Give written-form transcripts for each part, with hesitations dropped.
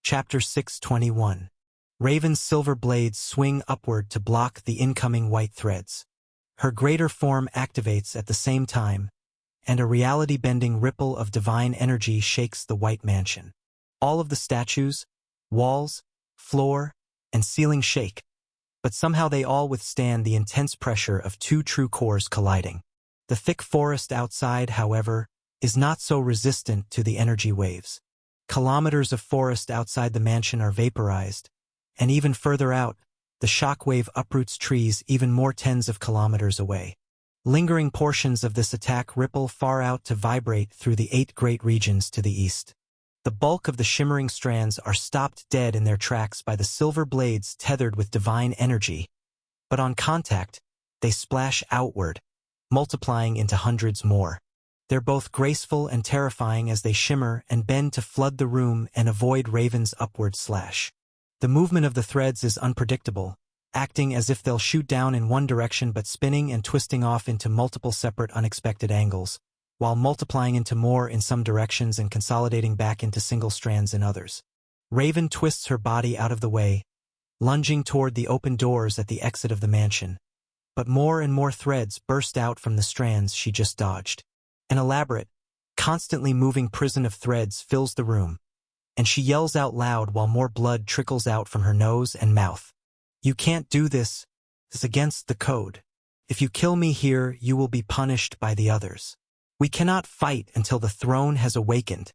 Chapter 621. Raven's silver blades swing upward to block the incoming white threads. Her greater form activates at the same time, and a reality-bending ripple of divine energy shakes the white mansion. All of the statues, walls, floor, and ceiling shake, but somehow they all withstand the intense pressure of two true cores colliding. The thick forest outside, however, is not so resistant to the energy waves. Kilometers of forest outside the mansion are vaporized, and even further out, the shockwave uproots trees even more tens of kilometers away. Lingering portions of this attack ripple far out to vibrate through the 8 great regions to the east. The bulk of the shimmering strands are stopped dead in their tracks by the silver blades tethered with divine energy, but on contact, they splash outward, multiplying into hundreds more. They're both graceful and terrifying as they shimmer and bend to flood the room and avoid Raven's upward slash. The movement of the threads is unpredictable, acting as if they'll shoot down in one direction but spinning and twisting off into multiple separate unexpected angles, while multiplying into more in some directions and consolidating back into single strands in others. Raven twists her body out of the way, lunging toward the open doors at the exit of the mansion. But more and more threads burst out from the strands she just dodged. An elaborate, constantly moving prison of threads fills the room, and she yells out loud while more blood trickles out from her nose and mouth. "You can't do this. It's against the code. If you kill me here, you will be punished by the others. We cannot fight until the throne has awakened."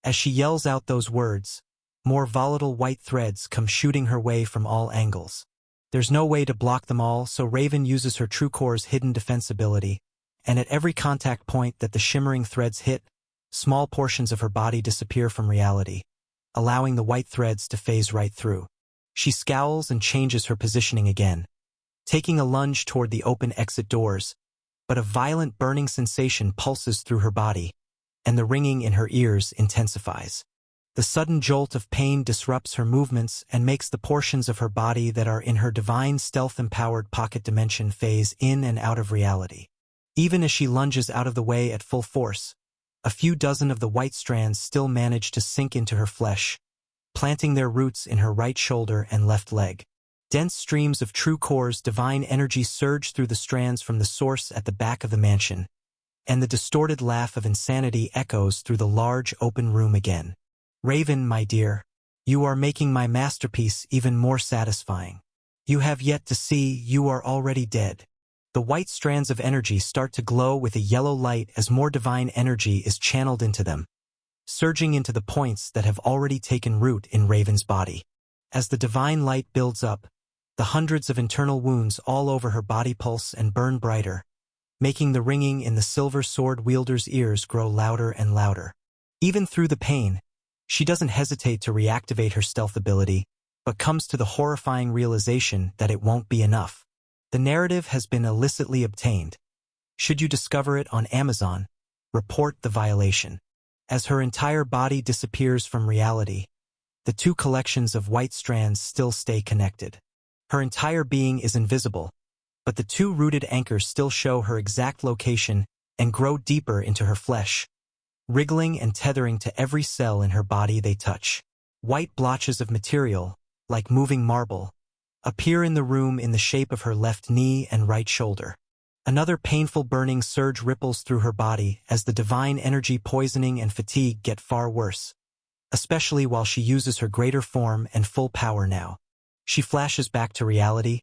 As she yells out those words, more volatile white threads come shooting her way from all angles. There's no way to block them all, so Raven uses her True Core's hidden defense ability, and at every contact point that the shimmering threads hit, small portions of her body disappear from reality, allowing the white threads to phase right through. She scowls and changes her positioning again, taking a lunge toward the open exit doors, but a violent burning sensation pulses through her body, and the ringing in her ears intensifies. The sudden jolt of pain disrupts her movements and makes the portions of her body that are in her divine stealth-empowered pocket dimension phase in and out of reality. Even as she lunges out of the way at full force, a few dozen of the white strands still manage to sink into her flesh, planting their roots in her right shoulder and left leg. Dense streams of True Core's divine energy surge through the strands from the source at the back of the mansion, and the distorted laugh of insanity echoes through the large open room again. "Raven, my dear, you are making my masterpiece even more satisfying. You have yet to see you are already dead." The white strands of energy start to glow with a yellow light as more divine energy is channeled into them, surging into the points that have already taken root in Raven's body. As the divine light builds up, the hundreds of internal wounds all over her body pulse and burn brighter, making the ringing in the silver sword wielder's ears grow louder and louder. Even through the pain, she doesn't hesitate to reactivate her stealth ability, but comes to the horrifying realization that it won't be enough. The narrative has been illicitly obtained. Should you discover it on Amazon, report the violation. As her entire body disappears from reality, the two collections of white strands still stay connected. Her entire being is invisible, but the two rooted anchors still show her exact location and grow deeper into her flesh, wriggling and tethering to every cell in her body they touch. White blotches of material, like moving marble, appear in the room in the shape of her left knee and right shoulder. Another painful burning surge ripples through her body as the divine energy poisoning and fatigue get far worse, especially while she uses her greater form and full power now. She flashes back to reality,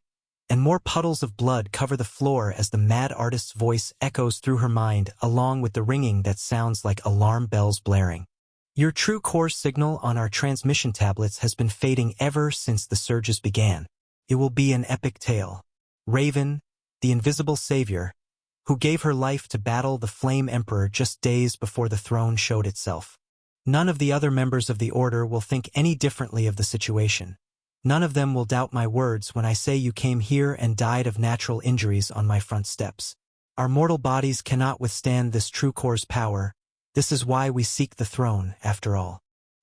and more puddles of blood cover the floor as the mad artist's voice echoes through her mind along with the ringing that sounds like alarm bells blaring. "Your True Core signal on our transmission tablets has been fading ever since the surges began. It will be an epic tale. Raven, the invisible savior, who gave her life to battle the Flame Emperor just days before the throne showed itself. None of the other members of the Order will think any differently of the situation. None of them will doubt my words when I say you came here and died of natural injuries on my front steps. Our mortal bodies cannot withstand this True Core's power. This is why we seek the throne, after all."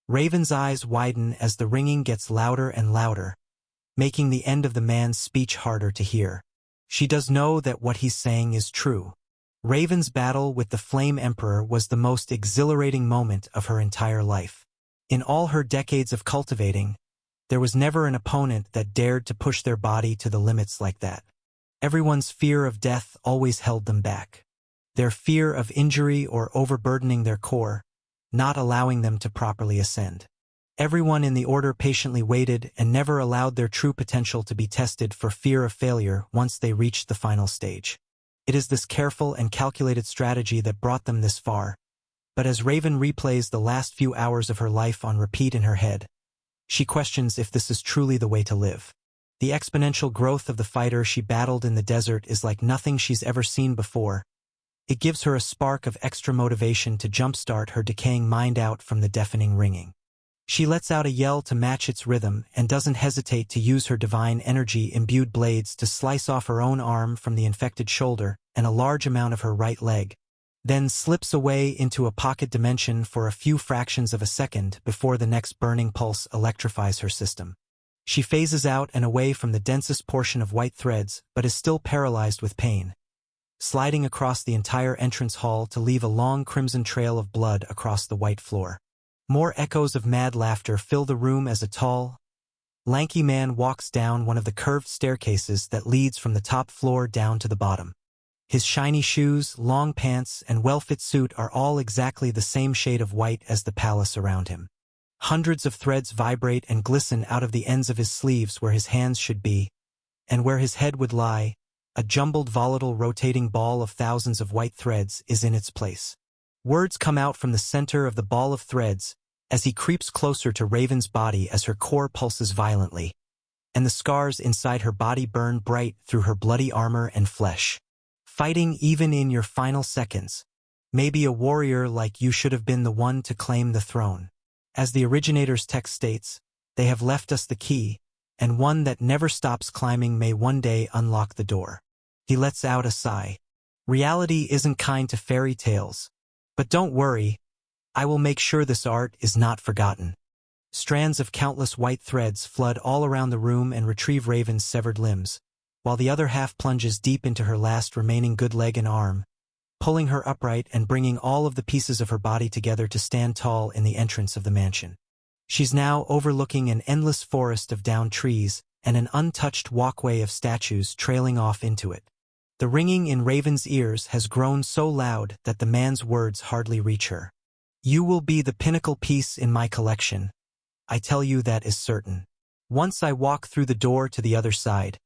Raven's eyes widen as the ringing gets louder and louder, making the end of the man's speech harder to hear. She does know that what he's saying is true. Raven's battle with the Flame Emperor was the most exhilarating moment of her entire life. In all her decades of cultivating, there was never an opponent that dared to push their body to the limits like that. Everyone's fear of death always held them back. Their fear of injury or overburdening their core, not allowing them to properly ascend. Everyone in the order patiently waited and never allowed their true potential to be tested for fear of failure once they reached the final stage. It is this careful and calculated strategy that brought them this far. But as Raven replays the last few hours of her life on repeat in her head, she questions if this is truly the way to live. The exponential growth of the fighter she battled in the desert is like nothing she's ever seen before. It gives her a spark of extra motivation to jumpstart her decaying mind out from the deafening ringing. She lets out a yell to match its rhythm and doesn't hesitate to use her divine energy-imbued blades to slice off her own arm from the infected shoulder and a large amount of her right leg, then slips away into a pocket dimension for a few fractions of a second before the next burning pulse electrifies her system. She phases out and away from the densest portion of white threads but is still paralyzed with pain, sliding across the entire entrance hall to leave a long crimson trail of blood across the white floor. More echoes of mad laughter fill the room as a tall, lanky man walks down one of the curved staircases that leads from the top floor down to the bottom. His shiny shoes, long pants, and well-fit suit are all exactly the same shade of white as the palace around him. Hundreds of threads vibrate and glisten out of the ends of his sleeves where his hands should be, and where his head would lie, a jumbled volatile rotating ball of thousands of white threads is in its place. Words come out from the center of the ball of threads as he creeps closer to Raven's body as her core pulses violently, and the scars inside her body burn bright through her bloody armor and flesh. Fighting even in your final seconds. Maybe a warrior like you should have been the one to claim the throne. As the originator's text states, they have left us the key, and one that never stops climbing may one day unlock the door. He lets out a sigh. Reality isn't kind to fairy tales. But don't worry, I will make sure this art is not forgotten. Strands of countless white threads flood all around the room and retrieve Raven's severed limbs, while the other half plunges deep into her last remaining good leg and arm, pulling her upright and bringing all of the pieces of her body together to stand tall in the entrance of the mansion. She's now overlooking an endless forest of downed trees and an untouched walkway of statues trailing off into it. The ringing in Raven's ears has grown so loud that the man's words hardly reach her. You will be the pinnacle piece in my collection. I tell you that is certain. Once I walk through the door to the other side,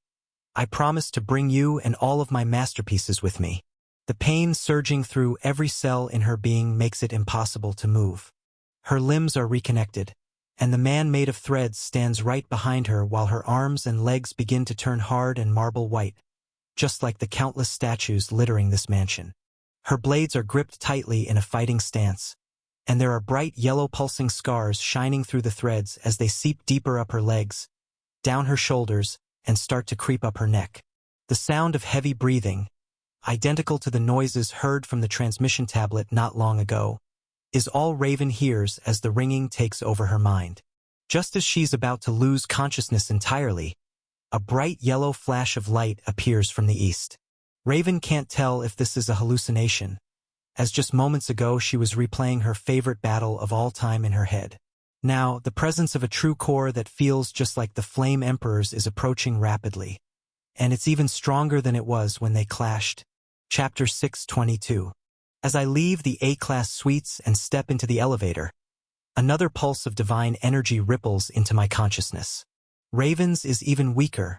I promise to bring you and all of my masterpieces with me. The pain surging through every cell in her being makes it impossible to move. Her limbs are reconnected, and the man made of threads stands right behind her while her arms and legs begin to turn hard and marble white, just like the countless statues littering this mansion. Her blades are gripped tightly in a fighting stance, and there are bright yellow pulsing scars shining through the threads as they seep deeper up her legs, down her shoulders, and start to creep up her neck. The sound of heavy breathing, identical to the noises heard from the transmission tablet not long ago, is all Raven hears as the ringing takes over her mind. Just as she's about to lose consciousness entirely, a bright yellow flash of light appears from the east. Raven can't tell if this is a hallucination, as just moments ago she was replaying her favorite battle of all time in her head. Now, the presence of a true core that feels just like the Flame Emperor's is approaching rapidly, and it's even stronger than it was when they clashed. Chapter 622. As I leave the A-class suites and step into the elevator, another pulse of divine energy ripples into my consciousness. Raven's is even weaker,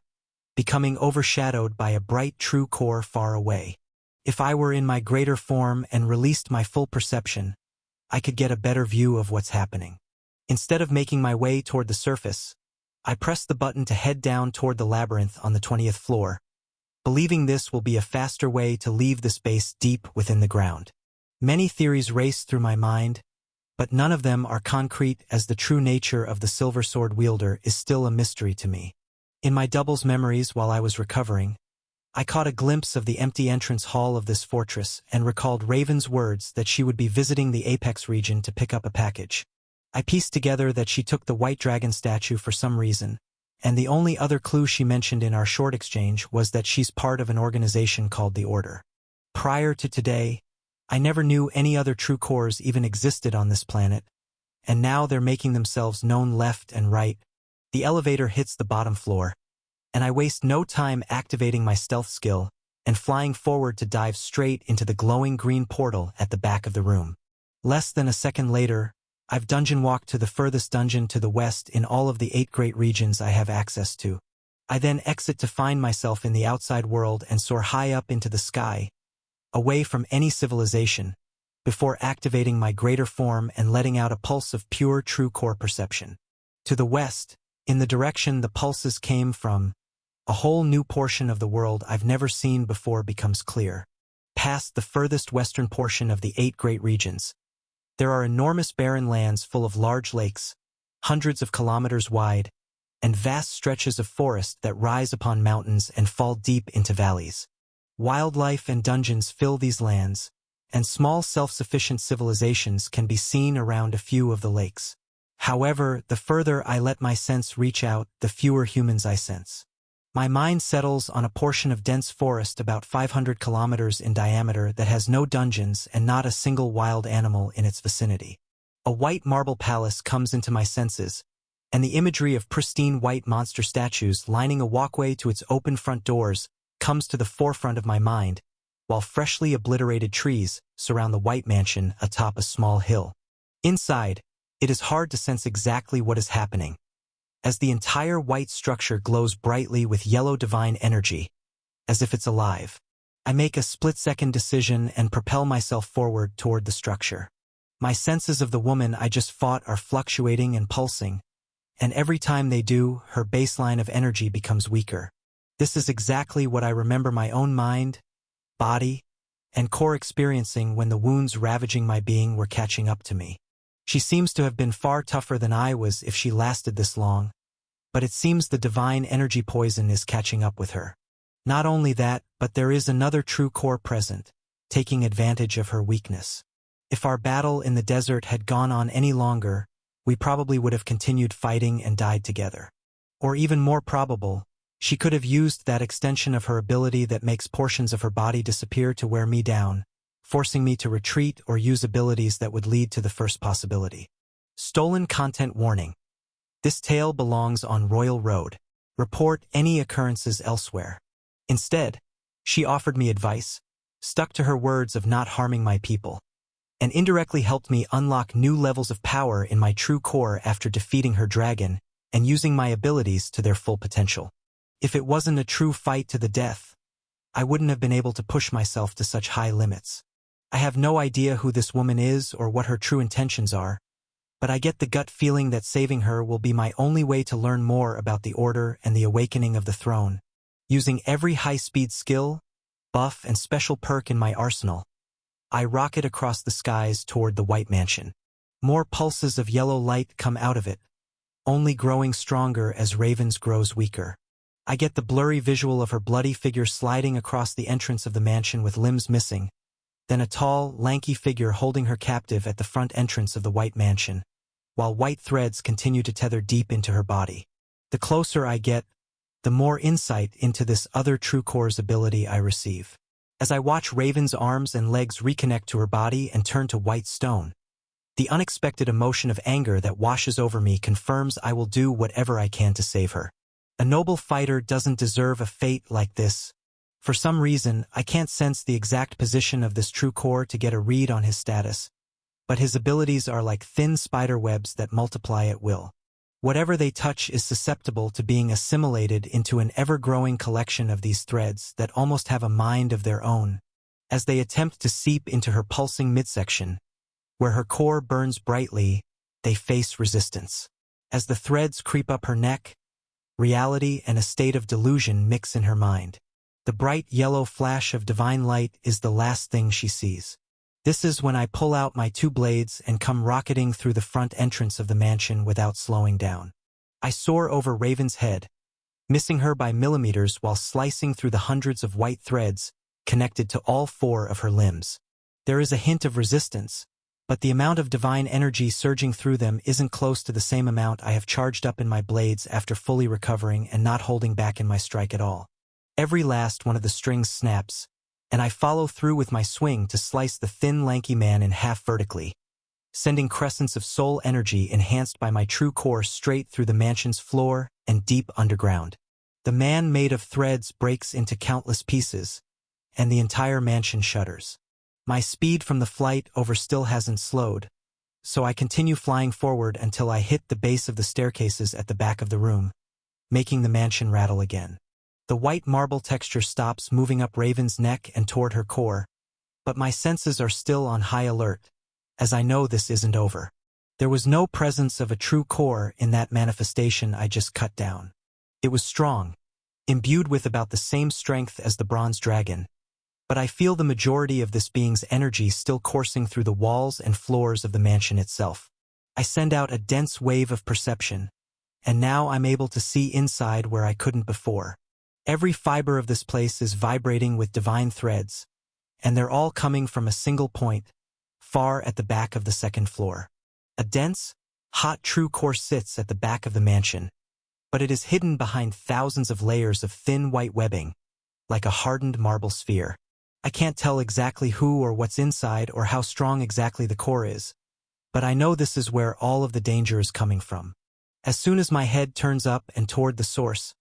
becoming overshadowed by a bright true core far away. If I were in my greater form and released my full perception, I could get a better view of what's happening. Instead of making my way toward the surface, I press the button to head down toward the labyrinth on the 20th floor, believing this will be a faster way to leave the space deep within the ground. Many theories race through my mind, but none of them are concrete as the true nature of the Silver Sword wielder is still a mystery to me. In my doubles memories while I was recovering, I caught a glimpse of the empty entrance hall of this fortress and recalled Raven's words that she would be visiting the Apex region to pick up a package. I pieced together that she took the White Dragon statue for some reason, and the only other clue she mentioned in our short exchange was that she's part of an organization called the Order. Prior to today, I never knew any other true cores even existed on this planet, and now they're making themselves known left and right. The elevator hits the bottom floor, and I waste no time activating my stealth skill and flying forward to dive straight into the glowing green portal at the back of the room. Less than a second later, I've dungeon walked to the furthest dungeon to the west in all of the 8 great regions I have access to. I then exit to find myself in the outside world and soar high up into the sky, away from any civilization, before activating my greater form and letting out a pulse of pure true core perception. To the west, in the direction the pulses came from, a whole new portion of the world I've never seen before becomes clear. Past the furthest western portion of the 8 great regions, there are enormous barren lands full of large lakes, hundreds of kilometers wide, and vast stretches of forest that rise upon mountains and fall deep into valleys. Wildlife and dungeons fill these lands, and small self-sufficient civilizations can be seen around a few of the lakes. However, the further I let my sense reach out, the fewer humans I sense. My mind settles on a portion of dense forest about 500 kilometers in diameter that has no dungeons and not a single wild animal in its vicinity. A white marble palace comes into my senses, and the imagery of pristine white monster statues lining a walkway to its open front doors comes to the forefront of my mind, while freshly obliterated trees surround the white mansion atop a small hill. Inside, it is hard to sense exactly what is happening, as the entire white structure glows brightly with yellow divine energy, as if it's alive. I make a split-second decision and propel myself forward toward the structure. My senses of the woman I just fought are fluctuating and pulsing, and every time they do, her baseline of energy becomes weaker. This is exactly what I remember my own mind, body, and core experiencing when the wounds ravaging my being were catching up to me. She seems to have been far tougher than I was if she lasted this long, but it seems the divine energy poison is catching up with her. Not only that, but there is another true core present, taking advantage of her weakness. If our battle in the desert had gone on any longer, we probably would have continued fighting and died together. Or even more probable, she could have used that extension of her ability that makes portions of her body disappear to wear me down, forcing me to retreat or use abilities that would lead to the first possibility. Stolen content warning. This tale belongs on Royal Road. Report any occurrences elsewhere. Instead, she offered me advice, stuck to her words of not harming my people, and indirectly helped me unlock new levels of power in my true core after defeating her dragon and using my abilities to their full potential. If it wasn't a true fight to the death, I wouldn't have been able to push myself to such high limits. I have no idea who this woman is or what her true intentions are, but I get the gut feeling that saving her will be my only way to learn more about the Order and the awakening of the throne. Using every high-speed skill, buff, and special perk in my arsenal, I rocket across the skies toward the White Mansion. More pulses of yellow light come out of it, only growing stronger as Ravens grows weaker. I get the blurry visual of her bloody figure sliding across the entrance of the mansion with limbs missing, then a tall, lanky figure holding her captive at the front entrance of the White Mansion, while white threads continue to tether deep into her body. The closer I get, the more insight into this other True Core's ability I receive. As I watch Raven's arms and legs reconnect to her body and turn to white stone, the unexpected emotion of anger that washes over me confirms I will do whatever I can to save her. A noble fighter doesn't deserve a fate like this. For some reason, I can't sense the exact position of this True Core to get a read on his status, but his abilities are like thin spider webs that multiply at will. Whatever they touch is susceptible to being assimilated into an ever-growing collection of these threads that almost have a mind of their own. As they attempt to seep into her pulsing midsection, where her core burns brightly, they face resistance. As the threads creep up her neck, reality and a state of delusion mix in her mind. The bright yellow flash of divine light is the last thing she sees. This is when I pull out my 2 blades and come rocketing through the front entrance of the mansion without slowing down. I soar over Raven's head, missing her by millimeters while slicing through the hundreds of white threads connected to all 4 of her limbs. There is a hint of resistance, but the amount of divine energy surging through them isn't close to the same amount I have charged up in my blades after fully recovering and not holding back in my strike at all. Every last one of the strings snaps, and I follow through with my swing to slice the thin, lanky man in half vertically, sending crescents of soul energy enhanced by my true core straight through the mansion's floor and deep underground. The man made of threads breaks into countless pieces, and the entire mansion shudders. My speed from the flight over still hasn't slowed, so I continue flying forward until I hit the base of the staircases at the back of the room, making the mansion rattle again. The white marble texture stops moving up Raven's neck and toward her core, but my senses are still on high alert, as I know this isn't over. There was no presence of a true core in that manifestation I just cut down. It was strong, imbued with about the same strength as the bronze dragon, but I feel the majority of this being's energy still coursing through the walls and floors of the mansion itself. I send out a dense wave of perception, and now I'm able to see inside where I couldn't before. Every fiber of this place is vibrating with divine threads, and they're all coming from a single point, far at the back of the second floor. A dense, hot true core sits at the back of the mansion, but it is hidden behind thousands of layers of thin white webbing, like a hardened marble sphere. I can't tell exactly who or what's inside or how strong exactly the core is, but I know this is where all of the danger is coming from. As soon as my head turns up and toward the source,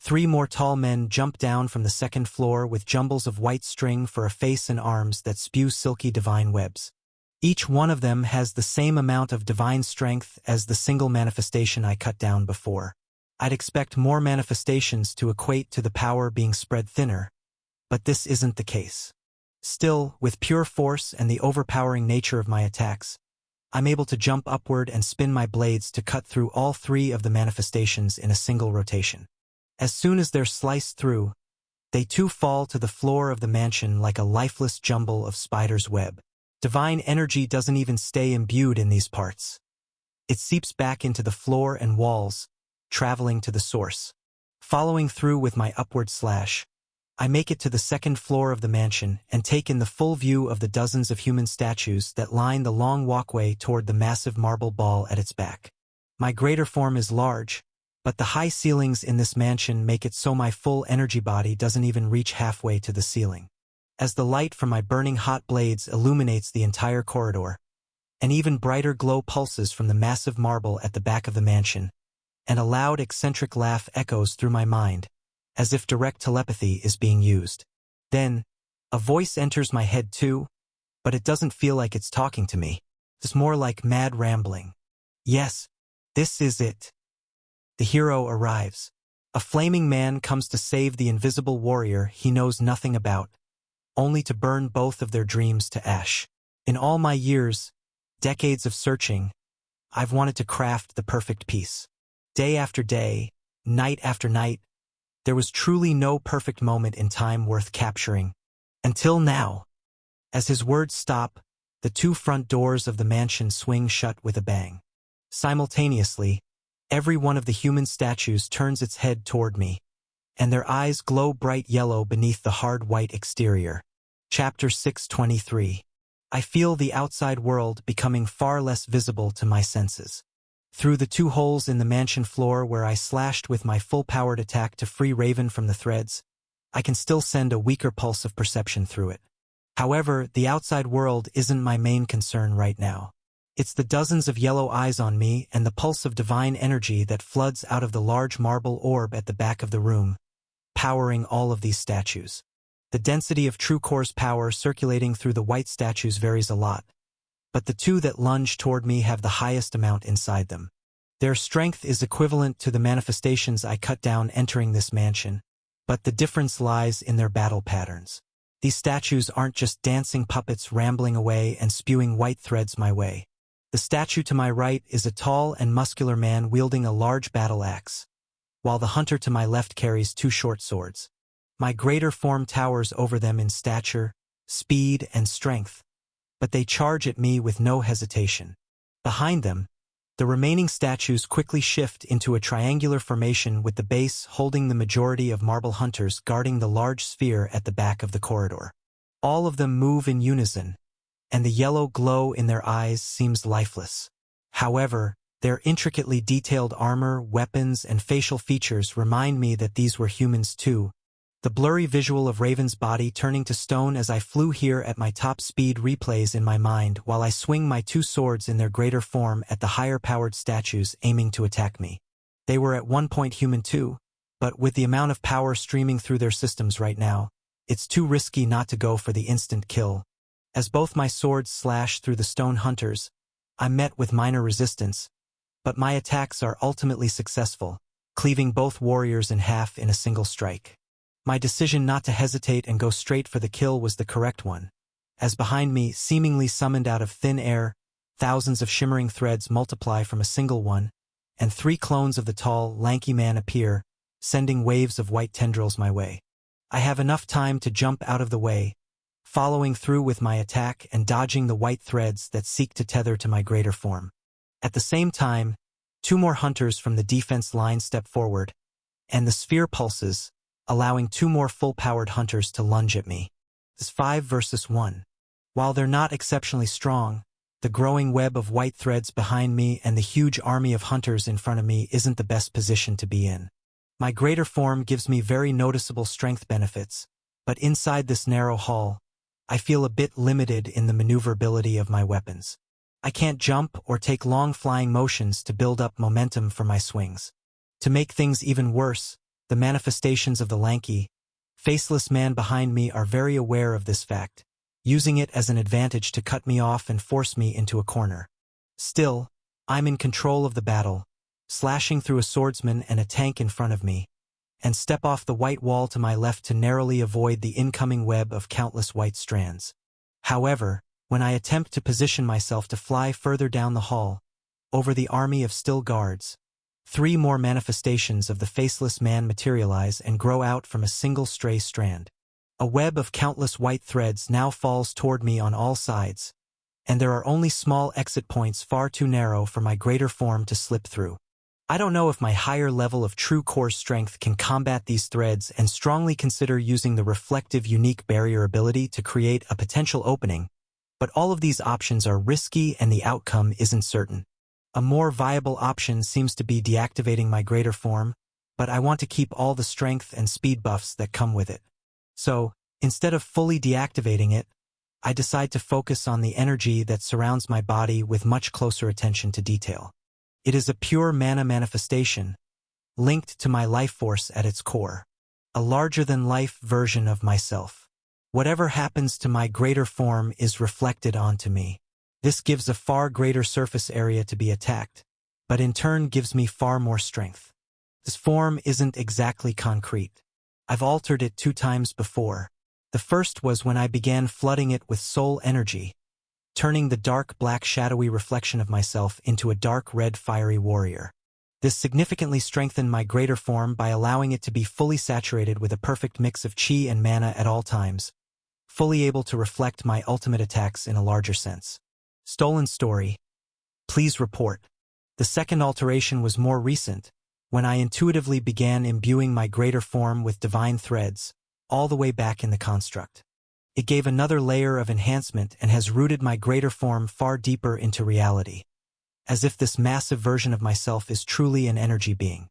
3 more tall men jump down from the second floor with jumbles of white string for a face and arms that spew silky divine webs. Each one of them has the same amount of divine strength as the single manifestation I cut down before. I'd expect more manifestations to equate to the power being spread thinner, but this isn't the case. Still, with pure force and the overpowering nature of my attacks, I'm able to jump upward and spin my blades to cut through all 3 of the manifestations in a single rotation. As soon as they're sliced through, they too fall to the floor of the mansion like a lifeless jumble of spider's web. Divine energy doesn't even stay imbued in these parts. It seeps back into the floor and walls, traveling to the source. Following through with my upward slash, I make it to the second floor of the mansion and take in the full view of the dozens of human statues that line the long walkway toward the massive marble ball at its back. My greater form is large, but the high ceilings in this mansion make it so my full energy body doesn't even reach halfway to the ceiling. As the light from my burning hot blades illuminates the entire corridor, an even brighter glow pulses from the massive marble at the back of the mansion, and a loud eccentric laugh echoes through my mind, as if direct telepathy is being used. Then, a voice enters my head too, but it doesn't feel like it's talking to me. It's more like mad rambling. Yes, this is it. The hero arrives. A flaming man comes to save the invisible warrior he knows nothing about, only to burn both of their dreams to ash. In all my years, decades of searching, I've wanted to craft the perfect piece. Day after day, night after night, there was truly no perfect moment in time worth capturing. Until now. As his words stop, the 2 front doors of the mansion swing shut with a bang. Simultaneously, every one of the human statues turns its head toward me, and their eyes glow bright yellow beneath the hard white exterior. Chapter 623. I feel the outside world becoming far less visible to my senses. Through the 2 holes in the mansion floor where I slashed with my full-powered attack to free Raven from the threads, I can still send a weaker pulse of perception through it. However, the outside world isn't my main concern right now. It's the dozens of yellow eyes on me and the pulse of divine energy that floods out of the large marble orb at the back of the room, powering all of these statues. The density of True Core's power circulating through the white statues varies a lot, but the 2 that lunge toward me have the highest amount inside them. Their strength is equivalent to the manifestations I cut down entering this mansion, but the difference lies in their battle patterns. These statues aren't just dancing puppets rambling away and spewing white threads my way. The statue to my right is a tall and muscular man wielding a large battle axe, while the hunter to my left carries 2 short swords. My greater form towers over them in stature, speed, and strength, but they charge at me with no hesitation. Behind them, the remaining statues quickly shift into a triangular formation with the base holding the majority of marble hunters guarding the large sphere at the back of the corridor. All of them move in unison, and the yellow glow in their eyes seems lifeless. However, their intricately detailed armor, weapons, and facial features remind me that these were humans too, The blurry visual of Raven's body turning to stone as I flew here at my top speed replays in my mind while I swing my two swords in their greater form at the higher-powered statues aiming to attack me. They were at one point human too, but with the amount of power streaming through their systems right now, it's too risky not to go for the instant kill. As both my swords slash through the stone hunters, I'm met with minor resistance, but my attacks are ultimately successful, cleaving both warriors in half in a single strike. My decision not to hesitate and go straight for the kill was the correct one, as behind me, seemingly summoned out of thin air, thousands of shimmering threads multiply from a single one, and 3 clones of the tall, lanky man appear, sending waves of white tendrils my way. I have enough time to jump out of the way, following through with my attack and dodging the white threads that seek to tether to my greater form. At the same time, 2 more hunters from the defense line step forward, and the sphere pulses, allowing 2 more full-powered hunters to lunge at me. It's 5 versus 1. While they're not exceptionally strong, the growing web of white threads behind me and the huge army of hunters in front of me isn't the best position to be in. My greater form gives me very noticeable strength benefits, but inside this narrow hall, I feel a bit limited in the maneuverability of my weapons. I can't jump or take long flying motions to build up momentum for my swings. To make things even worse, the manifestations of the lanky, faceless man behind me are very aware of this fact, using it as an advantage to cut me off and force me into a corner. Still, I'm in control of the battle, slashing through a swordsman and a tank in front of me, and step off the white wall to my left to narrowly avoid the incoming web of countless white strands. However, when I attempt to position myself to fly further down the hall, over the army of still guards, 3 more manifestations of the faceless man materialize and grow out from a single stray strand. A web of countless white threads now falls toward me on all sides, and there are only small exit points far too narrow for my greater form to slip through. I don't know if my higher level of true core strength can combat these threads and strongly consider using the reflective unique barrier ability to create a potential opening, but all of these options are risky and the outcome isn't certain. A more viable option seems to be deactivating my greater form, but I want to keep all the strength and speed buffs that come with it. So, instead of fully deactivating it, I decide to focus on the energy that surrounds my body with much closer attention to detail. It is a pure mana manifestation, linked to my life force at its core, a larger-than-life version of myself. Whatever happens to my greater form is reflected onto me. This gives a far greater surface area to be attacked, but in turn gives me far more strength. This form isn't exactly concrete. I've altered it 2 times before. The first was when I began flooding it with soul energy, turning the dark black shadowy reflection of myself into a dark red fiery warrior. This significantly strengthened my greater form by allowing it to be fully saturated with a perfect mix of chi and mana at all times, fully able to reflect my ultimate attacks in a larger sense. Stolen story. Please report. The second alteration was more recent, when I intuitively began imbuing my greater form with divine threads, all the way back in the construct. It gave another layer of enhancement and has rooted my greater form far deeper into reality, as if this massive version of myself is truly an energy being.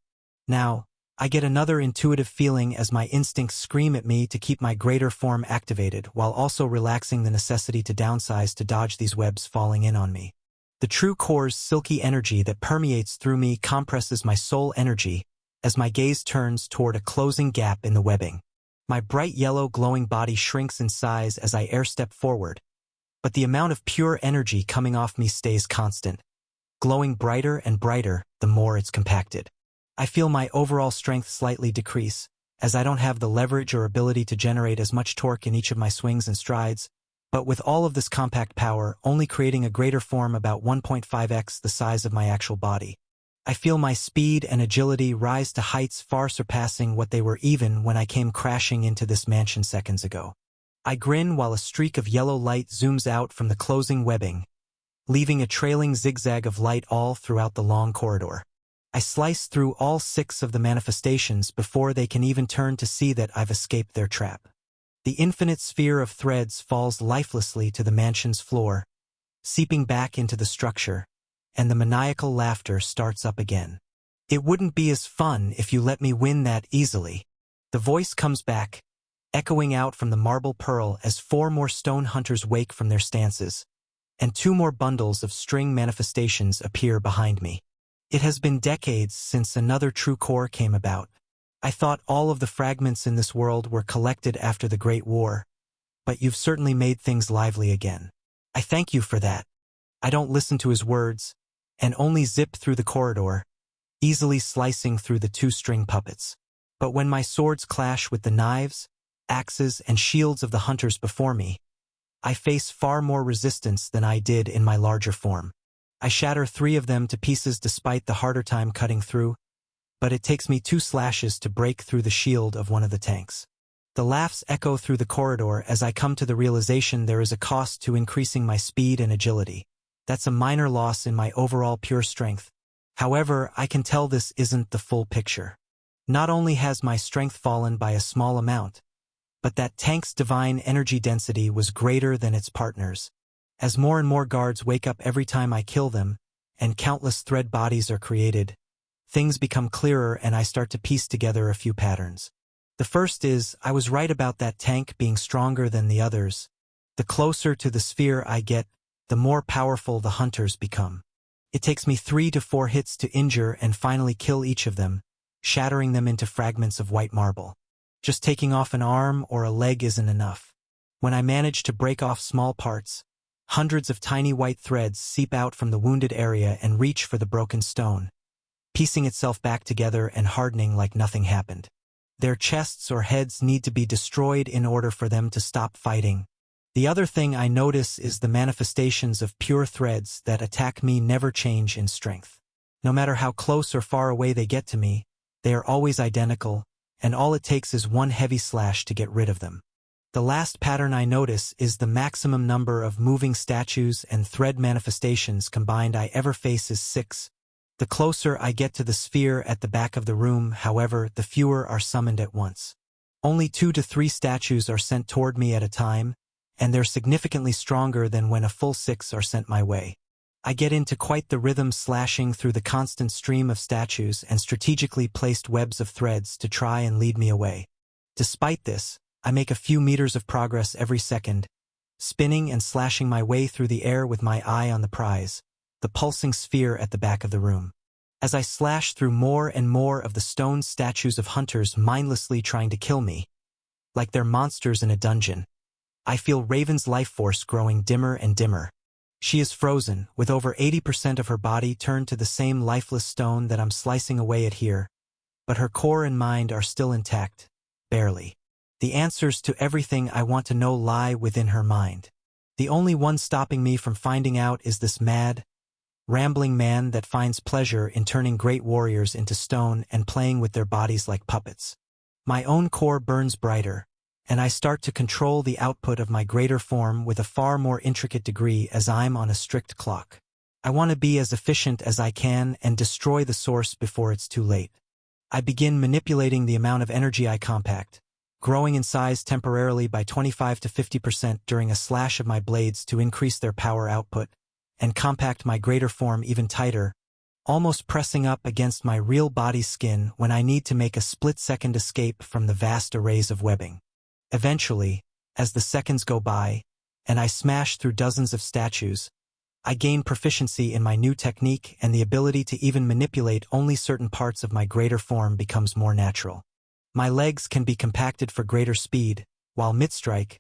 Now, I get another intuitive feeling as my instincts scream at me to keep my greater form activated while also relaxing the necessity to downsize to dodge these webs falling in on me. The true core's silky energy that permeates through me compresses my soul energy as my gaze turns toward a closing gap in the webbing. My bright yellow glowing body shrinks in size as I airstep forward, but the amount of pure energy coming off me stays constant, glowing brighter and brighter the more it's compacted. I feel my overall strength slightly decrease, as I don't have the leverage or ability to generate as much torque in each of my swings and strides, but with all of this compact power only creating a greater form about 1.5x the size of my actual body. I feel my speed and agility rise to heights far surpassing what they were even when I came crashing into this mansion seconds ago. I grin while a streak of yellow light zooms out from the closing webbing, leaving a trailing zigzag of light all throughout the long corridor. I slice through all 6 of the manifestations before they can even turn to see that I've escaped their trap. The infinite sphere of threads falls lifelessly to the mansion's floor, seeping back into the structure, and the maniacal laughter starts up again. It wouldn't be as fun if you let me win that easily. The voice comes back, echoing out from the marble pearl as 4 more stone hunters wake from their stances, and 2 more bundles of string manifestations appear behind me. It has been decades since another true core came about. I thought all of the fragments in this world were collected after the Great War, but you've certainly made things lively again. I thank you for that. I don't listen to his words, and only zip through the corridor, easily slicing through the 2 string puppets. But when my swords clash with the knives, axes, and shields of the hunters before me, I face far more resistance than I did in my larger form. I shatter 3 of them to pieces despite the harder time cutting through, but it takes me 2 slashes to break through the shield of one of the tanks. The laughs echo through the corridor as I come to the realization there is a cost to increasing my speed and agility. That's a minor loss in my overall pure strength. However, I can tell this isn't the full picture. Not only has my strength fallen by a small amount, but that tank's divine energy density was greater than its partners. As more and more guards wake up every time I kill them, and countless thread bodies are created, things become clearer and I start to piece together a few patterns. The first is, I was right about that tank being stronger than the others. The closer to the sphere I get, the more powerful the hunters become. It takes me 3 to 4 hits to injure and finally kill each of them, shattering them into fragments of white marble. Just taking off an arm or a leg isn't enough. When I manage to break off small parts, hundreds of tiny white threads seep out from the wounded area and reach for the broken stone, piecing itself back together and hardening like nothing happened. Their chests or heads need to be destroyed in order for them to stop fighting. The other thing I notice is the manifestations of pure threads that attack me never change in strength. No matter how close or far away they get to me, they are always identical, and all it takes is 1 heavy slash to get rid of them. The last pattern I notice is the maximum number of moving statues and thread manifestations combined I ever face is 6. The closer I get to the sphere at the back of the room, however, the fewer are summoned at once. Only 2 to 3 statues are sent toward me at a time, and they're significantly stronger than when a full 6 are sent my way. I get into quite the rhythm, slashing through the constant stream of statues and strategically placed webs of threads to try and lead me away. Despite this, I make a few meters of progress every second, spinning and slashing my way through the air with my eye on the prize, the pulsing sphere at the back of the room. As I slash through more and more of the stone statues of hunters mindlessly trying to kill me, like they're monsters in a dungeon, I feel Raven's life force growing dimmer and dimmer. She is frozen, with over 80% of her body turned to the same lifeless stone that I'm slicing away at here, but her core and mind are still intact, barely. The answers to everything I want to know lie within her mind. The only one stopping me from finding out is this mad, rambling man that finds pleasure in turning great warriors into stone and playing with their bodies like puppets. My own core burns brighter, and I start to control the output of my greater form with a far more intricate degree as I'm on a strict clock. I want to be as efficient as I can and destroy the source before it's too late. I begin manipulating the amount of energy I compact, growing in size temporarily by 25 to 50% during a slash of my blades to increase their power output, and compact my greater form even tighter, almost pressing up against my real body's skin when I need to make a split-second escape from the vast arrays of webbing. Eventually, as the seconds go by, and I smash through dozens of statues, I gain proficiency in my new technique, and the ability to even manipulate only certain parts of my greater form becomes more natural. My legs can be compacted for greater speed, while mid-strike,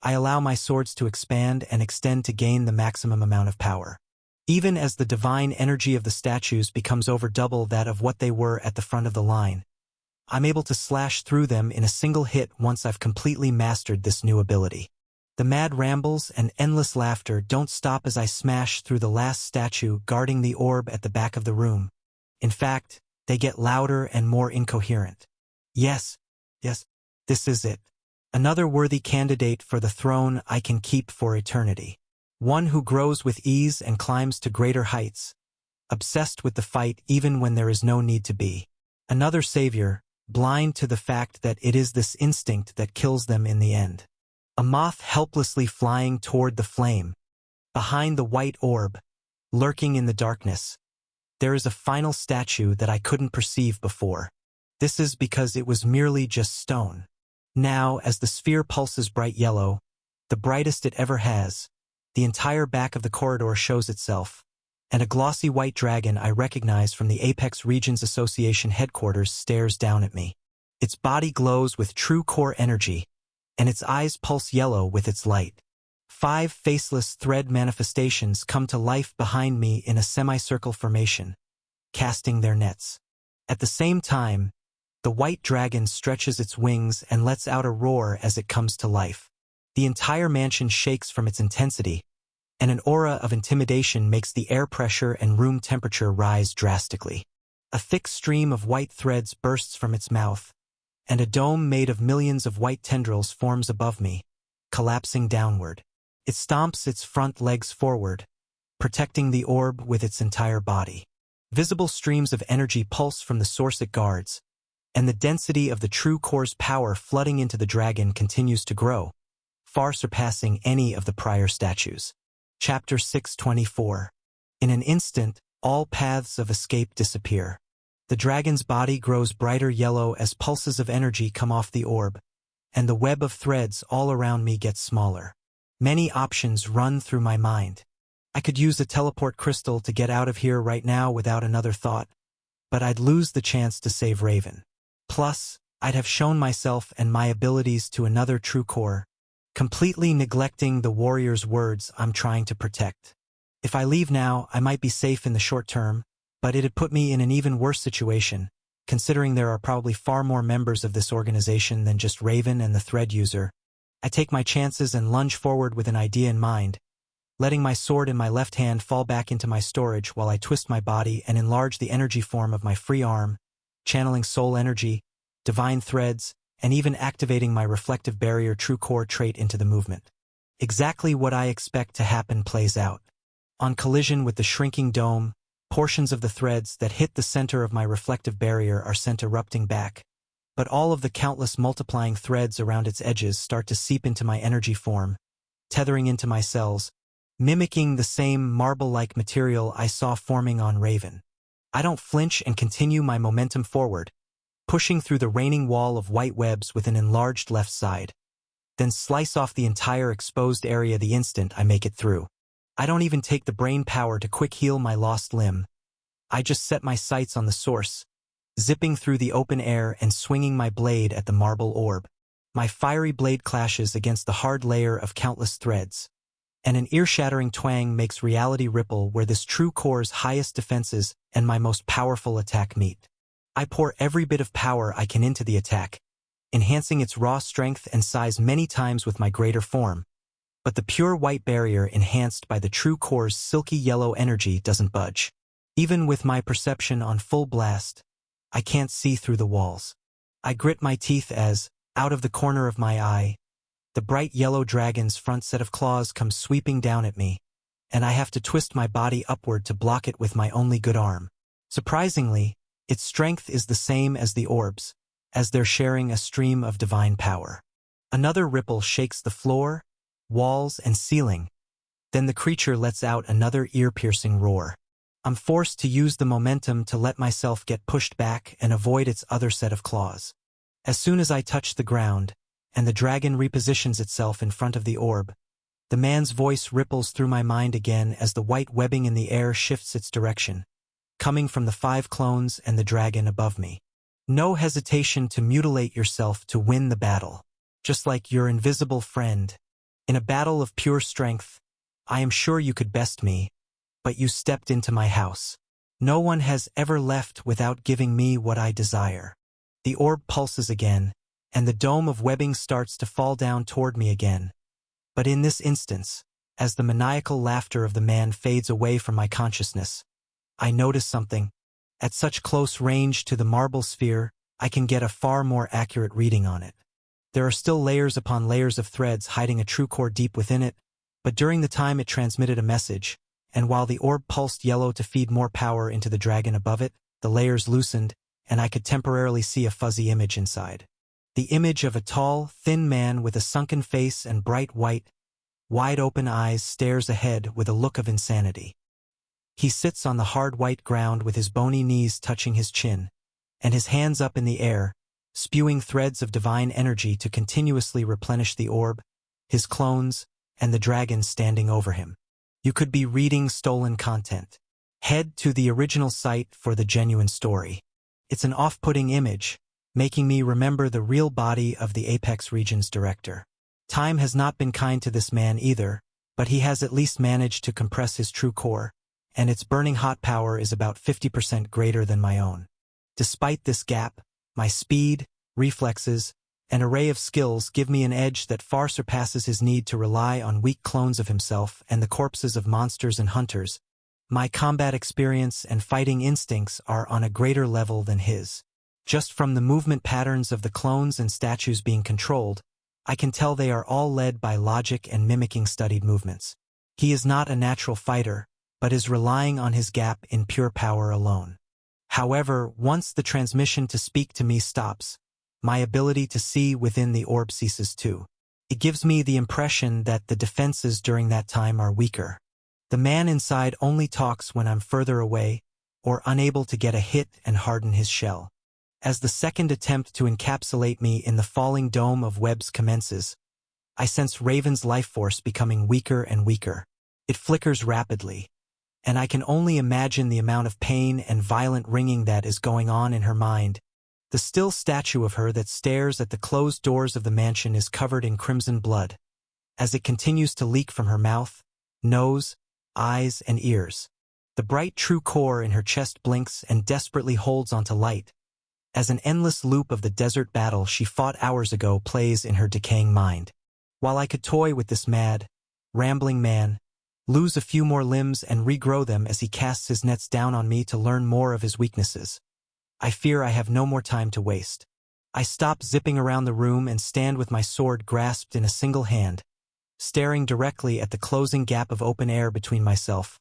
I allow my swords to expand and extend to gain the maximum amount of power. Even as the divine energy of the statues becomes over double that of what they were at the front of the line, I'm able to slash through them in a single hit once I've completely mastered this new ability. The mad rambles and endless laughter don't stop as I smash through the last statue guarding the orb at the back of the room. In fact, they get louder and more incoherent. Yes, this is it. Another worthy candidate for the throne I can keep for eternity. One who grows with ease and climbs to greater heights, obsessed with the fight even when there is no need to be. Another savior, blind to the fact that it is this instinct that kills them in the end. A moth helplessly flying toward the flame. Behind the white orb, lurking in the darkness, there is a final statue that I couldn't perceive before. This is because it was merely just stone. Now, as the sphere pulses bright yellow, the brightest it ever has, the entire back of the corridor shows itself, and a glossy white dragon I recognize from the Apex Regions Association headquarters stares down at me. Its body glows with true core energy, and its eyes pulse yellow with its light. 5 faceless thread manifestations come to life behind me in a semicircle formation, casting their nets. At the same time, the white dragon stretches its wings and lets out a roar as it comes to life. The entire mansion shakes from its intensity, and an aura of intimidation makes the air pressure and room temperature rise drastically. A thick stream of white threads bursts from its mouth, and a dome made of millions of white tendrils forms above me, collapsing downward. It stomps its front legs forward, protecting the orb with its entire body. Visible streams of energy pulse from the source it guards, and the density of the true core's power flooding into the dragon continues to grow, far surpassing any of the prior statues. Chapter 624. In an instant, all paths of escape disappear. The dragon's body grows brighter yellow as pulses of energy come off the orb, and the web of threads all around me gets smaller. Many options run through my mind. I could use a teleport crystal to get out of here right now without another thought, but I'd lose the chance to save Raven. Plus, I'd have shown myself and my abilities to another true core, completely neglecting the warrior's words I'm trying to protect. If I leave now, I might be safe in the short term, but it'd put me in an even worse situation, considering there are probably far more members of this organization than just Raven and the thread user. I take my chances and lunge forward with an idea in mind, letting my sword in my left hand fall back into my storage while I twist my body and enlarge the energy form of my free arm, channeling soul energy, divine threads, and even activating my reflective barrier true core trait into the movement. Exactly what I expect to happen plays out. On collision with the shrinking dome, portions of the threads that hit the center of my reflective barrier are sent erupting back, but all of the countless multiplying threads around its edges start to seep into my energy form, tethering into my cells, mimicking the same marble-like material I saw forming on Raven. I don't flinch and continue my momentum forward, pushing through the raining wall of white webs with an enlarged left side, then slice off the entire exposed area the instant I make it through. I don't even take the brain power to quick heal my lost limb. I just set my sights on the source, zipping through the open air and swinging my blade at the marble orb. My fiery blade clashes against the hard layer of countless threads, and an ear-shattering twang makes reality ripple where this true core's highest defenses and my most powerful attack meet. I pour every bit of power I can into the attack, enhancing its raw strength and size many times with my greater form, but the pure white barrier enhanced by the true core's silky yellow energy doesn't budge. Even with my perception on full blast, I can't see through the walls. I grit my teeth as, out of the corner of my eye, the bright yellow dragon's front set of claws comes sweeping down at me, and I have to twist my body upward to block it with my only good arm. Surprisingly, its strength is the same as the orb's, as they're sharing a stream of divine power. Another ripple shakes the floor, walls, and ceiling. Then the creature lets out another ear-piercing roar. I'm forced to use the momentum to let myself get pushed back and avoid its other set of claws. As soon as I touch the ground, and the dragon repositions itself in front of the orb, the man's voice ripples through my mind again as the white webbing in the air shifts its direction, coming from the 5 clones and the dragon above me. No hesitation to mutilate yourself to win the battle. Just like your invisible friend. In a battle of pure strength, I am sure you could best me, but you stepped into my house. No one has ever left without giving me what I desire. The orb pulses again, and the dome of webbing starts to fall down toward me again. But in this instance, as the maniacal laughter of the man fades away from my consciousness, I notice something. At such close range to the marble sphere, I can get a far more accurate reading on it. There are still layers upon layers of threads hiding a true core deep within it, but during the time it transmitted a message, and while the orb pulsed yellow to feed more power into the dragon above it, the layers loosened, and I could temporarily see a fuzzy image inside. The image of a tall, thin man with a sunken face and bright white, wide-open eyes stares ahead with a look of insanity. He sits on the hard white ground with his bony knees touching his chin, and his hands up in the air, spewing threads of divine energy to continuously replenish the orb, his clones, and the dragon standing over him. You could be reading stolen content. Head to the original site for the genuine story. It's an off-putting image, making me remember the real body of the Apex Regions director. Time has not been kind to this man either, but he has at least managed to compress his true core, and its burning hot power is about 50% greater than my own. Despite this gap, my speed, reflexes, and array of skills give me an edge that far surpasses his need to rely on weak clones of himself and the corpses of monsters and hunters. My combat experience and fighting instincts are on a greater level than his. Just from the movement patterns of the clones and statues being controlled, I can tell they are all led by logic and mimicking studied movements. He is not a natural fighter, but is relying on his gap in pure power alone. However, once the transmission to speak to me stops, my ability to see within the orb ceases too. It gives me the impression that the defenses during that time are weaker. The man inside only talks when I'm further away, or unable to get a hit and harden his shell. As the second attempt to encapsulate me in the falling dome of webs commences, I sense Raven's life force becoming weaker and weaker. It flickers rapidly, and I can only imagine the amount of pain and violent ringing that is going on in her mind. The still statue of her that stares at the closed doors of the mansion is covered in crimson blood, as it continues to leak from her mouth, nose, eyes, and ears. The bright true core in her chest blinks and desperately holds onto light, as an endless loop of the desert battle she fought hours ago plays in her decaying mind. While I could toy with this mad, rambling man, lose a few more limbs and regrow them as he casts his nets down on me to learn more of his weaknesses, I fear I have no more time to waste. I stop zipping around the room and stand with my sword grasped in a single hand, staring directly at the closing gap of open air between myself,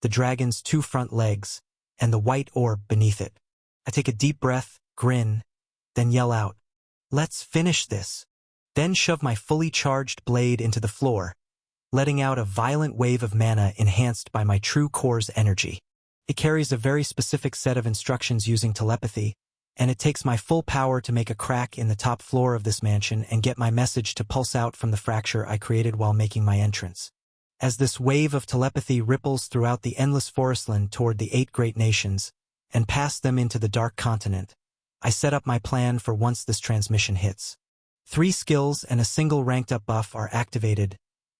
the dragon's two front legs, and the white orb beneath it. I take a deep breath, grin, then yell out, "Let's finish this!" Then shove my fully charged blade into the floor, letting out a violent wave of mana enhanced by my true core's energy. It carries a very specific set of instructions using telepathy, and it takes my full power to make a crack in the top floor of this mansion and get my message to pulse out from the fracture I created while making my entrance. As this wave of telepathy ripples throughout the endless forestland toward the 8 great nations, and past them into the Dark Continent, I set up my plan for once this transmission hits. 3 skills and a single ranked-up buff are activated: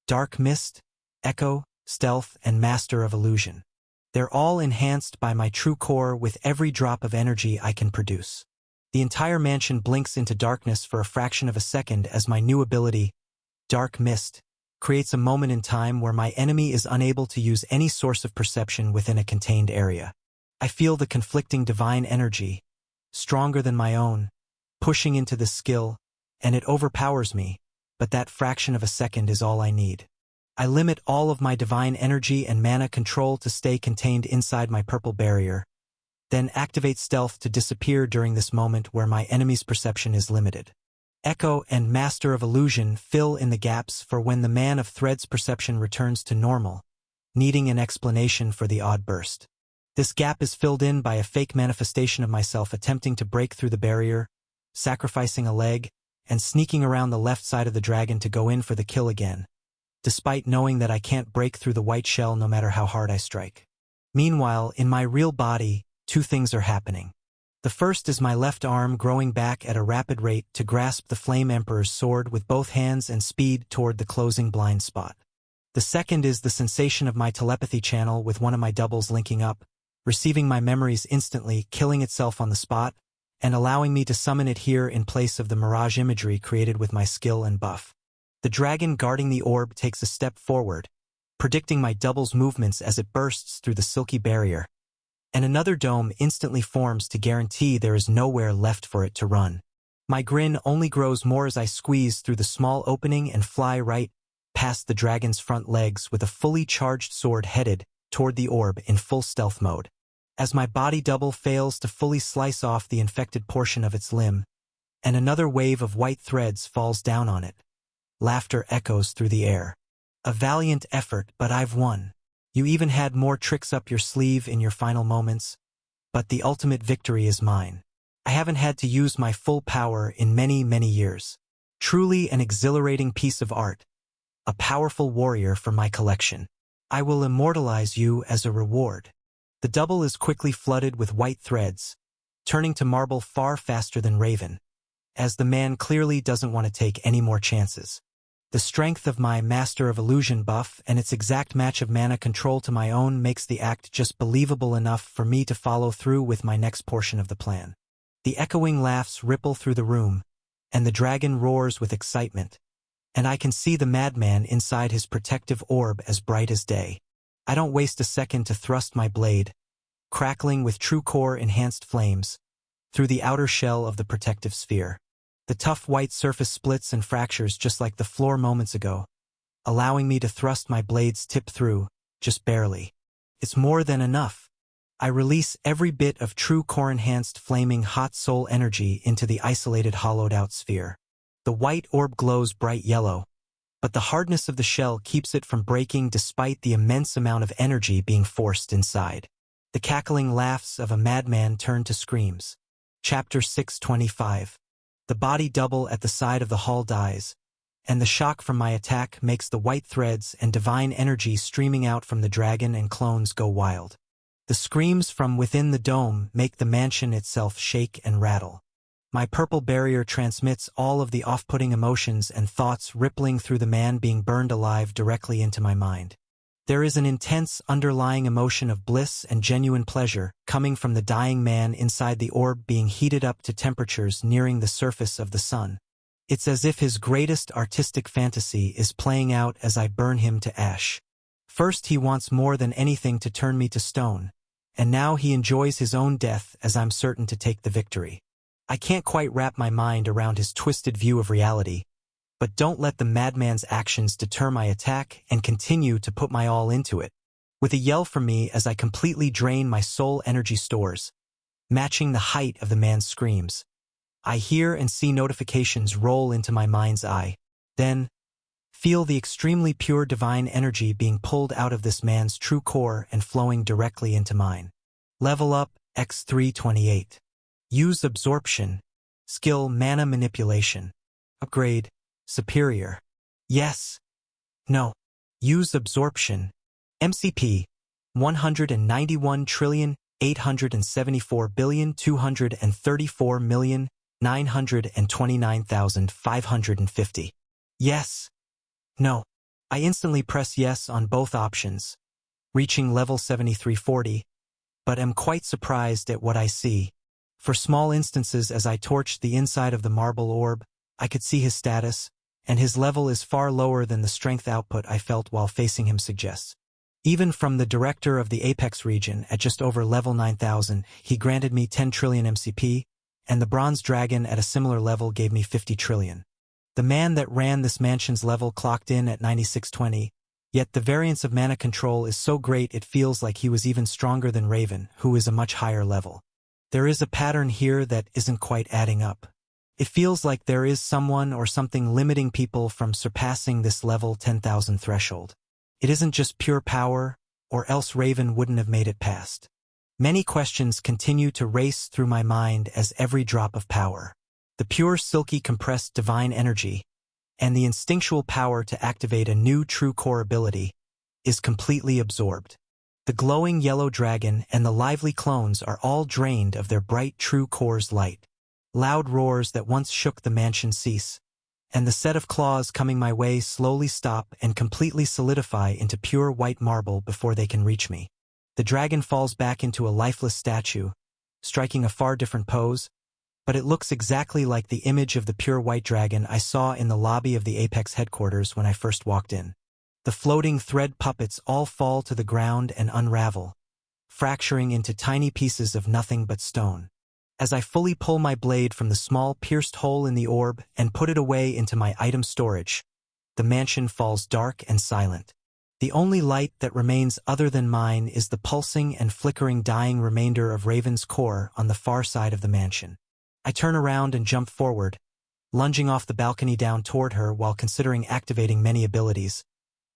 Dark Mist, Echo, Stealth, and Master of Illusion. They're all enhanced by my true core with every drop of energy I can produce. The entire mansion blinks into darkness for a fraction of a second as my new ability, Dark Mist, creates a moment in time where my enemy is unable to use any source of perception within a contained area. I feel the conflicting divine energy, stronger than my own, pushing into this skill, and it overpowers me, but that fraction of a second is all I need. I limit all of my divine energy and mana control to stay contained inside my purple barrier, then activate stealth to disappear during this moment where my enemy's perception is limited. Echo and Master of Illusion fill in the gaps for when the Man of Thread's perception returns to normal, needing an explanation for the odd burst. This gap is filled in by a fake manifestation of myself attempting to break through the barrier, sacrificing a leg, and sneaking around the left side of the dragon to go in for the kill again, despite knowing that I can't break through the white shell no matter how hard I strike. Meanwhile, in my real body, 2 things are happening. The first is my left arm growing back at a rapid rate to grasp the Flame Emperor's sword with both hands and speed toward the closing blind spot. The second is the sensation of my telepathy channel with one of my doubles linking up, receiving my memories instantly, killing itself on the spot, and allowing me to summon it here in place of the mirage imagery created with my skill and buff. The dragon guarding the orb takes a step forward, predicting my double's movements as it bursts through the silky barrier, and another dome instantly forms to guarantee there is nowhere left for it to run. My grin only grows more as I squeeze through the small opening and fly right past the dragon's front legs with a fully charged sword headed toward the orb in full stealth mode. As my body double fails to fully slice off the infected portion of its limb, and another wave of white threads falls down on it, laughter echoes through the air. A valiant effort, but I've won. You even had more tricks up your sleeve in your final moments, but the ultimate victory is mine. I haven't had to use my full power in many, many years. Truly an exhilarating piece of art. A powerful warrior for my collection. I will immortalize you as a reward. The double is quickly flooded with white threads, turning to marble far faster than Raven, as the man clearly doesn't want to take any more chances. The strength of my Master of Illusion buff and its exact match of mana control to my own makes the act just believable enough for me to follow through with my next portion of the plan. The echoing laughs ripple through the room, and the dragon roars with excitement, and I can see the madman inside his protective orb as bright as day. I don't waste a second to thrust my blade, crackling with true core enhanced flames, through the outer shell of the protective sphere. The tough white surface splits and fractures just like the floor moments ago, allowing me to thrust my blade's tip through, just barely. It's more than enough. I release every bit of true core-enhanced flaming hot soul energy into the isolated hollowed-out sphere. The white orb glows bright yellow, but the hardness of the shell keeps it from breaking despite the immense amount of energy being forced inside. The cackling laughs of a madman turn to screams. Chapter 625. The body double at the side of the hall dies, and the shock from my attack makes the white threads and divine energy streaming out from the dragon and clones go wild. The screams from within the dome make the mansion itself shake and rattle. My purple barrier transmits all of the off-putting emotions and thoughts rippling through the man being burned alive directly into my mind. There is an intense underlying emotion of bliss and genuine pleasure coming from the dying man inside the orb being heated up to temperatures nearing the surface of the sun. It's as if his greatest artistic fantasy is playing out as I burn him to ash. First he wants more than anything to turn me to stone, and now he enjoys his own death as I'm certain to take the victory. I can't quite wrap my mind around his twisted view of reality, but don't let the madman's actions deter my attack and continue to put my all into it. With a yell from me as I completely drain my soul energy stores, matching the height of the man's screams, I hear and see notifications roll into my mind's eye. Then, feel the extremely pure divine energy being pulled out of this man's true core and flowing directly into mine. Level up, X328. Use absorption. Skill mana manipulation. Upgrade. Superior. Yes. No. Use absorption. MCP. 191,874,234,929,550. Yes. No. I instantly press yes on both options, reaching level 7340, but am quite surprised at what I see. For small instances as I torched the inside of the marble orb, I could see his status, and his level is far lower than the strength output I felt while facing him suggests. Even from the director of the Apex region at just over level 9000, he granted me 10 trillion MCP, and the bronze dragon at a similar level gave me 50 trillion. The man that ran this mansion's level clocked in at 9620, yet the variance of mana control is so great it feels like he was even stronger than Raven, who is a much higher level. There is a pattern here that isn't quite adding up. It feels like there is someone or something limiting people from surpassing this level 10,000 threshold. It isn't just pure power, or else Raven wouldn't have made it past. Many questions continue to race through my mind as every drop of power, the pure silky compressed divine energy, and the instinctual power to activate a new true core ability, is completely absorbed. The glowing yellow dragon and the lively clones are all drained of their bright true core's light. Loud roars that once shook the mansion cease, and the set of claws coming my way slowly stop and completely solidify into pure white marble before they can reach me. The dragon falls back into a lifeless statue, striking a far different pose, but it looks exactly like the image of the pure white dragon I saw in the lobby of the Apex headquarters when I first walked in. The floating thread puppets all fall to the ground and unravel, fracturing into tiny pieces of nothing but stone. As I fully pull my blade from the small pierced hole in the orb and put it away into my item storage, the mansion falls dark and silent. The only light that remains other than mine is the pulsing and flickering dying remainder of Raven's core on the far side of the mansion. I turn around and jump forward, lunging off the balcony down toward her while considering activating many abilities.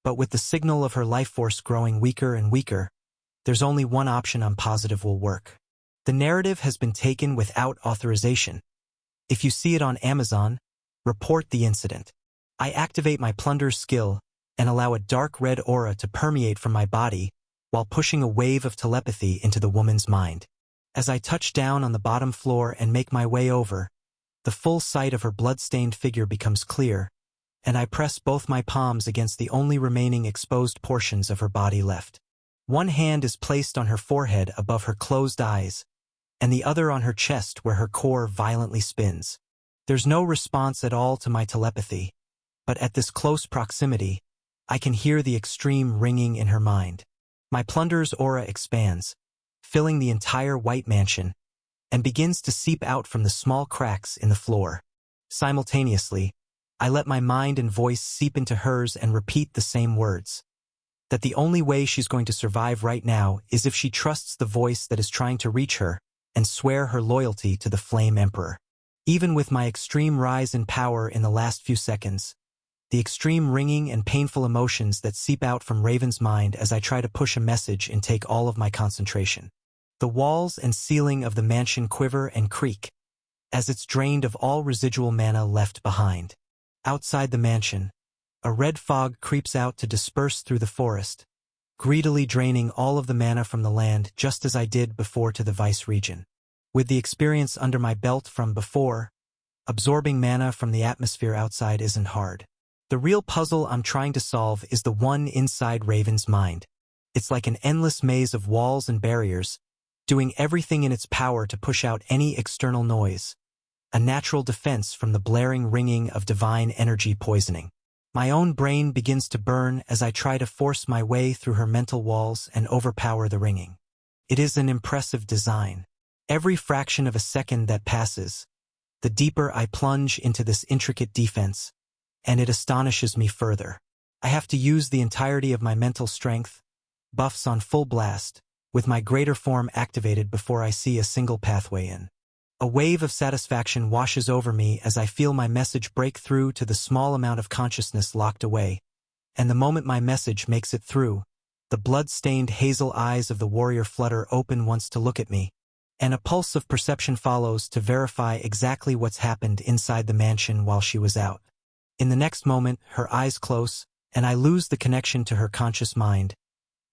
But with the signal of her life force growing weaker and weaker, there's only one option I'm positive will work. The narrative has been taken without authorization. If you see it on Amazon, report the incident. I activate my plunder's skill and allow a dark red aura to permeate from my body while pushing a wave of telepathy into the woman's mind. As I touch down on the bottom floor and make my way over, the full sight of her blood-stained figure becomes clear, and I press both my palms against the only remaining exposed portions of her body left. One hand is placed on her forehead above her closed eyes, and the other on her chest where her core violently spins. There's no response at all to my telepathy, but at this close proximity, I can hear the extreme ringing in her mind. My plunder's aura expands, filling the entire white mansion, and begins to seep out from the small cracks in the floor. Simultaneously, I let my mind and voice seep into hers and repeat the same words. That the only way she's going to survive right now is if she trusts the voice that is trying to reach her and swear her loyalty to the Flame Emperor. Even with my extreme rise in power in the last few seconds, the extreme ringing and painful emotions that seep out from Raven's mind as I try to push a message and take all of my concentration. The walls and ceiling of the mansion quiver and creak, as it's drained of all residual mana left behind. Outside the mansion, a red fog creeps out to disperse through the forest, greedily draining all of the mana from the land just as I did before to the Vice-Regent. With the experience under my belt from before, absorbing mana from the atmosphere outside isn't hard. The real puzzle I'm trying to solve is the one inside Raven's mind. It's like an endless maze of walls and barriers, doing everything in its power to push out any external noise, a natural defense from the blaring ringing of divine energy poisoning. My own brain begins to burn as I try to force my way through her mental walls and overpower the ringing. It is an impressive design. Every fraction of a second that passes, the deeper I plunge into this intricate defense, and it astonishes me further. I have to use the entirety of my mental strength, buffs on full blast, with my greater form activated before I see a single pathway in. A wave of satisfaction washes over me as I feel my message break through to the small amount of consciousness locked away, and the moment my message makes it through, the blood-stained hazel eyes of the warrior flutter open once to look at me, and a pulse of perception follows to verify exactly what's happened inside the mansion while she was out. In the next moment, her eyes close, and I lose the connection to her conscious mind,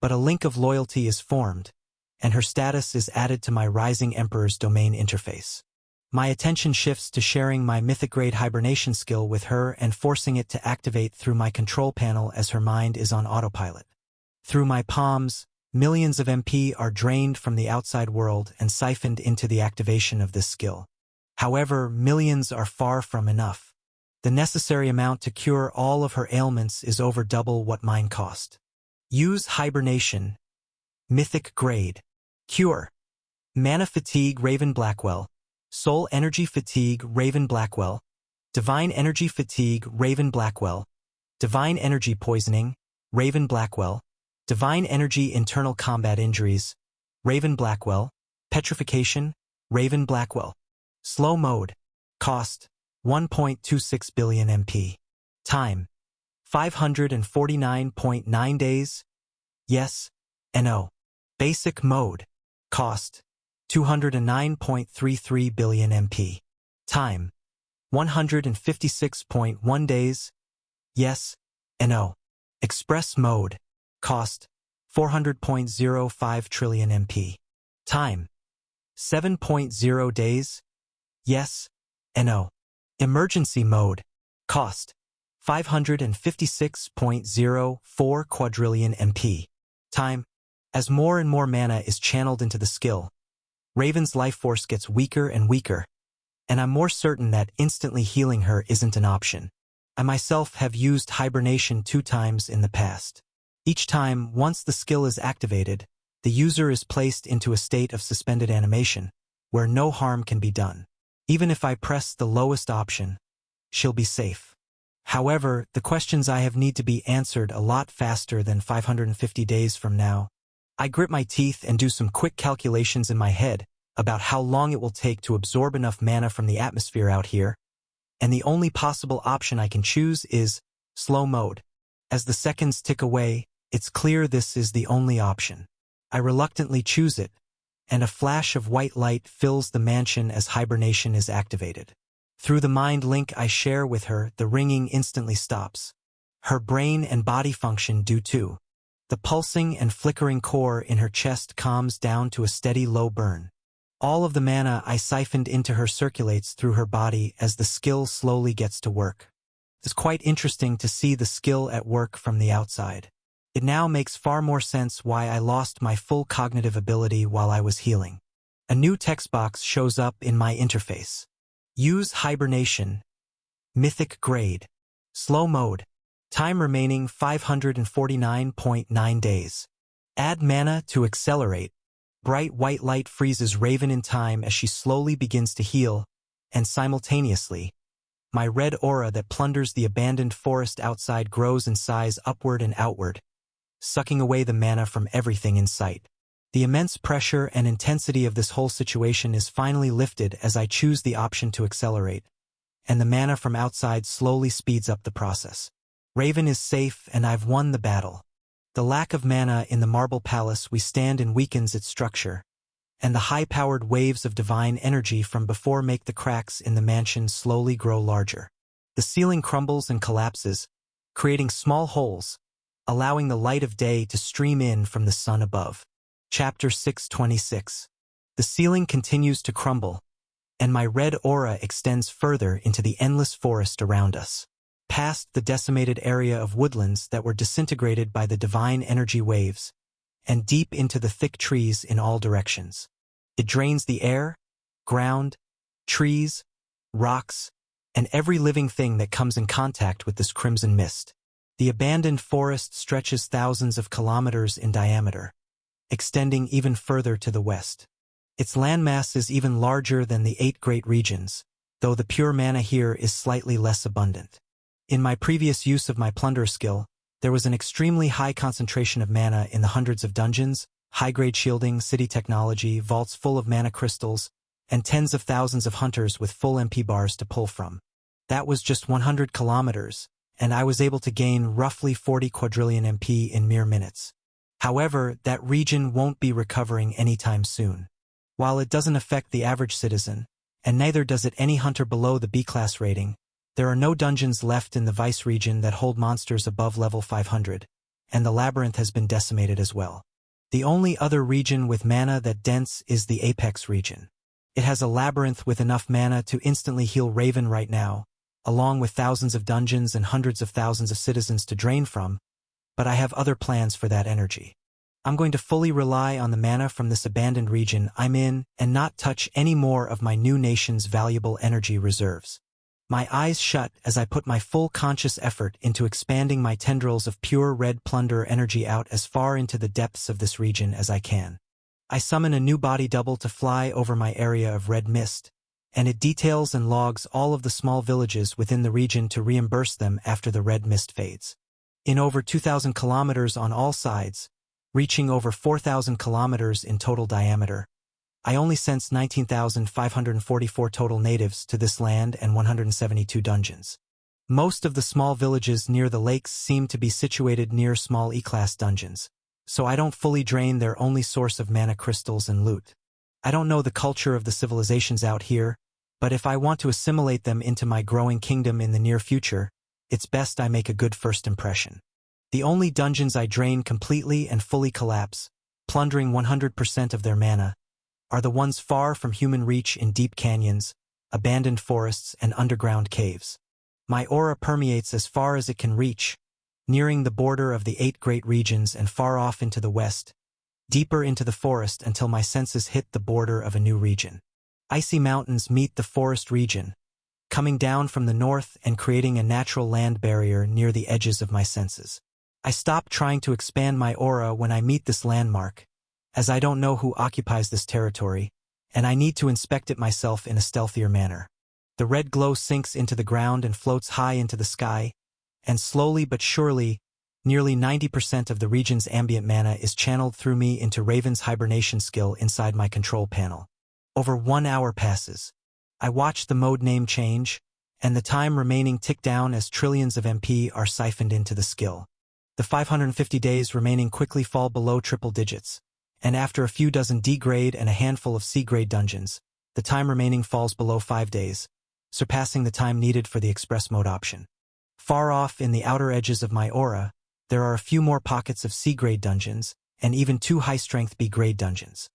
but a link of loyalty is formed, and her status is added to my Rising Emperor's domain interface. My attention shifts to sharing my mythic-grade hibernation skill with her and forcing it to activate through my control panel as her mind is on autopilot. Through my palms, millions of MP are drained from the outside world and siphoned into the activation of this skill. However, millions are far from enough. The necessary amount to cure all of her ailments is over double what mine cost. Use hibernation. Mythic grade. Cure. Mana fatigue Raven Blackwell. Soul energy fatigue Raven Blackwell. Divine energy fatigue Raven Blackwell. Divine energy poisoning Raven Blackwell. Divine energy internal combat injuries Raven Blackwell. Petrification Raven Blackwell. Slow mode. Cost 1.26 billion MP. Time 549.9 days. Yes, no. Basic mode. Cost 209.33 billion MP. Time 156.1 days. Yes, no. Express mode. Cost 400.05 trillion MP. Time 7.0 days. Yes, no. Emergency mode. Cost 556.04 quadrillion MP. Time. As more and more mana is channeled into the skill, Raven's life force gets weaker and weaker, and I'm more certain that instantly healing her isn't an option. I myself have used hibernation 2 times in the past. Each time, once the skill is activated, the user is placed into a state of suspended animation, where no harm can be done. Even if I press the lowest option, she'll be safe. However, the questions I have need to be answered a lot faster than 550 days from now. I grit my teeth and do some quick calculations in my head about how long it will take to absorb enough mana from the atmosphere out here, and the only possible option I can choose is slow mode. As the seconds tick away, it's clear this is the only option. I reluctantly choose it, and a flash of white light fills the mansion as hibernation is activated. Through the mind link I share with her, the ringing instantly stops. Her brain and body function do too. The pulsing and flickering core in her chest calms down to a steady low burn. All of the mana I siphoned into her circulates through her body as the skill slowly gets to work. It's quite interesting to see the skill at work from the outside. It now makes far more sense why I lost my full cognitive ability while I was healing. A new text box shows up in my interface. Use hibernation. Mythic grade. Slow mode. Time remaining 549.9 days. Add mana to accelerate. Bright white light freezes Raven in time as she slowly begins to heal, and simultaneously, my red aura that plunders the abandoned forest outside grows in size upward and outward, sucking away the mana from everything in sight. The immense pressure and intensity of this whole situation is finally lifted as I choose the option to accelerate, and the mana from outside slowly speeds up the process. Raven is safe and I've won the battle. The lack of mana in the marble palace we stand in weakens its structure, and the high-powered waves of divine energy from before make the cracks in the mansion slowly grow larger. The ceiling crumbles and collapses, creating small holes, allowing the light of day to stream in from the sun above. Chapter 626. The ceiling continues to crumble, and my red aura extends further into the endless forest around us. Past the decimated area of woodlands that were disintegrated by the divine energy waves, and deep into the thick trees in all directions. It drains the air, ground, trees, rocks, and every living thing that comes in contact with this crimson mist. The abandoned forest stretches thousands of kilometers in diameter, extending even further to the west. Its landmass is even larger than the 8 great regions, though the pure mana here is slightly less abundant. In my previous use of my plunder skill, there was an extremely high concentration of mana in the hundreds of dungeons, high-grade shielding, city technology, vaults full of mana crystals, and tens of thousands of hunters with full MP bars to pull from. That was just 100 kilometers, and I was able to gain roughly 40 quadrillion MP in mere minutes. However, that region won't be recovering anytime soon. While it doesn't affect the average citizen, and neither does it any hunter below the B-class rating, there are no dungeons left in the Vice region that hold monsters above level 500, and the labyrinth has been decimated as well. The only other region with mana that dense is the Apex region. It has a labyrinth with enough mana to instantly heal Raven right now, along with thousands of dungeons and hundreds of thousands of citizens to drain from, but I have other plans for that energy. I'm going to fully rely on the mana from this abandoned region I'm in and not touch any more of my new nation's valuable energy reserves. My eyes shut as I put my full conscious effort into expanding my tendrils of pure red plunder energy out as far into the depths of this region as I can. I summon a new body double to fly over my area of red mist, and it details and logs all of the small villages within the region to reimburse them after the red mist fades. In over 2,000 kilometers on all sides, reaching over 4,000 kilometers in total diameter, I only sense 19,544 total natives to this land and 172 dungeons. Most of the small villages near the lakes seem to be situated near small E-class dungeons, so I don't fully drain their only source of mana crystals and loot. I don't know the culture of the civilizations out here, but if I want to assimilate them into my growing kingdom in the near future, it's best I make a good first impression. The only dungeons I drain completely and fully collapse, plundering 100% of their mana, are the ones far from human reach in deep canyons, abandoned forests, and underground caves. My aura permeates as far as it can reach, nearing the border of the 8 great regions and far off into the west, deeper into the forest until my senses hit the border of a new region. Icy mountains meet the forest region, coming down from the north and creating a natural land barrier near the edges of my senses. I stop trying to expand my aura when I meet this landmark, as I don't know who occupies this territory, and I need to inspect it myself in a stealthier manner. The red glow sinks into the ground and floats high into the sky, and slowly but surely, nearly 90% of the region's ambient mana is channeled through me into Raven's hibernation skill inside my control panel. Over 1 hour passes. I watch the mode name change, and the time remaining tick down as trillions of MP are siphoned into the skill. The 550 days remaining quickly fall below triple digits, and after a few dozen D-grade and a handful of C-grade dungeons, the time remaining falls below 5 days, surpassing the time needed for the express mode option. Far off in the outer edges of my aura, there are a few more pockets of C-grade dungeons, and even 2 high-strength B-grade dungeons.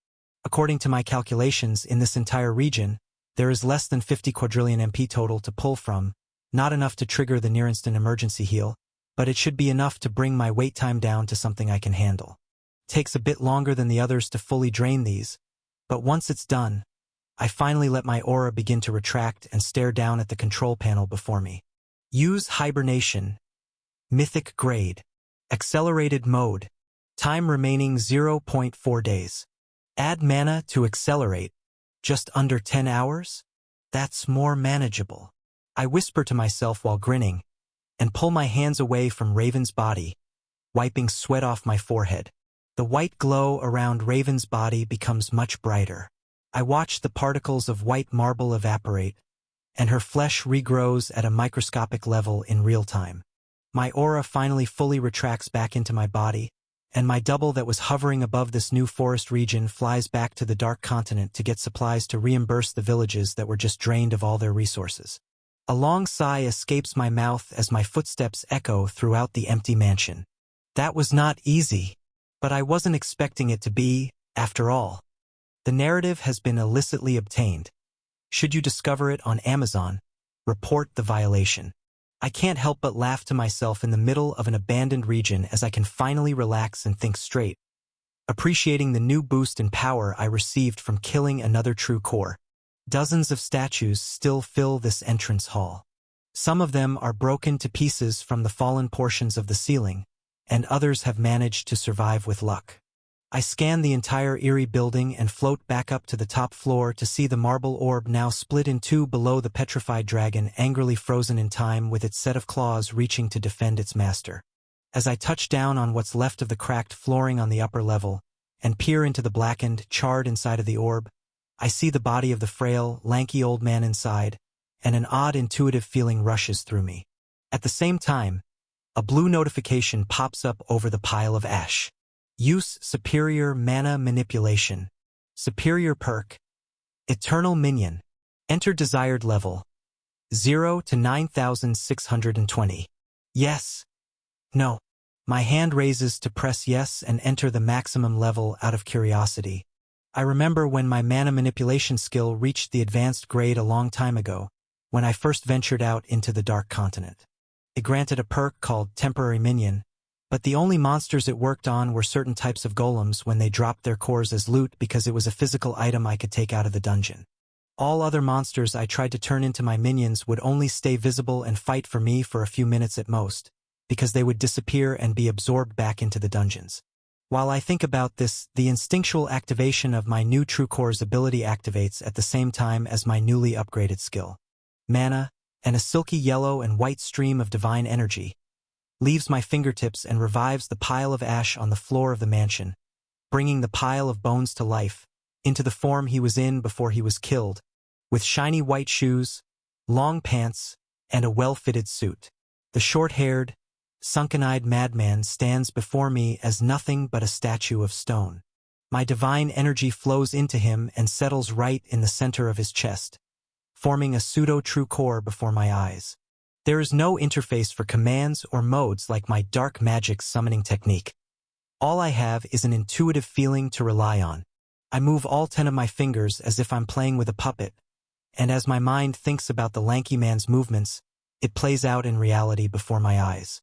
According to my calculations, in this entire region, there is less than 50 quadrillion MP total to pull from, not enough to trigger the near-instant emergency heal, but it should be enough to bring my wait time down to something I can handle. Takes a bit longer than the others to fully drain these, but once it's done, I finally let my aura begin to retract and stare down at the control panel before me. Use hibernation. Mythic grade. Accelerated mode. Time remaining 0.4 days. Add mana to accelerate. Just under 10 hours? That's more manageable. I whisper to myself while grinning, and pull my hands away from Raven's body, wiping sweat off my forehead. The white glow around Raven's body becomes much brighter. I watch the particles of white marble evaporate, and her flesh regrows at a microscopic level in real time. My aura finally fully retracts back into my body, and my double that was hovering above this new forest region flies back to the Dark Continent to get supplies to reimburse the villages that were just drained of all their resources. A long sigh escapes my mouth as my footsteps echo throughout the empty mansion. That was not easy, but I wasn't expecting it to be, after all. The narrative has been illicitly obtained. Should you discover it on Amazon, report the violation. I can't help but laugh to myself in the middle of an abandoned region as I can finally relax and think straight, appreciating the new boost in power I received from killing another true core. Dozens of statues still fill this entrance hall. Some of them are broken to pieces from the fallen portions of the ceiling, and others have managed to survive with luck. I scan the entire eerie building and float back up to the top floor to see the marble orb now split in 2 below the petrified dragon angrily frozen in time with its set of claws reaching to defend its master. As I touch down on what's left of the cracked flooring on the upper level and peer into the blackened, charred inside of the orb, I see the body of the frail, lanky old man inside, and an odd intuitive feeling rushes through me. At the same time, a blue notification pops up over the pile of ash. Use Superior Mana Manipulation. Superior perk. Eternal Minion. Enter desired level. 0 to 9,620. Yes. No. My hand raises to press yes and enter the maximum level out of curiosity. I remember when my mana manipulation skill reached the advanced grade a long time ago, when I first ventured out into the Dark Continent. It granted a perk called Temporary Minion, but the only monsters it worked on were certain types of golems when they dropped their cores as loot because it was a physical item I could take out of the dungeon. All other monsters I tried to turn into my minions would only stay visible and fight for me for a few minutes at most, because they would disappear and be absorbed back into the dungeons. While I think about this, the instinctual activation of my new True Core's ability activates at the same time as my newly upgraded skill. Mana, and a silky yellow and white stream of divine energy, leaves my fingertips and revives the pile of ash on the floor of the mansion, bringing the pile of bones to life, into the form he was in before he was killed, with shiny white shoes, long pants, and a well-fitted suit. The short-haired, sunken-eyed madman stands before me as nothing but a statue of stone. My divine energy flows into him and settles right in the center of his chest, forming a pseudo-true core before my eyes. There is no interface for commands or modes like my dark magic summoning technique. All I have is an intuitive feeling to rely on. I move all 10 of my fingers as if I'm playing with a puppet, and as my mind thinks about the lanky man's movements, it plays out in reality before my eyes.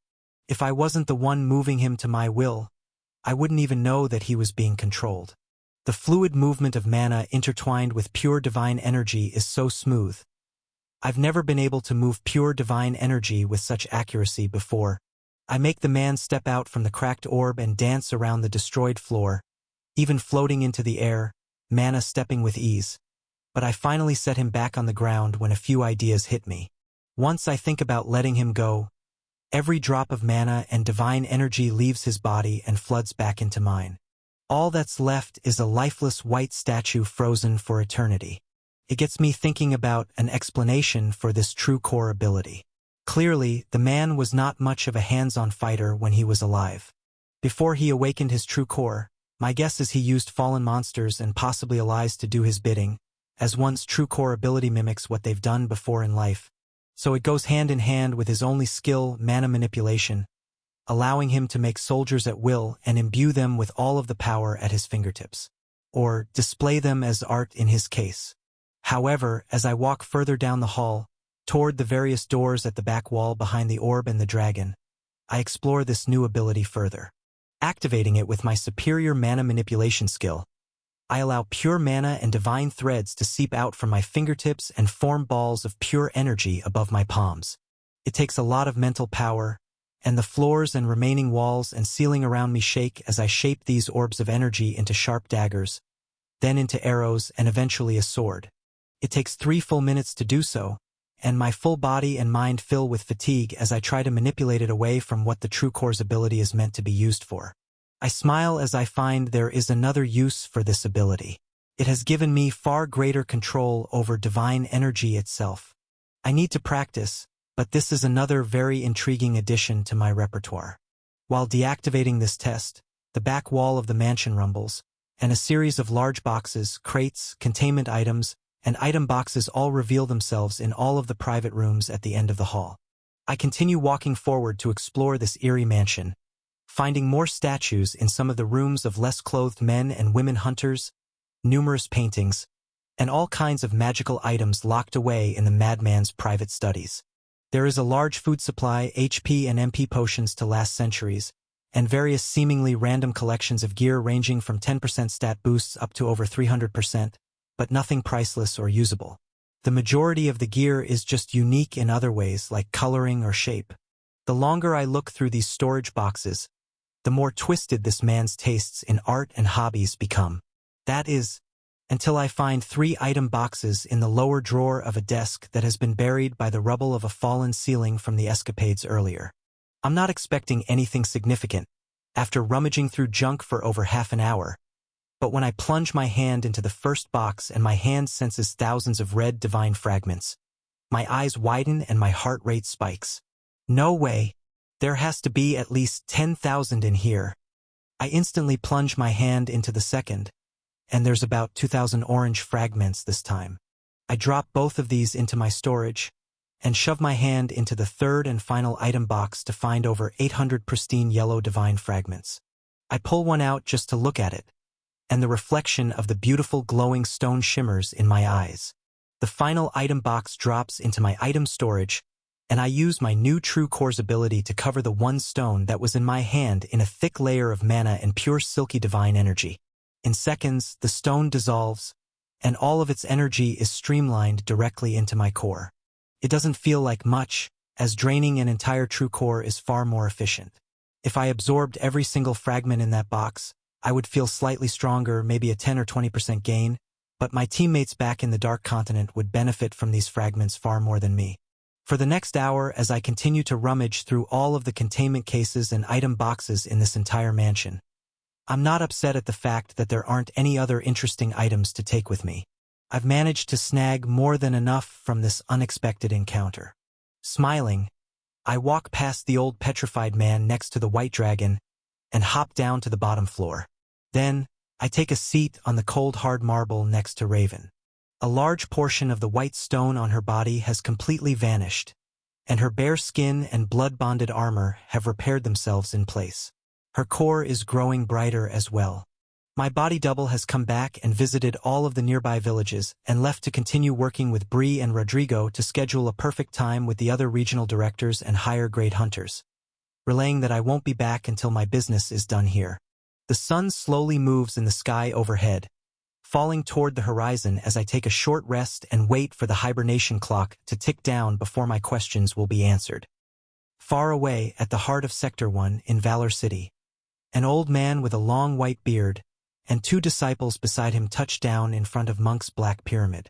If I wasn't the one moving him to my will, I wouldn't even know that he was being controlled. The fluid movement of mana intertwined with pure divine energy is so smooth. I've never been able to move pure divine energy with such accuracy before. I make the man step out from the cracked orb and dance around the destroyed floor, even floating into the air, mana stepping with ease. But I finally set him back on the ground when a few ideas hit me. Once I think about letting him go, every drop of mana and divine energy leaves his body and floods back into mine. All that's left is a lifeless white statue frozen for eternity. It gets me thinking about an explanation for this True Core ability. Clearly, the man was not much of a hands-on fighter when he was alive. Before he awakened his True Core, My guess is he used fallen monsters and possibly allies to do his bidding, as one's true core ability mimics what they've done before in life. So it goes hand in hand with his only skill, mana manipulation, allowing him to make soldiers at will and imbue them with all of the power at his fingertips. Or display them as art in his case. However, as I walk further down the hall, toward the various doors at the back wall behind the orb and the dragon, I explore this new ability further. Activating it with my superior mana manipulation skill, I allow pure mana and divine threads to seep out from my fingertips and form balls of pure energy above my palms. It takes a lot of mental power, and the floors and remaining walls and ceiling around me shake as I shape these orbs of energy into sharp daggers, then into arrows and eventually a sword. It takes 3 full minutes to do so, and my full body and mind fill with fatigue as I try to manipulate it away from what the True Core's ability is meant to be used for. I smile as I find there is another use for this ability. It has given me far greater control over divine energy itself. I need to practice, but this is another very intriguing addition to my repertoire. While deactivating this test, the back wall of the mansion rumbles, and a series of large boxes, crates, containment items, and item boxes all reveal themselves in all of the private rooms at the end of the hall. I continue walking forward to explore this eerie mansion, finding more statues in some of the rooms of less clothed men and women hunters, numerous paintings, and all kinds of magical items locked away in the madman's private studies. There is a large food supply, HP and MP potions to last centuries, and various seemingly random collections of gear ranging from 10% stat boosts up to over 300%, but nothing priceless or usable. The majority of the gear is just unique in other ways like coloring or shape. The longer I look through these storage boxes, the more twisted this man's tastes in art and hobbies become. That is, until I find 3 item boxes in the lower drawer of a desk that has been buried by the rubble of a fallen ceiling from the escapades earlier. I'm not expecting anything significant, after rummaging through junk for over half an hour, but when I plunge my hand into the first box and my hand senses thousands of red divine fragments, my eyes widen and my heart rate spikes. No way. There has to be at least 10,000 in here. I instantly plunge my hand into the second, and there's about 2,000 orange fragments this time. I drop both of these into my storage, and shove my hand into the third and final item box to find over 800 pristine yellow divine fragments. I pull one out just to look at it, and the reflection of the beautiful glowing stone shimmers in my eyes. The final item box drops into my item storage, and I use my new True Core's ability to cover the one stone that was in my hand in a thick layer of mana and pure silky divine energy. In seconds, the stone dissolves, and all of its energy is streamlined directly into my core. It doesn't feel like much, as draining an entire True Core is far more efficient. If I absorbed every single fragment in that box, I would feel slightly stronger, maybe a 10 or 20% gain, but my teammates back in the Dark Continent would benefit from these fragments far more than me. For the next hour, as I continue to rummage through all of the containment cases and item boxes in this entire mansion, I'm not upset at the fact that there aren't any other interesting items to take with me. I've managed to snag more than enough from this unexpected encounter. Smiling, I walk past the old petrified man next to the white dragon and hop down to the bottom floor. Then, I take a seat on the cold hard marble next to Raven. A large portion of the white stone on her body has completely vanished, and her bare skin and blood-bonded armor have repaired themselves in place. Her core is growing brighter as well. My body double has come back and visited all of the nearby villages and left to continue working with Bree and Rodrigo to schedule a perfect time with the other regional directors and higher-grade hunters, relaying that I won't be back until my business is done here. The sun slowly moves in the sky overhead, falling toward the horizon as I take a short rest and wait for the hibernation clock to tick down before my questions will be answered. Far away at the heart of Sector 1 in Valor City, an old man with a long white beard and 2 disciples beside him touch down in front of Monk's black pyramid.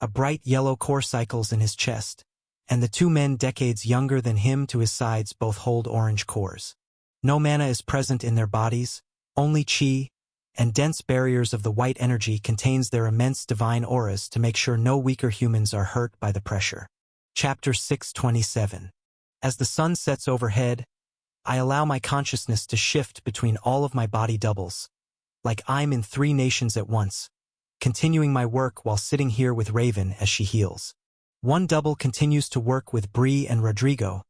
A bright yellow core cycles in his chest, and the 2 men decades younger than him to his sides both hold orange cores. No mana is present in their bodies, only chi, and dense barriers of the white energy contains their immense divine auras to make sure no weaker humans are hurt by the pressure. Chapter 627. As the sun sets overhead, I allow my consciousness to shift between all of my body doubles, like I'm in 3 nations at once, continuing my work while sitting here with Raven as she heals. One double continues to work with Bree and Rodrigo,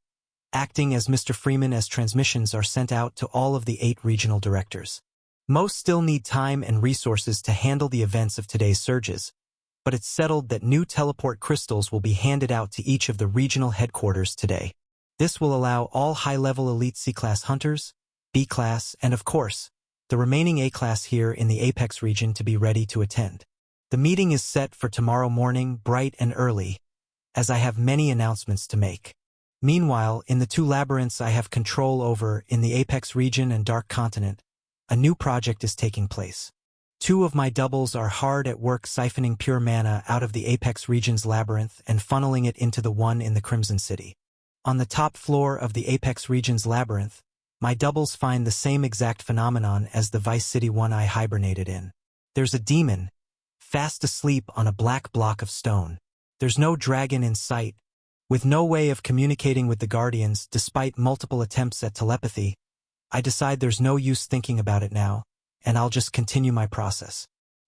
acting as Mr. Freeman as transmissions are sent out to all of the 8 regional directors. Most still need time and resources to handle the events of today's surges, but it's settled that new teleport crystals will be handed out to each of the regional headquarters today. This will allow all high-level elite C-class hunters, B-class, and of course, the remaining A-class here in the Apex region to be ready to attend. The meeting is set for tomorrow morning, bright and early, as I have many announcements to make. Meanwhile, in the 2 labyrinths I have control over in the Apex region and Dark Continent, a new project is taking place. 2 of my doubles are hard at work siphoning pure mana out of the Apex region's labyrinth and funneling it into the one in the Crimson City. On the top floor of the Apex region's labyrinth, my doubles find the same exact phenomenon as the Vice City one I hibernated in. There's a demon, fast asleep on a black block of stone. There's no dragon in sight. With no way of communicating with the Guardians despite multiple attempts at telepathy, I decide there's no use thinking about it now, and I'll just continue my process.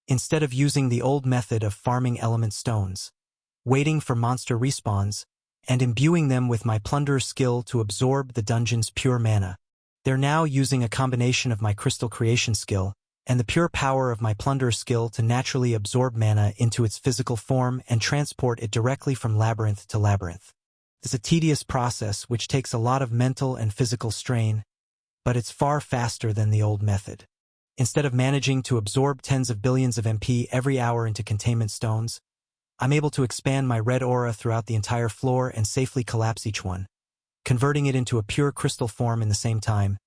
Instead of using the old method of farming element stones, waiting for monster respawns, and imbuing them with my plunderer skill to absorb the dungeon's pure mana, they're now using a combination of my crystal creation skill and the pure power of my plunderer skill to naturally absorb mana into its physical form and transport it directly from labyrinth to labyrinth. It's a tedious process which takes a lot of mental and physical strain, but it's far faster than the old method. Instead of managing to absorb tens of billions of MP every hour into containment stones, I'm able to expand my red aura throughout the entire floor and safely collapse each one, converting it into a pure crystal form in the same time,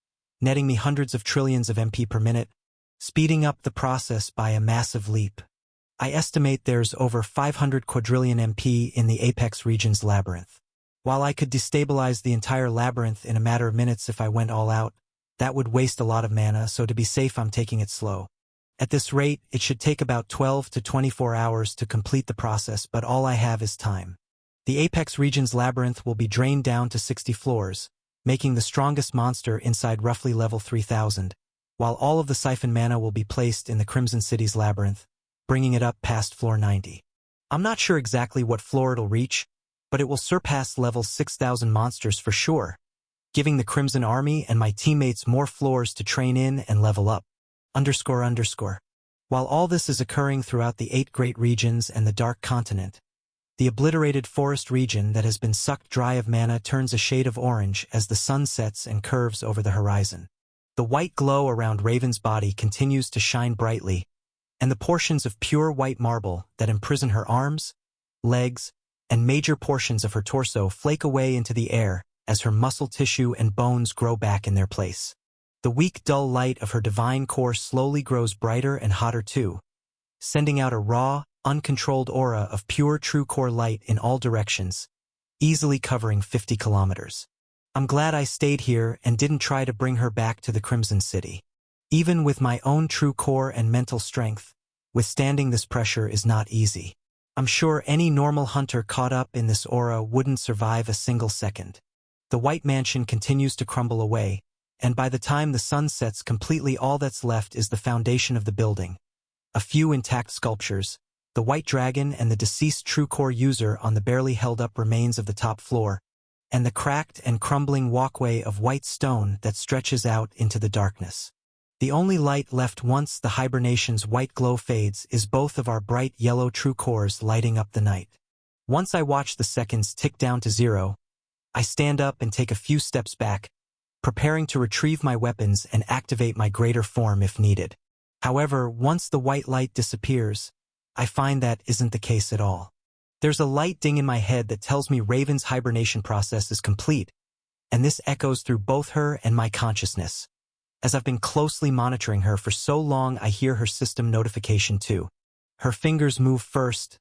netting me hundreds of trillions of MP per minute, speeding up the process by a massive leap. I estimate there's over 500 quadrillion MP in the Apex region's labyrinth. While I could destabilize the entire labyrinth in a matter of minutes if I went all out, that would waste a lot of mana, so to be safe I'm taking it slow. At this rate, it should take about 12 to 24 hours to complete the process, but all I have is time. The Apex region's labyrinth will be drained down to 60 floors, making the strongest monster inside roughly level 3000, while all of the siphon mana will be placed in the Crimson City's labyrinth, bringing it up past floor 90. I'm not sure exactly what floor it'll reach, but it will surpass level 6000 monsters for sure, giving the Crimson Army and my teammates more floors to train in and level up. While all this is occurring throughout the 8 great regions and the Dark Continent, the obliterated forest region that has been sucked dry of mana turns a shade of orange as the sun sets and curves over the horizon. The white glow around Raven's body continues to shine brightly, and the portions of pure white marble that imprison her arms, legs, and major portions of her torso flake away into the air as her muscle tissue and bones grow back in their place. The weak, dull light of her divine core slowly grows brighter and hotter too, sending out a raw, uncontrolled aura of pure true core light in all directions, easily covering 50 kilometers. I'm glad I stayed here and didn't try to bring her back to the Crimson City. Even with my own true core and mental strength, withstanding this pressure is not easy. I'm sure any normal hunter caught up in this aura wouldn't survive a single second. The White Mansion continues to crumble away, and by the time the sun sets completely all that's left is the foundation of the building. A few intact sculptures, the White Dragon and the deceased true core user on the barely held up remains of the top floor, and the cracked and crumbling walkway of white stone that stretches out into the darkness. The only light left once the hibernation's white glow fades is both of our bright yellow true cores lighting up the night. Once I watch the seconds tick down to 0, I stand up and take a few steps back, preparing to retrieve my weapons and activate my greater form if needed. However, once the white light disappears, I find that isn't the case at all. There's a light ding in my head that tells me Raven's hibernation process is complete, and this echoes through both her and my consciousness. As I've been closely monitoring her for so long, I hear her system notification too. Her fingers move first,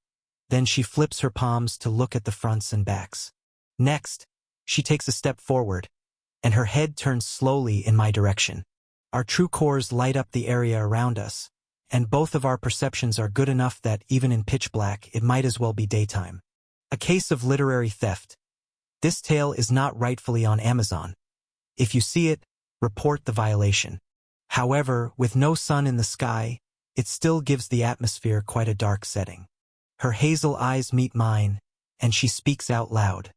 then she flips her palms to look at the fronts and backs. Next, she takes a step forward, and her head turns slowly in my direction. Our true cores light up the area around us, and both of our perceptions are good enough that even in pitch black, it might as well be daytime. A case of literary theft. This tale is not rightfully on Amazon. If you see it, report the violation. However, with no sun in the sky, it still gives the atmosphere quite a dark setting. Her hazel eyes meet mine, and she speaks out loud.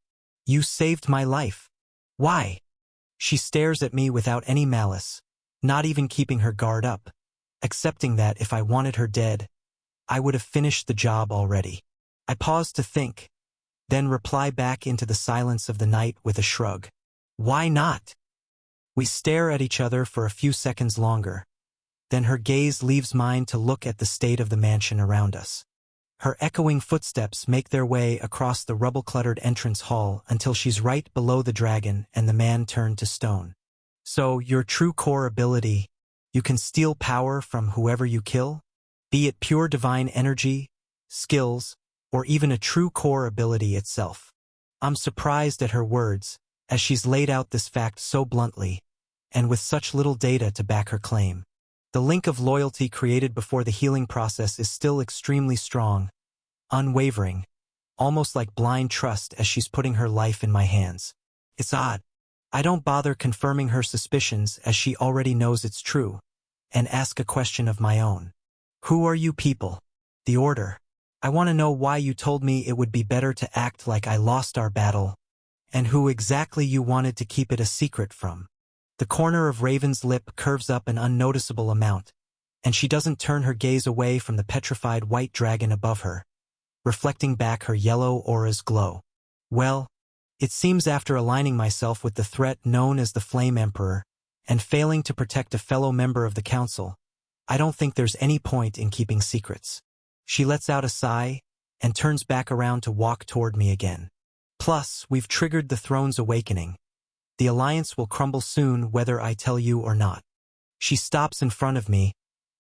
You saved my life. Why? She stares at me without any malice, not even keeping her guard up, accepting that if I wanted her dead, I would have finished the job already. I pause to think, then reply back into the silence of the night with a shrug. Why not? We stare at each other for a few seconds longer. Then her gaze leaves mine to look at the state of the mansion around us. Her echoing footsteps make their way across the rubble-cluttered entrance hall until she's right below the dragon and the man turned to stone. So, your true core ability, you can steal power from whoever you kill? Be it pure divine energy, skills, or even a true core ability itself. I'm surprised at her words, as she's laid out this fact so bluntly, and with such little data to back her claim. The link of loyalty created before the healing process is still extremely strong, unwavering, almost like blind trust as she's putting her life in my hands. It's odd. I don't bother confirming her suspicions as she already knows it's true, and ask a question of my own. Who are you people? The Order. I want to know why you told me it would be better to act like I lost our battle, and who exactly you wanted to keep it a secret from. The corner of Raven's lip curves up an unnoticeable amount, and she doesn't turn her gaze away from the petrified white dragon above her, reflecting back her yellow aura's glow. Well, it seems after aligning myself with the threat known as the Flame Emperor, and failing to protect a fellow member of the council, I don't think there's any point in keeping secrets. She lets out a sigh, and turns back around to walk toward me again. Plus, we've triggered the throne's awakening. The alliance will crumble soon whether I tell you or not. She stops in front of me,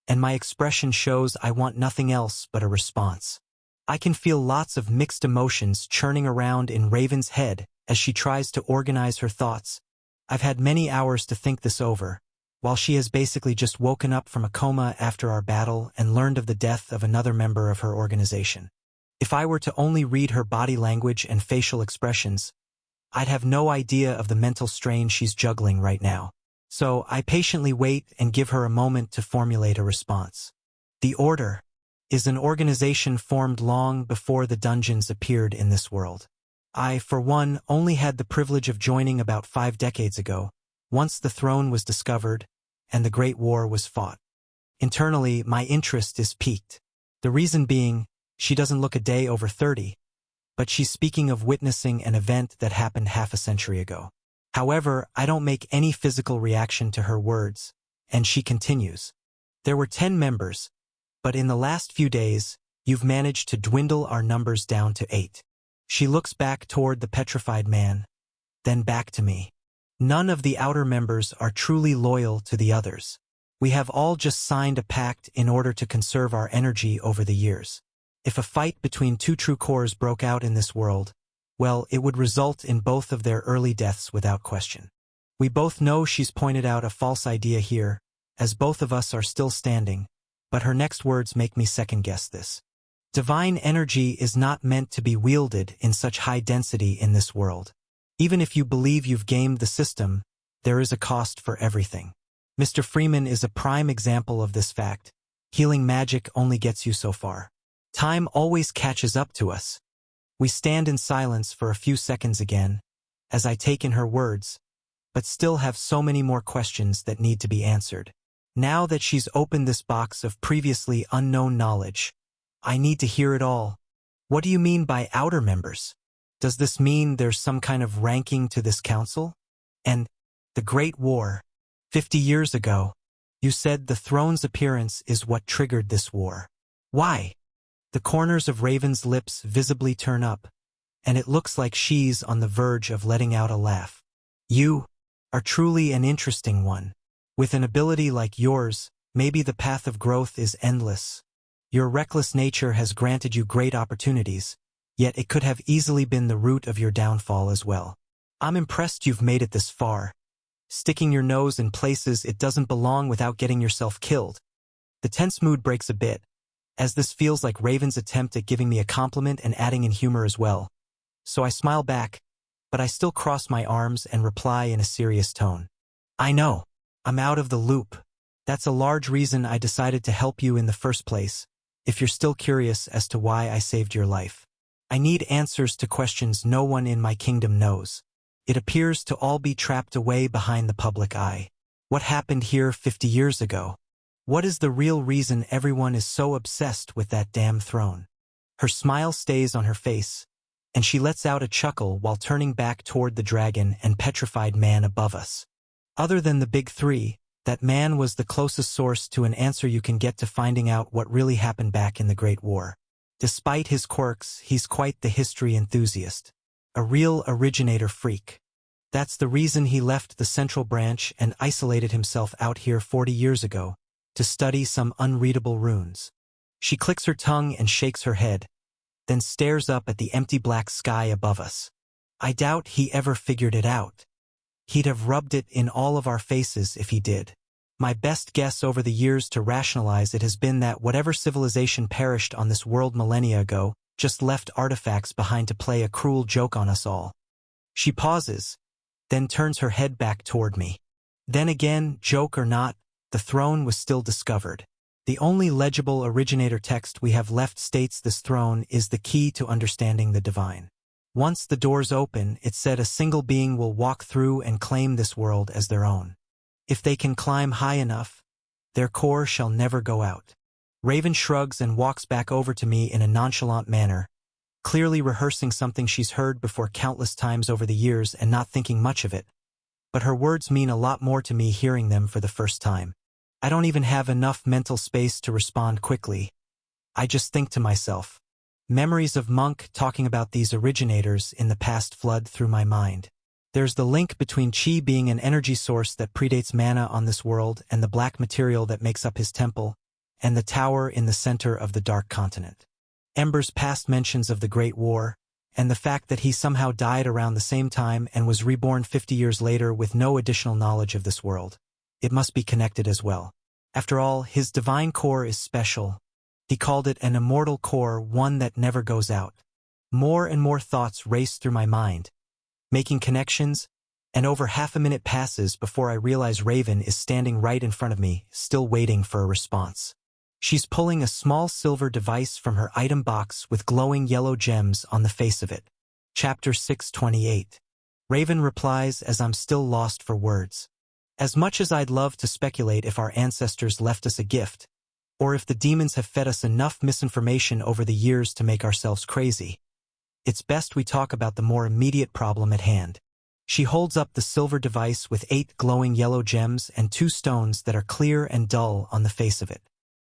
and my expression shows I want nothing else but a response. I can feel lots of mixed emotions churning around in Raven's head as she tries to organize her thoughts. I've had many hours to think this over, while she has basically just woken up from a coma after our battle and learned of the death of another member of her organization. If I were to only read her body language and facial expressions, I'd have no idea of the mental strain she's juggling right now. So I patiently wait and give her a moment to formulate a response. The Order is an organization formed long before the dungeons appeared in this world. I, for one, only had the privilege of joining about 5 decades ago, once the throne was discovered and the Great War was fought. Internally, my interest is piqued. The reason being, she doesn't look a day over 30, but she's speaking of witnessing an event that happened half a century ago. However, I don't make any physical reaction to her words, and she continues. There were 10 members, but in the last few days, you've managed to dwindle our numbers down to 8. She looks back toward the petrified man, then back to me. None of the outer members are truly loyal to the others. We have all just signed a pact in order to conserve our energy over the years. If a fight between 2 true cores broke out in this world, well, it would result in both of their early deaths without question. We both know she's pointed out a false idea here, as both of us are still standing, but her next words make me second-guess this. Divine energy is not meant to be wielded in such high density in this world. Even if you believe you've gamed the system, there is a cost for everything. Mr. Freeman is a prime example of this fact. Healing magic only gets you so far. Time always catches up to us. We stand in silence for a few seconds again, as I take in her words, but still have so many more questions that need to be answered. Now that she's opened this box of previously unknown knowledge, I need to hear it all. What do you mean by outer members? Does this mean there's some kind of ranking to this council? And the Great War, 50 years ago, you said the throne's appearance is what triggered this war. Why? The corners of Raven's lips visibly turn up, and it looks like she's on the verge of letting out a laugh. You are truly an interesting one. With an ability like yours, maybe the path of growth is endless. Your reckless nature has granted you great opportunities, yet it could have easily been the root of your downfall as well. I'm impressed you've made it this far, sticking your nose in places it doesn't belong without getting yourself killed. The tense mood breaks a bit, as this feels like Raven's attempt at giving me a compliment and adding in humor as well. So I smile back, but I still cross my arms and reply in a serious tone. I know, I'm out of the loop, That's a large reason I decided to help you in the first place, if you're still curious as to why I saved your life. I need answers to questions no one in my kingdom knows. It appears to all be trapped away behind the public eye. What happened here 50 years ago? What is the real reason everyone is so obsessed with that damn throne? Her smile stays on her face, and she lets out a chuckle while turning back toward the dragon and petrified man above us. Other than the big three, that man was the closest source to an answer you can get to finding out what really happened back in the Great War. Despite his quirks, he's quite the history enthusiast. A real originator freak. That's the reason he left the Central Branch and isolated himself out here 40 years ago, to study some unreadable runes. She clicks her tongue and shakes her head, then stares up at the empty black sky above us. I doubt he ever figured it out. He'd have rubbed it in all of our faces if he did. My best guess over the years to rationalize it has been that whatever civilization perished on this world millennia ago just left artifacts behind to play a cruel joke on us all. She pauses, then turns her head back toward me. Then again, joke or not, the throne was still discovered. The only legible originator text we have left states this throne is the key to understanding the divine. Once the doors open, it said a single being will walk through and claim this world as their own. If they can climb high enough, their core shall never go out. Raven shrugs and walks back over to me in a nonchalant manner, clearly rehearsing something she's heard before countless times over the years and not thinking much of it. But her words mean a lot more to me hearing them for the first time. I don't even have enough mental space to respond quickly. I just think to myself. Memories of Monk talking about these originators in the past flood through my mind. There's the link between Chi being an energy source that predates mana on this world and the black material that makes up his temple, and the tower in the center of the Dark Continent. Ember's past mentions of the Great War, and the fact that he somehow died around the same time and was reborn 50 years later with no additional knowledge of this world. It must be connected as well. After all, his divine core is special. He called it an immortal core, one that never goes out. More and more thoughts race through my mind, making connections, and over half a minute passes before I realize Raven is standing right in front of me, still waiting for a response. She's pulling a small silver device from her item box with glowing yellow gems on the face of it. Chapter 628. Raven replies as I'm still lost for words. As much as I'd love to speculate if our ancestors left us a gift, or if the demons have fed us enough misinformation over the years to make ourselves crazy, it's best we talk about the more immediate problem at hand. She holds up the silver device with 8 glowing yellow gems and 2 stones that are clear and dull on the face of it.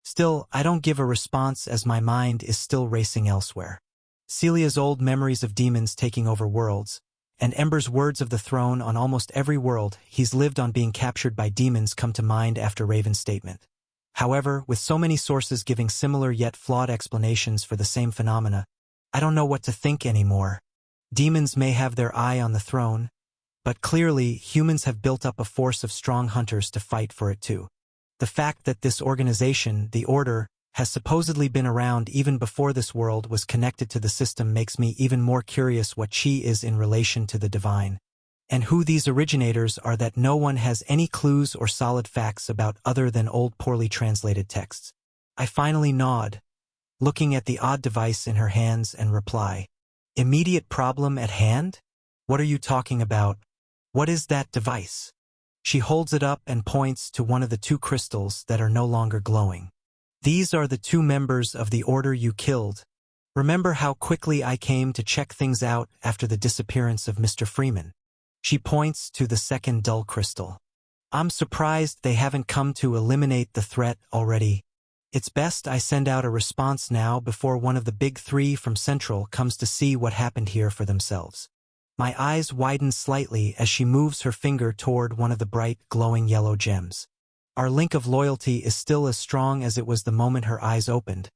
Still, I don't give a response as my mind is still racing elsewhere. Celia's old memories of demons taking over worlds, and Ember's words of the throne on almost every world he's lived on being captured by demons come to mind after Raven's statement. However, with so many sources giving similar yet flawed explanations for the same phenomena, I don't know what to think anymore. Demons may have their eye on the throne, but clearly humans have built up a force of strong hunters to fight for it too. The fact that this organization, the Order, has supposedly been around even before this world was connected to the system makes me even more curious what Chi is in relation to the divine, and who these originators are that no one has any clues or solid facts about other than old poorly translated texts. I finally nod, looking at the odd device in her hands and reply, "Immediate problem at hand? What are you talking about? What is that device?" She holds it up and points to one of the 2 crystals that are no longer glowing. "These are the 2 members of the Order you killed. Remember how quickly I came to check things out after the disappearance of Mr. Freeman?" She points to the second dull crystal. "I'm surprised they haven't come to eliminate the threat already. It's best I send out a response now before one of the big 3 from Central comes to see what happened here for themselves." My eyes widen slightly as she moves her finger toward one of the bright, glowing yellow gems. Our link of loyalty is still as strong as it was the moment her eyes opened,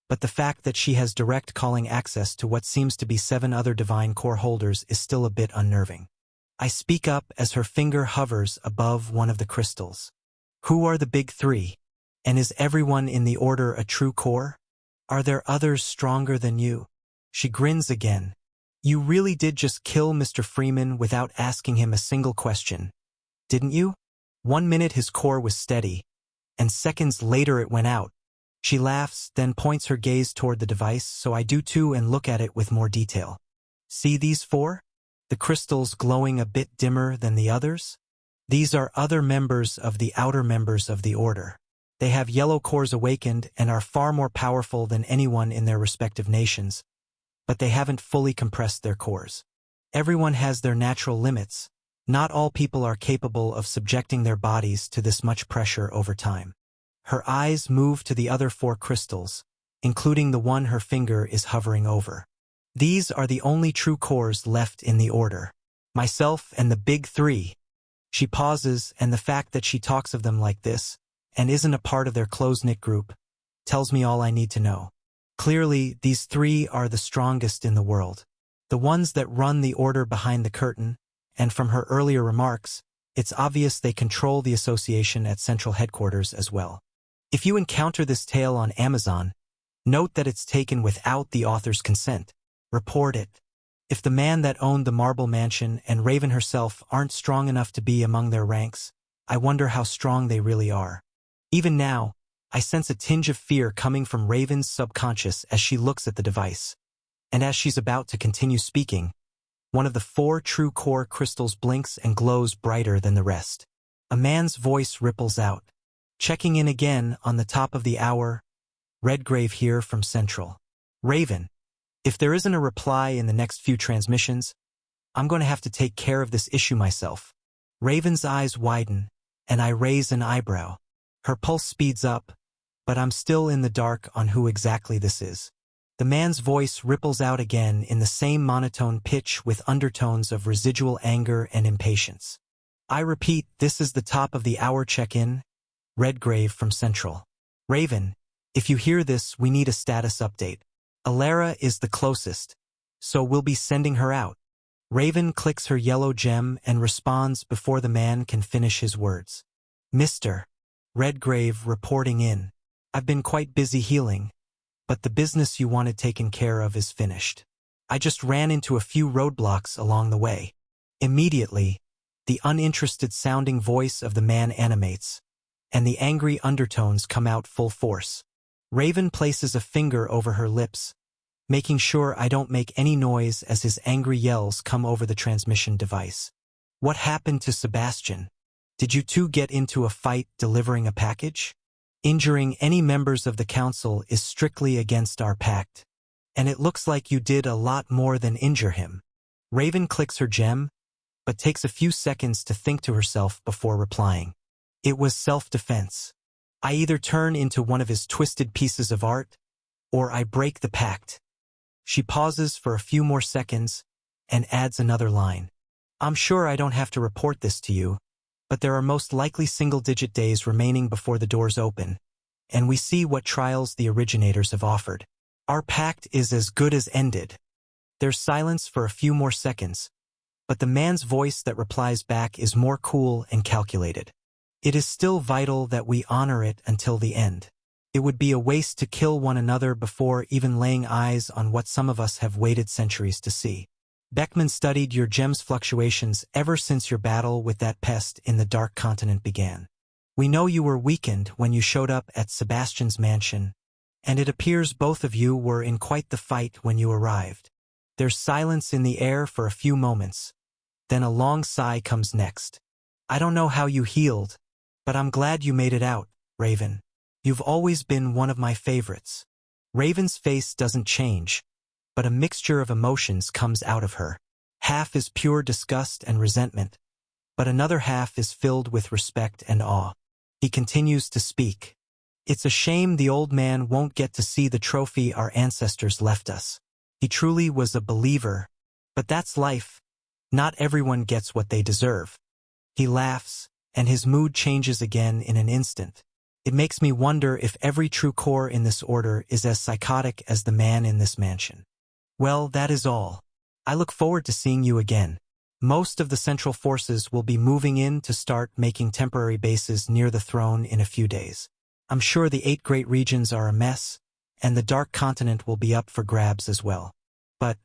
but the fact that she has direct calling access to what seems to be 7 other divine core holders is still a bit unnerving. I speak up as her finger hovers above one of the crystals. "Who are the big 3? And is everyone in the Order a true core? Are there others stronger than you?" She grins again. "You really did just kill Mr. Freeman without asking him a single question, didn't you?" 1 minute his core was steady, and seconds later it went out. She laughs, then points her gaze toward the device, so I do too and look at it with more detail. See these four? The crystals glowing a bit dimmer than the others? These are other members of the outer members of the Order. They have yellow cores awakened and are far more powerful than anyone in their respective nations, but they haven't fully compressed their cores. Everyone has their natural limits. Not all people are capable of subjecting their bodies to this much pressure over time. Her eyes move to the other four crystals, including the one her finger is hovering over. These are the only true cores left in the Order. Myself and the big three. She pauses, and the fact that she talks of them like this, and isn't a part of their close-knit group, tells me all I need to know. Clearly, these three are the strongest in the world. The ones that run the Order behind the curtain, and from her earlier remarks, it's obvious they control the association at central headquarters as well. If you encounter this tale on Amazon, note that it's taken without the author's consent. Report it. If the man that owned the Marble Mansion and Raven herself aren't strong enough to be among their ranks, I wonder how strong they really are. Even now, I sense a tinge of fear coming from Raven's subconscious as she looks at the device. And as she's about to continue speaking, one of the four true core crystals blinks and glows brighter than the rest. A man's voice ripples out. Checking in again on the top of the hour, Redgrave here from Central. Raven, if there isn't a reply in the next few transmissions, I'm going to have to take care of this issue myself. Raven's eyes widen, and I raise an eyebrow. Her pulse speeds up, but I'm still in the dark on who exactly this is. The man's voice ripples out again in the same monotone pitch with undertones of residual anger and impatience. I repeat, this is the top of the hour check-in. Redgrave from Central. Raven, if you hear this, we need a status update. Alara is the closest, so we'll be sending her out. Raven clicks her yellow gem and responds before the man can finish his words. Mr. Redgrave reporting in. I've been quite busy healing, but the business you wanted taken care of is finished. I just ran into a few roadblocks along the way. Immediately, the uninterested-sounding voice of the man animates, and the angry undertones come out full force. Raven places a finger over her lips, making sure I don't make any noise as his angry yells come over the transmission device. What happened to Sebastian? Did you two get into a fight delivering a package? Injuring any members of the council is strictly against our pact, and it looks like you did a lot more than injure him. Raven clicks her gem, but takes a few seconds to think to herself before replying. It was self-defense. I either turn into one of his twisted pieces of art, or I break the pact. She pauses for a few more seconds and adds another line. I'm sure I don't have to report this to you, but there are most likely single-digit days remaining before the doors open, and we see what trials the originators have offered. Our pact is as good as ended. There's silence for a few more seconds, but the man's voice that replies back is more cool and calculated. It is still vital that we honor it until the end. It would be a waste to kill one another before even laying eyes on what some of us have waited centuries to see. Beckman studied your gem's fluctuations ever since your battle with that pest in the Dark Continent began. We know you were weakened when you showed up at Sebastian's mansion, and it appears both of you were in quite the fight when you arrived. There's silence in the air for a few moments, then a long sigh comes next. I don't know how you healed, but I'm glad you made it out, Raven. You've always been one of my favorites. Raven's face doesn't change, but a mixture of emotions comes out of her. Half is pure disgust and resentment, but another half is filled with respect and awe. He continues to speak. It's a shame the old man won't get to see the trophy our ancestors left us. He truly was a believer, but that's life. Not everyone gets what they deserve. He laughs, and his mood changes again in an instant. It makes me wonder if every true core in this order is as psychotic as the man in this mansion. Well, that is all. I look forward to seeing you again. Most of the central forces will be moving in to start making temporary bases near the throne in a few days. I'm sure the 8 great regions are a mess, and the Dark Continent will be up for grabs as well. But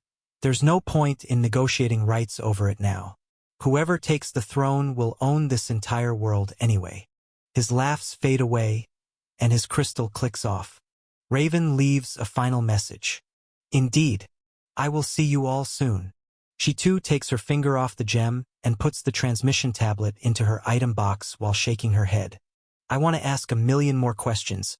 there's no point in negotiating rights over it now. Whoever takes the throne will own this entire world anyway. His laughs fade away, and his crystal clicks off. Raven leaves a final message. Indeed, I will see you all soon. She too takes her finger off the gem and puts the transmission tablet into her item box while shaking her head. I want to ask a million more questions,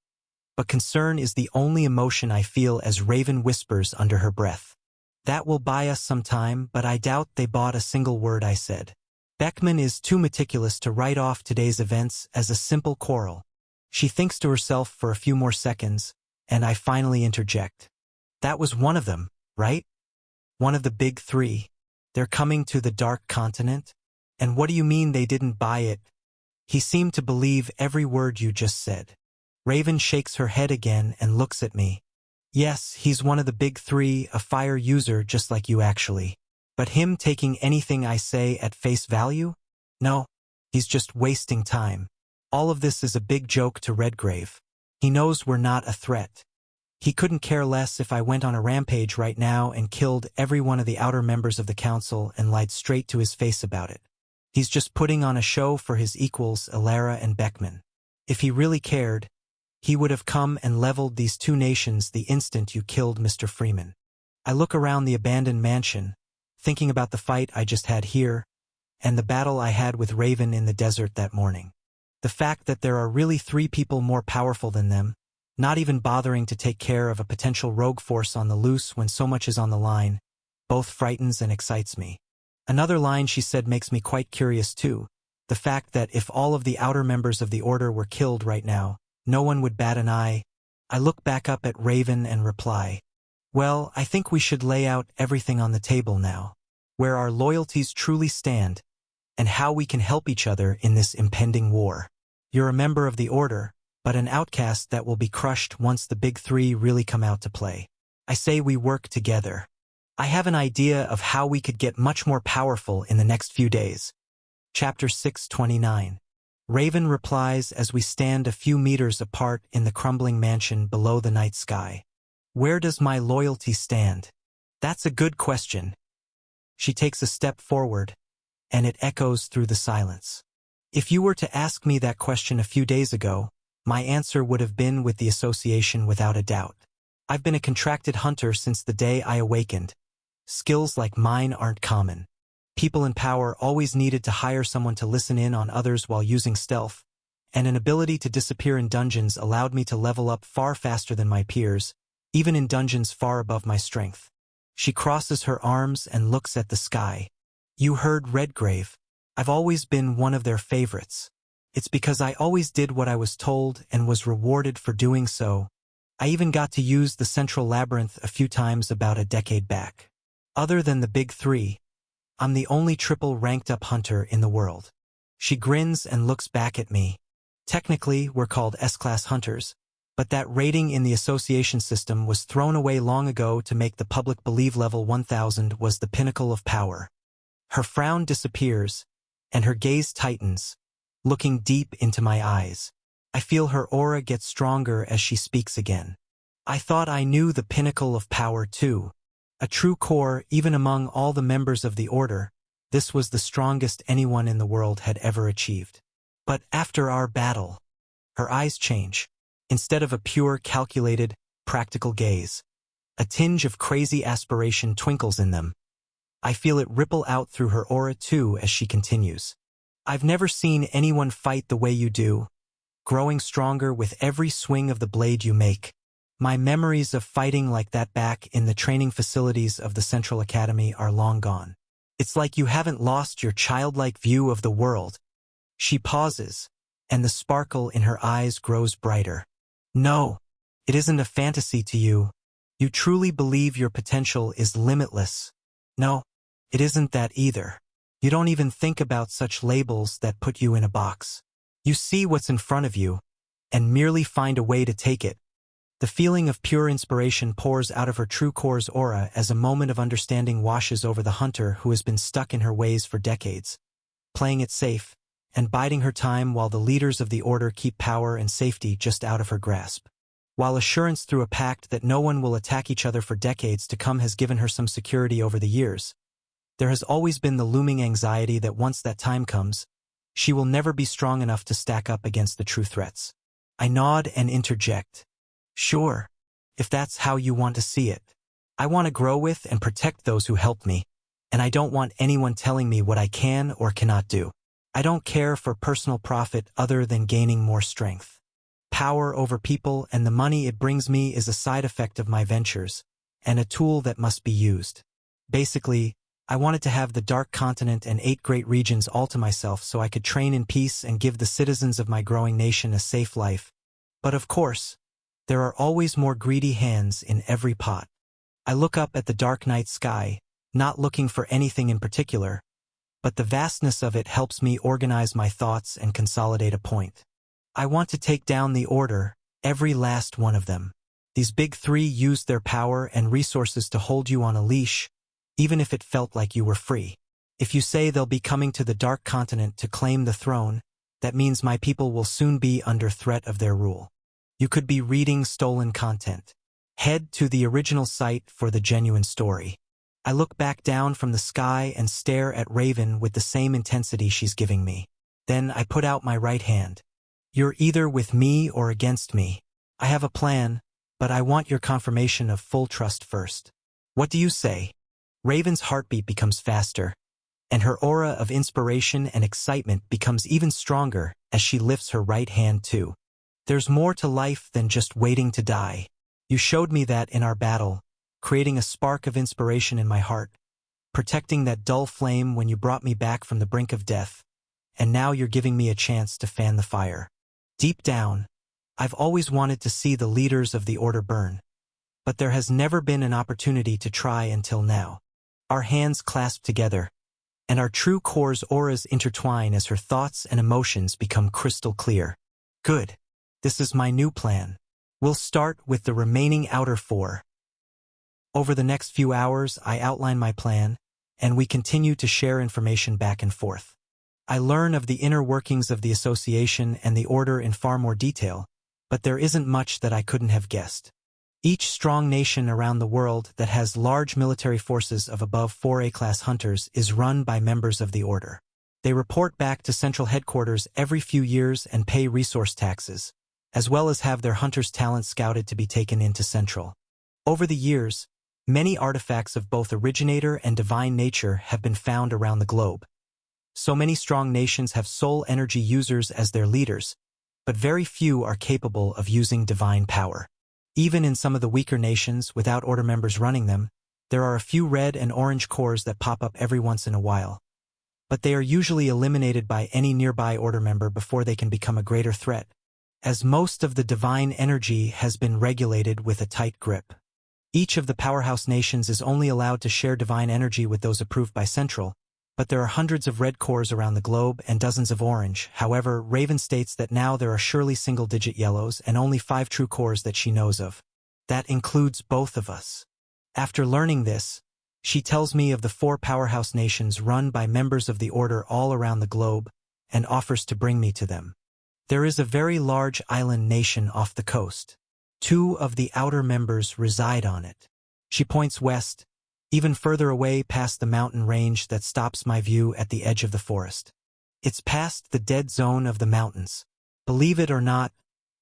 but concern is the only emotion I feel as Raven whispers under her breath. That will buy us some time, but I doubt they bought a single word I said. Beckman is too meticulous to write off today's events as a simple quarrel. She thinks to herself for a few more seconds, and I finally interject. That was one of them, right? One of the big three. They're coming to the Dark Continent? And what do you mean they didn't buy it? He seemed to believe every word you just said. Raven shakes her head again and looks at me. Yes, he's one of the big three, a fire user just like you actually. But him taking anything I say at face value? No, he's just wasting time. All of this is a big joke to Redgrave. He knows we're not a threat. He couldn't care less if I went on a rampage right now and killed every one of the outer members of the council and lied straight to his face about it. He's just putting on a show for his equals, Elara and Beckman. If he really cared, he would have come and leveled these two nations the instant you killed Mr. Freeman. I look around the abandoned mansion, thinking about the fight I just had here, and the battle I had with Raven in the desert that morning. The fact that there are really three people more powerful than them, not even bothering to take care of a potential rogue force on the loose when so much is on the line, both frightens and excites me. Another line she said makes me quite curious too, the fact that if all of the outer members of the Order were killed right now, no one would bat an eye. I look back up at Raven and reply, well, I think we should lay out everything on the table now, where our loyalties truly stand, and how we can help each other in this impending war. You're a member of the Order, but an outcast that will be crushed once the big three really come out to play. I say we work together. I have an idea of how we could get much more powerful in the next few days. Chapter 629. Raven replies as we stand a few meters apart in the crumbling mansion below the night sky. Where does my loyalty stand? That's a good question. She takes a step forward, and it echoes through the silence. If you were to ask me that question a few days ago, my answer would have been with the Association without a doubt. I've been a contracted hunter since the day I awakened. Skills like mine aren't common. People in power always needed to hire someone to listen in on others while using stealth, and an ability to disappear in dungeons allowed me to level up far faster than my peers, even in dungeons far above my strength. She crosses her arms and looks at the sky. You heard Redgrave. I've always been one of their favorites. It's because I always did what I was told and was rewarded for doing so. I even got to use the Central Labyrinth a few times about a decade back. Other than the big three, I'm the only triple ranked up hunter in the world. She grins and looks back at me. Technically, we're called S-class hunters, but that rating in the association system was thrown away long ago to make the public believe level 1000 was the pinnacle of power. Her frown disappears, and her gaze tightens, looking deep into my eyes. I feel her aura get stronger as she speaks again. I thought I knew the pinnacle of power too. A true core even among all the members of the Order, this was the strongest anyone in the world had ever achieved. But after our battle, her eyes change. Instead of a pure, calculated, practical gaze, a tinge of crazy aspiration twinkles in them. I feel it ripple out through her aura too as she continues. I've never seen anyone fight the way you do, growing stronger with every swing of the blade you make. My memories of fighting like that back in the training facilities of the Central Academy are long gone. It's like you haven't lost your childlike view of the world. She pauses, and the sparkle in her eyes grows brighter. No, it isn't a fantasy to you. You truly believe your potential is limitless. No, it isn't that either. You don't even think about such labels that put you in a box. You see what's in front of you, and merely find a way to take it. The feeling of pure inspiration pours out of her true core's aura as a moment of understanding washes over the hunter who has been stuck in her ways for decades, playing it safe, and biding her time while the leaders of the Order keep power and safety just out of her grasp. While assurance through a pact that no one will attack each other for decades to come has given her some security over the years, there has always been the looming anxiety that once that time comes, She will never be strong enough to stack up against the true threats. I nod and interject. Sure, if that's how you want to see it. I want to grow with and protect those who help me, and I don't want anyone telling me what I can or cannot do. I don't care for personal profit other than gaining more strength. Power over people and the money it brings me is a side effect of my ventures, and a tool that must be used. Basically, I wanted to have the Dark Continent and 8 great regions all to myself so I could train in peace and give the citizens of my growing nation a safe life. But of course, there are always more greedy hands in every pot. I look up at the dark night sky, not looking for anything in particular, but the vastness of it helps me organize my thoughts and consolidate a point. I want to take down the Order, every last one of them. These big 3 used their power and resources to hold you on a leash, even if it felt like you were free. If you say they'll be coming to the Dark Continent to claim the throne, that means my people will soon be under threat of their rule. You could be reading stolen content. Head to the original site for the genuine story. I look back down from the sky and stare at Raven with the same intensity she's giving me. Then I put out my right hand. You're either with me or against me. I have a plan, but I want your confirmation of full trust first. What do you say? Raven's heartbeat becomes faster, and her aura of inspiration and excitement becomes even stronger as she lifts her right hand too. There's more to life than just waiting to die. You showed me that in our battle, creating a spark of inspiration in my heart, protecting that dull flame when you brought me back from the brink of death, and now you're giving me a chance to fan the fire. Deep down, I've always wanted to see the leaders of the Order burn, but there has never been an opportunity to try until now. Our hands clasp together, and our true core's auras intertwine as her thoughts and emotions become crystal clear. Good. This is my new plan. We'll start with the remaining outer 4. Over the next few hours, I outline my plan, and we continue to share information back and forth. I learn of the inner workings of the association and the Order in far more detail, but there isn't much that I couldn't have guessed. Each strong nation around the world that has large military forces of above 4 A-class hunters is run by members of the Order. They report back to central headquarters every few years and pay resource taxes, as well as have their hunters' talent scouted to be taken into Central. Over the years, many artifacts of both originator and divine nature have been found around the globe. So many strong nations have soul energy users as their leaders, but very few are capable of using divine power. Even in some of the weaker nations, without Order members running them, there are a few red and orange cores that pop up every once in a while. But they are usually eliminated by any nearby Order member before they can become a greater threat, as most of the divine energy has been regulated with a tight grip. Each of the powerhouse nations is only allowed to share divine energy with those approved by Central, but there are hundreds of red cores around the globe and dozens of orange. However, Raven states that now there are surely single-digit yellows and only 5 true cores that she knows of. That includes both of us. After learning this, she tells me of the 4 powerhouse nations run by members of the Order all around the globe and offers to bring me to them. There is a very large island nation off the coast. 2 of the outer members reside on it. She points west, even further away past the mountain range that stops my view at the edge of the forest. It's past the dead zone of the mountains. Believe it or not,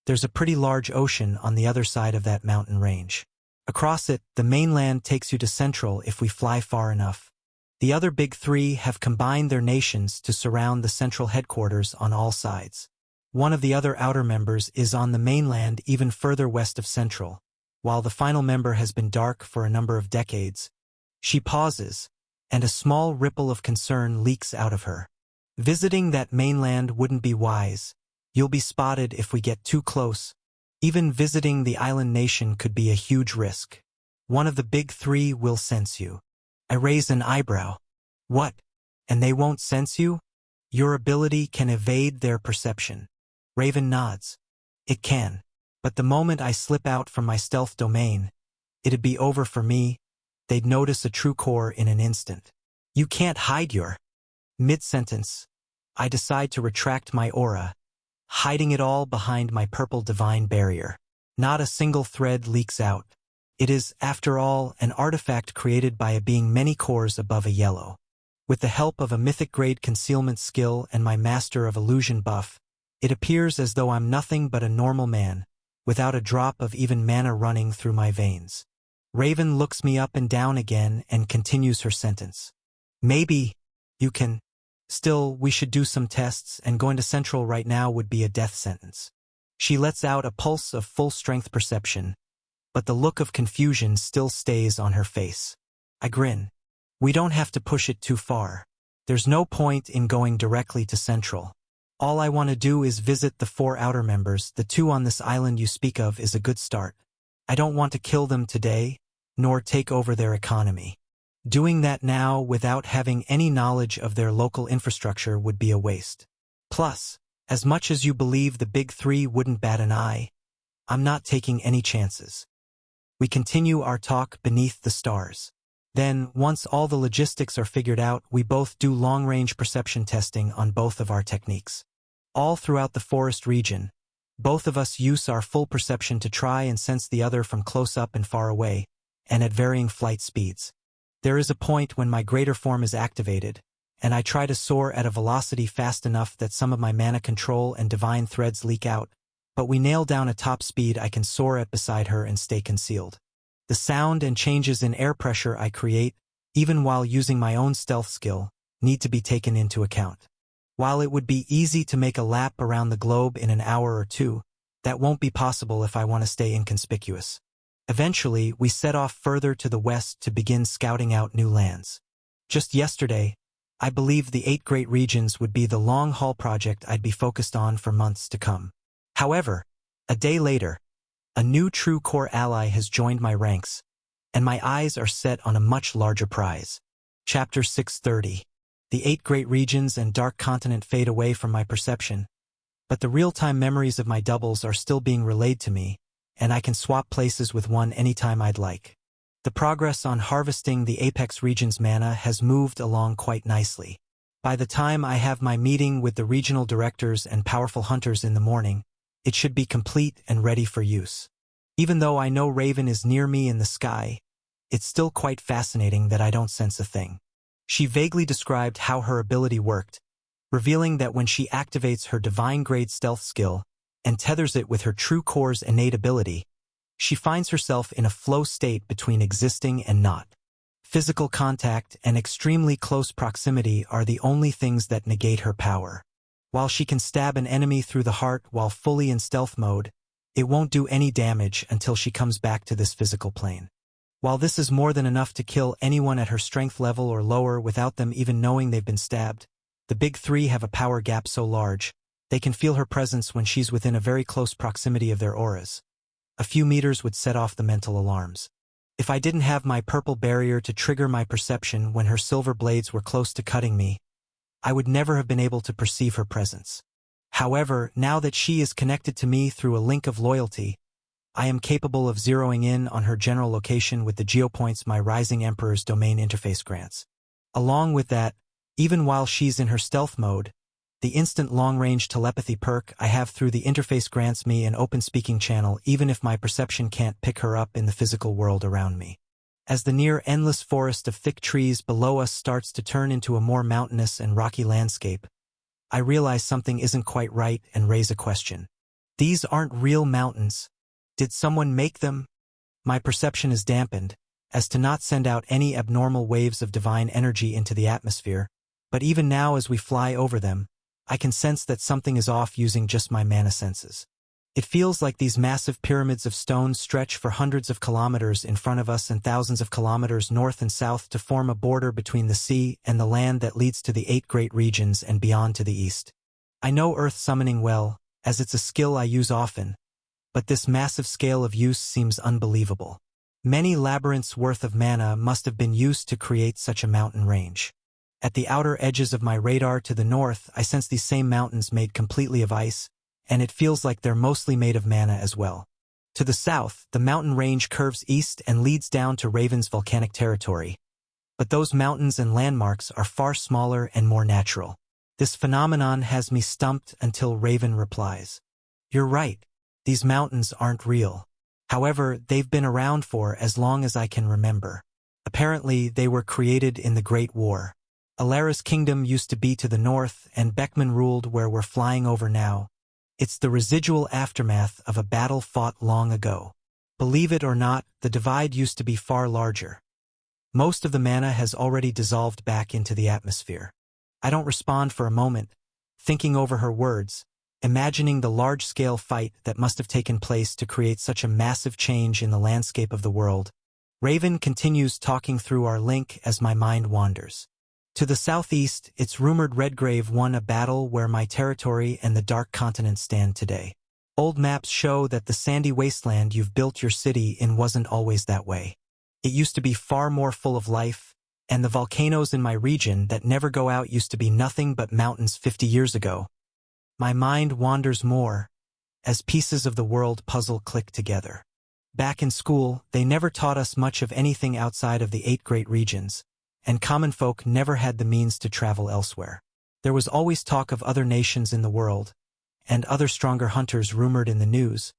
there's a pretty large ocean on the other side of that mountain range. Across it, the mainland takes you to Central if we fly far enough. The other big 3 have combined their nations to surround the Central headquarters on all sides. One of the other outer members is on the mainland even further west of Central, while the final member has been dark for a number of decades. She pauses, and a small ripple of concern leaks out of her. Visiting that mainland wouldn't be wise. You'll be spotted if we get too close. Even visiting the island nation could be a huge risk. One of the big 3 will sense you. I raise an eyebrow. What? And they won't sense you? Your ability can evade their perception. Raven nods. It can. But the moment I slip out from my stealth domain, it'd be over for me. They'd notice a true core in an instant. You can't hide your... Mid-sentence, I decide to retract my aura, hiding it all behind my purple divine barrier. Not a single thread leaks out. It is, after all, an artifact created by a being many cores above a yellow. With the help of a mythic-grade concealment skill and my Master of Illusion buff, it appears as though I'm nothing but a normal man, without a drop of even mana running through my veins. Raven looks me up and down again and continues her sentence. Maybe you can. Still, we should do some tests, and going to Central right now would be a death sentence. She lets out a pulse of full-strength perception, but the look of confusion still stays on her face. I grin. We don't have to push it too far. There's no point in going directly to Central. All I want to do is visit the 4 outer members. The 2 on this island you speak of is a good start. I don't want to kill them today, nor take over their economy. Doing that now without having any knowledge of their local infrastructure would be a waste. Plus, as much as you believe the big 3 wouldn't bat an eye, I'm not taking any chances. We continue our talk beneath the stars. Then, once all the logistics are figured out, we both do long-range perception testing on both of our techniques. All throughout the forest region, both of us use our full perception to try and sense the other from close up and far away, and at varying flight speeds. There is a point when my greater form is activated, and I try to soar at a velocity fast enough that some of my mana control and divine threads leak out, but we nail down a top speed I can soar at beside her and stay concealed. The sound and changes in air pressure I create, even while using my own stealth skill, need to be taken into account. While it would be easy to make a lap around the globe in an hour or 2, that won't be possible if I want to stay inconspicuous. Eventually, we set off further to the west to begin scouting out new lands. Just yesterday, I believed the 8 great regions would be the long-haul project I'd be focused on for months to come. However, a day later, a new true core ally has joined my ranks, and my eyes are set on a much larger prize. Chapter 630. The 8 great regions and dark continent fade away from my perception, but the real-time memories of my doubles are still being relayed to me, and I can swap places with one anytime I'd like. The progress on harvesting the Apex region's mana has moved along quite nicely. By the time I have my meeting with the regional directors and powerful hunters in the morning, it should be complete and ready for use. Even though I know Raven is near me in the sky, it's still quite fascinating that I don't sense a thing. She vaguely described how her ability worked, revealing that when she activates her divine-grade stealth skill and tethers it with her true core's innate ability, she finds herself in a flow state between existing and not. Physical contact and extremely close proximity are the only things that negate her power. While she can stab an enemy through the heart while fully in stealth mode, it won't do any damage until she comes back to this physical plane. While this is more than enough to kill anyone at her strength level or lower without them even knowing they've been stabbed, the big 3 have a power gap so large, they can feel her presence when she's within a very close proximity of their auras. A few meters would set off the mental alarms. If I didn't have my purple barrier to trigger my perception when her silver blades were close to cutting me, I would never have been able to perceive her presence. However, now that she is connected to me through a link of loyalty, I am capable of zeroing in on her general location with the geopoints my Rising Emperor's domain interface grants. Along with that, even while she's in her stealth mode, the instant long-range telepathy perk I have through the interface grants me an open speaking channel even if my perception can't pick her up in the physical world around me. As the near-endless forest of thick trees below us starts to turn into a more mountainous and rocky landscape, I realize something isn't quite right and raise a question. These aren't real mountains. Did someone make them? My perception is dampened, as to not send out any abnormal waves of divine energy into the atmosphere, but even now as we fly over them, I can sense that something is off using just my mana senses. It feels like these massive pyramids of stone stretch for hundreds of kilometers in front of us and thousands of kilometers north and south to form a border between the sea and the land that leads to the 8 great regions and beyond to the east. I know earth summoning well, as it's a skill I use often, but this massive scale of use seems unbelievable. Many labyrinths worth of mana must have been used to create such a mountain range. At the outer edges of my radar to the north, I sense these same mountains made completely of ice, and it feels like they're mostly made of mana as well. To the south, the mountain range curves east and leads down to Raven's volcanic territory, but those mountains and landmarks are far smaller and more natural. This phenomenon has me stumped until Raven replies, "You're right. These mountains aren't real. However, they've been around for as long as I can remember. Apparently, they were created in the Great War. Alara's kingdom used to be to the north, and Beckman ruled where we're flying over now. It's the residual aftermath of a battle fought long ago. Believe it or not, the divide used to be far larger. Most of the mana has already dissolved back into the atmosphere. I don't respond for a moment, thinking over her words, imagining the large-scale fight that must have taken place to create such a massive change in the landscape of the world. Raven continues talking through our link as my mind wanders. To the southeast, it's rumored Redgrave won a battle where my territory and the Dark Continent stand today. Old maps show that the sandy wasteland you've built your city in wasn't always that way. It used to be far more full of life, and the volcanoes in my region that never go out used to be nothing but mountains 50 years ago. My mind wanders more as pieces of the world puzzle click together. Back in school, they never taught us much of anything outside of the 8 great regions, and common folk never had the means to travel elsewhere. There was always talk of other nations in the world, and other stronger hunters rumored in the news,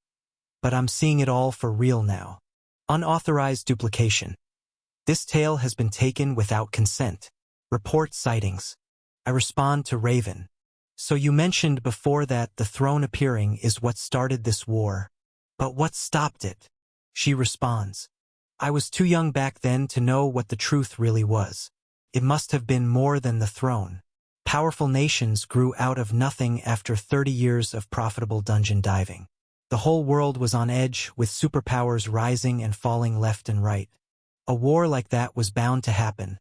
but I'm seeing it all for real now. Unauthorized duplication. This tale has been taken without consent. Report sightings. I respond to Raven. So you mentioned before that the throne appearing is what started this war. But what stopped it? She responds. I was too young back then to know what the truth really was. It must have been more than the throne. Powerful nations grew out of nothing after 30 years of profitable dungeon diving. The whole world was on edge, with superpowers rising and falling left and right. A war like that was bound to happen,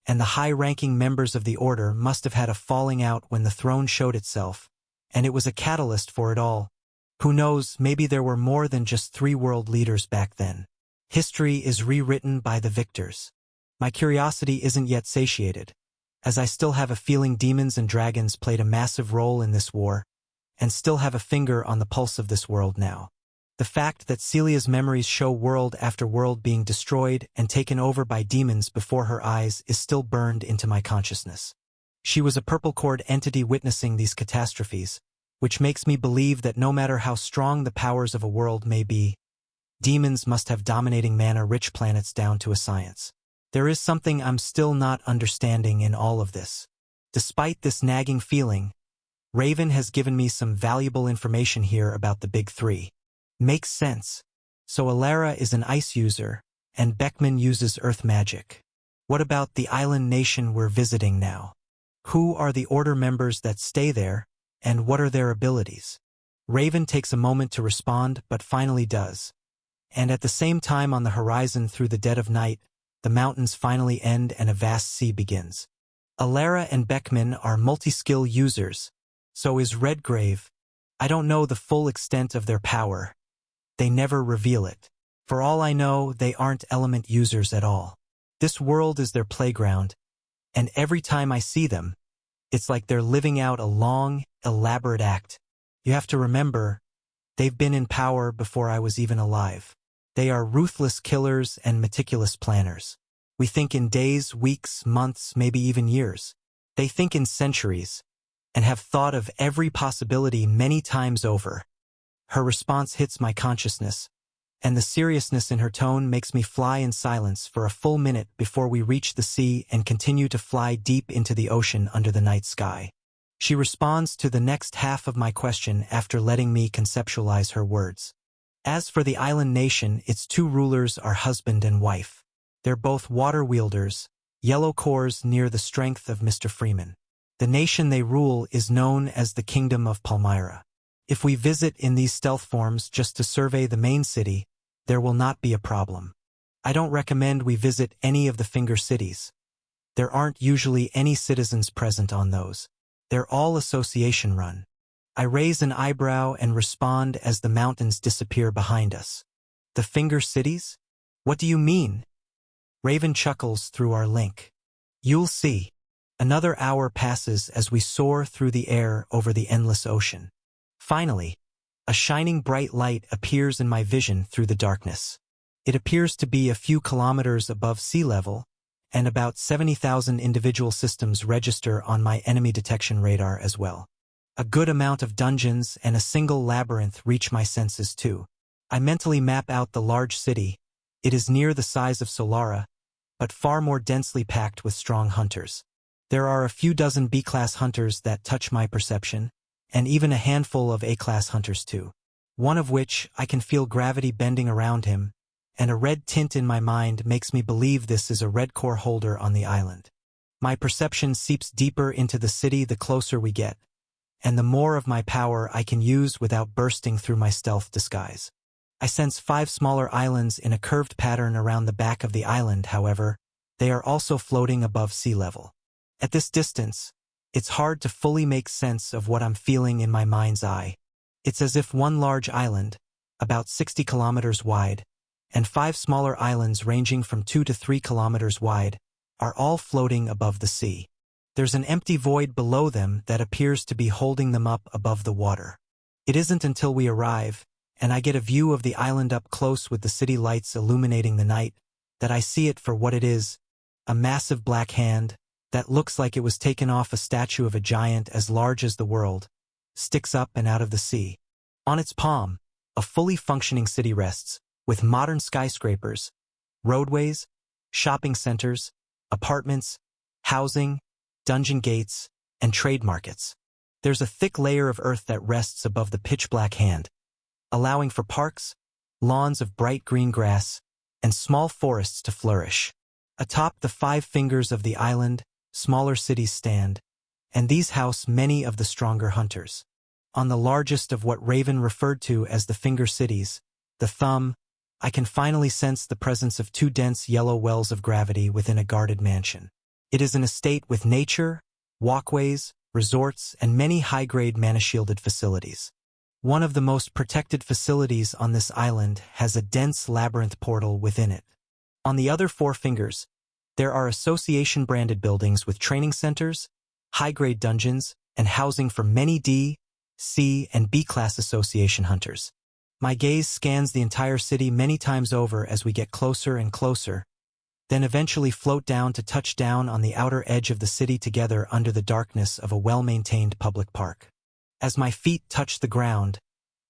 and the high-ranking members of the Order must have had a falling out when the throne showed itself, and it was a catalyst for it all. Who knows, maybe there were more than just 3 world leaders back then. History is rewritten by the victors. My curiosity isn't yet satiated, as I still have a feeling demons and dragons played a massive role in this war, and still have a finger on the pulse of this world now. The fact that Celia's memories show world after world being destroyed and taken over by demons before her eyes is still burned into my consciousness. She was a purple-cord entity witnessing these catastrophes, which makes me believe that no matter how strong the powers of a world may be, demons must have dominating mana-rich planets down to a science. There is something I'm still not understanding in all of this. Despite this nagging feeling, Raven has given me some valuable information here about the Big Three. Makes sense. So Alara is an ice user, and Beckman uses earth magic. What about the island nation we're visiting now? Who are the Order members that stay there, and what are their abilities? Raven takes a moment to respond, but finally does. And at the same time on the horizon through the dead of night, the mountains finally end and a vast sea begins. Alara and Beckman are multi-skill users. So is Redgrave. I don't know the full extent of their power. They never reveal it. For all I know, they aren't element users at all. This world is their playground, and every time I see them, it's like they're living out a long, elaborate act. You have to remember, they've been in power before I was even alive. They are ruthless killers and meticulous planners. We think in days, weeks, months, maybe even years. They think in centuries, and have thought of every possibility many times over. Her response hits my consciousness, and the seriousness in her tone makes me fly in silence for a full minute before we reach the sea and continue to fly deep into the ocean under the night sky. She responds to the next half of my question after letting me conceptualize her words. As for the island nation, its 2 rulers are husband and wife. They're both water wielders, yellow cores near the strength of Mr. Freeman. The nation they rule is known as the Kingdom of Palmyra. If we visit in these stealth forms just to survey the main city, there will not be a problem. I don't recommend we visit any of the finger cities. There aren't usually any citizens present on those. They're all association run. I raise an eyebrow and respond as the mountains disappear behind us. The finger cities? What do you mean? Raven chuckles through our link. You'll see. Another hour passes as we soar through the air over the endless ocean. Finally, a shining bright light appears in my vision through the darkness. It appears to be a few kilometers above sea level, and about 70,000 individual systems register on my enemy detection radar as well. A good amount of dungeons and a single labyrinth reach my senses too. I mentally map out the large city. It is near the size of Solara, but far more densely packed with strong hunters. There are a few dozen B-class hunters that touch my perception, and even a handful of A-class hunters too. One of which I can feel gravity bending around him, and a red tint in my mind makes me believe this is a red core holder on the island. My perception seeps deeper into the city the closer we get, and the more of my power I can use without bursting through my stealth disguise. I sense 5 smaller islands in a curved pattern around the back of the island. However, they are also floating above sea level. At this distance, it's hard to fully make sense of what I'm feeling in my mind's eye. It's as if one large island, about 60 kilometers wide, and 5 smaller islands ranging from 2 to 3 kilometers wide, are all floating above the sea. There's an empty void below them that appears to be holding them up above the water. It isn't until we arrive, and I get a view of the island up close with the city lights illuminating the night, that I see it for what it is, a massive black hand, that looks like it was taken off a statue of a giant as large as the world, sticks up and out of the sea. On its palm, a fully functioning city rests, with modern skyscrapers, roadways, shopping centers, apartments, housing, dungeon gates, and trade markets. There's a thick layer of earth that rests above the pitch-black hand, allowing for parks, lawns of bright green grass, and small forests to flourish. Atop the 5 fingers of the island, smaller cities stand, and these house many of the stronger hunters. On the largest of what Raven referred to as the finger cities, the thumb, I can finally sense the presence of 2 dense yellow wells of gravity within a guarded mansion. It is an estate with nature, walkways, resorts, and many high-grade mana-shielded facilities. One of the most protected facilities on this island has a dense labyrinth portal within it. On the other 4 fingers, there are association-branded buildings with training centers, high-grade dungeons, and housing for many D, C, and B-class association hunters. My gaze scans the entire city many times over as we get closer and closer, then eventually float down to touch down on the outer edge of the city together under the darkness of a well-maintained public park. As my feet touch the ground,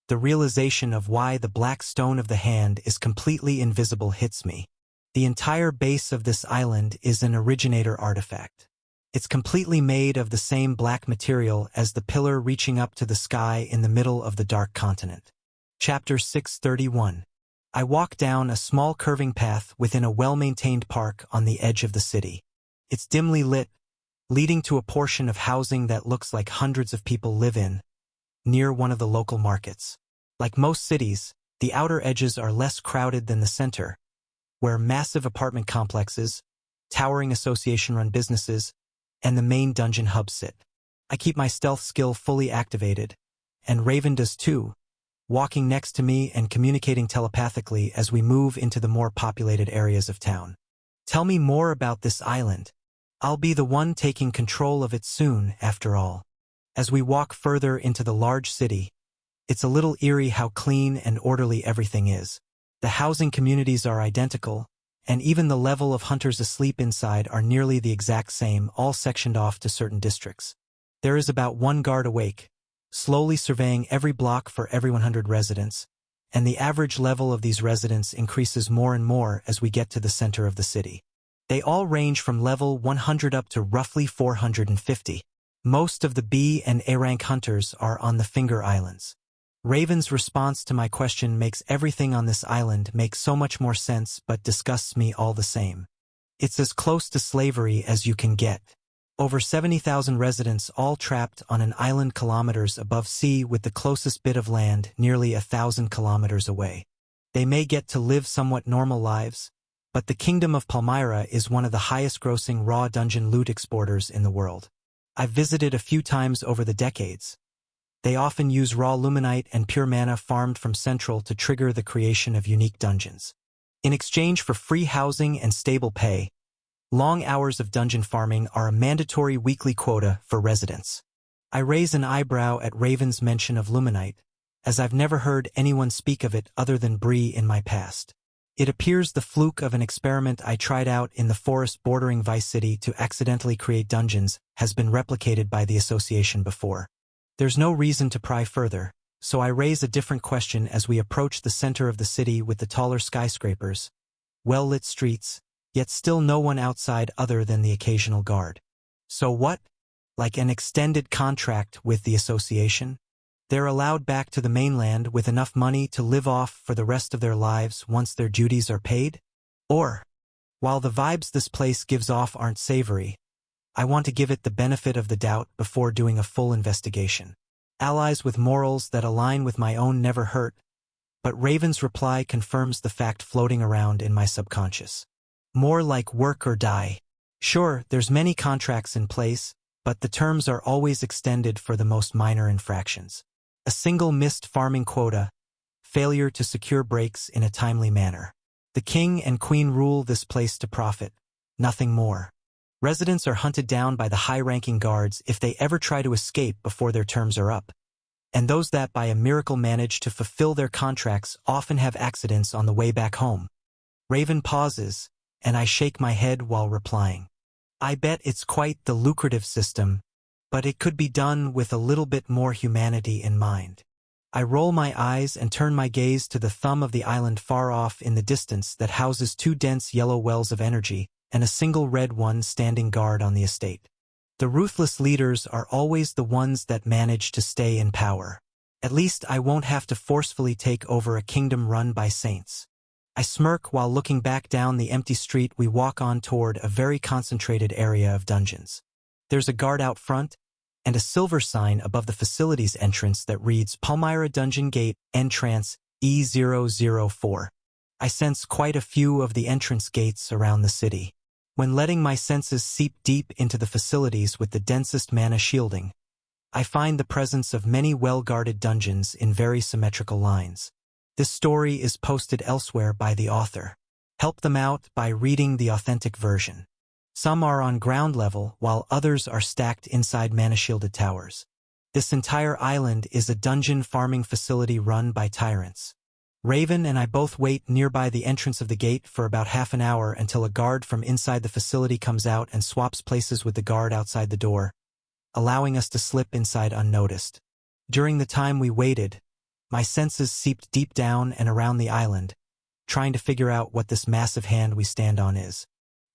the realization of why the black stone of the hand is completely invisible hits me. The entire base of this island is an originator artifact. It's completely made of the same black material as the pillar reaching up to the sky in the middle of the dark continent. Chapter 631. I walk down a small curving path within a well-maintained park on the edge of the city. It's dimly lit, leading to a portion of housing that looks like hundreds of people live in, near one of the local markets. Like most cities, the outer edges are less crowded than the center, where massive apartment complexes, towering association-run businesses, and the main dungeon hub sit. I keep my stealth skill fully activated, and Raven does too, walking next to me and communicating telepathically as we move into the more populated areas of town. Tell me more about this island. I'll be the one taking control of it soon, after all. As we walk further into the large city, it's a little eerie how clean and orderly everything is. The housing communities are identical, and even the level of hunters asleep inside are nearly the exact same, all sectioned off to certain districts. There is about 1 guard awake, slowly surveying every block for every 100 residents, and the average level of these residents increases more and more as we get to the center of the city. They all range from level 100 up to roughly 450. Most of the B and A rank hunters are on the Finger Islands. Raven's response to my question makes everything on this island make so much more sense but disgusts me all the same. It's as close to slavery as you can get. Over 70,000 residents all trapped on an island kilometers above sea with the closest bit of land nearly 1,000 kilometers away. They may get to live somewhat normal lives, but the Kingdom of Palmyra is one of the highest-grossing raw dungeon loot exporters in the world. I've visited a few times over the decades. They often use raw luminite and pure mana farmed from Central to trigger the creation of unique dungeons. In exchange for free housing and stable pay, long hours of dungeon farming are a mandatory weekly quota for residents. I raise an eyebrow at Raven's mention of luminite, as I've never heard anyone speak of it other than Bree in my past. It appears the fluke of an experiment I tried out in the forest bordering Vice City to accidentally create dungeons has been replicated by the association before. There's no reason to pry further, so I raise a different question as we approach the center of the city with the taller skyscrapers, well-lit streets, yet still no one outside other than the occasional guard. So what? Like an extended contract with the association? They're allowed back to the mainland with enough money to live off for the rest of their lives once their duties are paid? Or, while the vibes this place gives off aren't savory, I want to give it the benefit of the doubt before doing a full investigation. Allies with morals that align with my own never hurt, but Raven's reply confirms the fact floating around in my subconscious. More like work or die. Sure, there's many contracts in place, but the terms are always extended for the most minor infractions. A single missed farming quota, failure to secure breaks in a timely manner. The king and queen rule this place to profit, nothing more. Residents are hunted down by the high-ranking guards if they ever try to escape before their terms are up. And those that by a miracle manage to fulfill their contracts often have accidents on the way back home. Raven pauses, and I shake my head while replying. I bet it's quite the lucrative system, but it could be done with a little bit more humanity in mind. I roll my eyes and turn my gaze to the thumb of the island far off in the distance that houses two dense yellow wells of energy and a single red one standing guard on the estate. The ruthless leaders are always the ones that manage to stay in power. At least I won't have to forcefully take over a kingdom run by saints. I smirk while looking back down the empty street we walk on toward a very concentrated area of dungeons. There's a guard out front, and a silver sign above the facility's entrance that reads Palmyra Dungeon Gate, Entrance E004. I sense quite a few of the entrance gates around the city. When letting my senses seep deep into the facilities with the densest mana shielding, I find the presence of many well-guarded dungeons in very symmetrical lines. This story is posted elsewhere by the author. Help them out by reading the authentic version. Some are on ground level, while others are stacked inside mana-shielded towers. This entire island is a dungeon farming facility run by tyrants. Raven and I both wait nearby the entrance of the gate for about half an hour until a guard from inside the facility comes out and swaps places with the guard outside the door, allowing us to slip inside unnoticed. During the time we waited, my senses seeped deep down and around the island, trying to figure out what this massive hand we stand on is.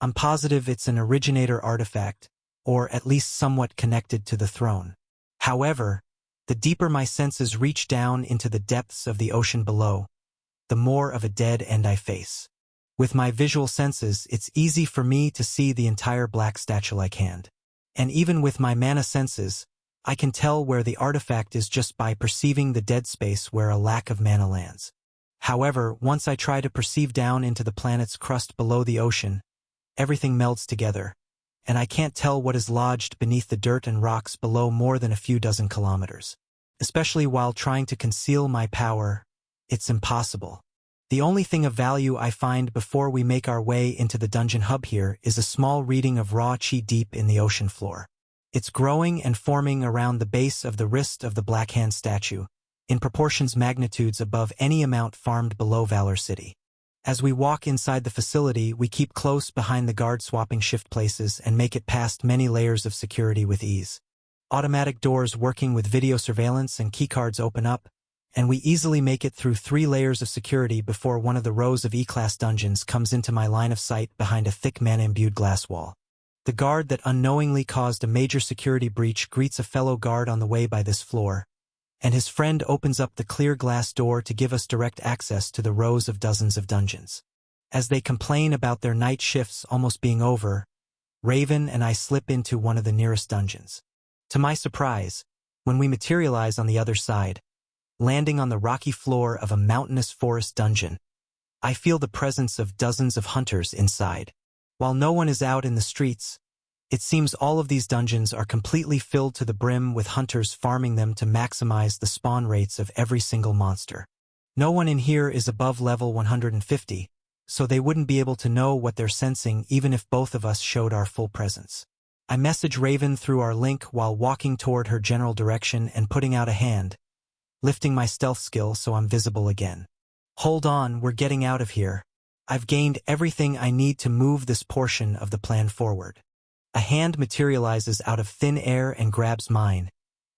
I'm positive it's an originator artifact, or at least somewhat connected to the throne. However, the deeper my senses reach down into the depths of the ocean below, the more of a dead end I face. With my visual senses, it's easy for me to see the entire black statue-like hand. And even with my mana senses, I can tell where the artifact is just by perceiving the dead space where a lack of mana lands. However, once I try to perceive down into the planet's crust below the ocean, everything melts together, and I can't tell what is lodged beneath the dirt and rocks below more than a few dozen kilometers. Especially while trying to conceal my power, it's impossible. The only thing of value I find before we make our way into the dungeon hub here is a small reading of raw chi deep in the ocean floor. It's growing and forming around the base of the wrist of the Black Hand statue, in proportions magnitudes above any amount farmed below Valor City. As we walk inside the facility, we keep close behind the guard swapping shift places and make it past many layers of security with ease. Automatic doors working with video surveillance and keycards open up, and we easily make it through 3 layers of security before one of the rows of E-Class dungeons comes into my line of sight behind a thick mana-imbued glass wall. The guard that unknowingly caused a major security breach greets a fellow guard on the way by this floor, and his friend opens up the clear glass door to give us direct access to the rows of dozens of dungeons. As they complain about their night shifts almost being over, Raven and I slip into one of the nearest dungeons. To my surprise, when we materialize on the other side, landing on the rocky floor of a mountainous forest dungeon, I feel the presence of dozens of hunters inside. While no one is out in the streets, it seems all of these dungeons are completely filled to the brim with hunters farming them to maximize the spawn rates of every single monster. No one in here is above level 150, so they wouldn't be able to know what they're sensing even if both of us showed our full presence. I message Raven through our link while walking toward her general direction and putting out a hand, lifting my stealth skill so I'm visible again. Hold on, we're getting out of here. I've gained everything I need to move this portion of the plan forward. A hand materializes out of thin air and grabs mine,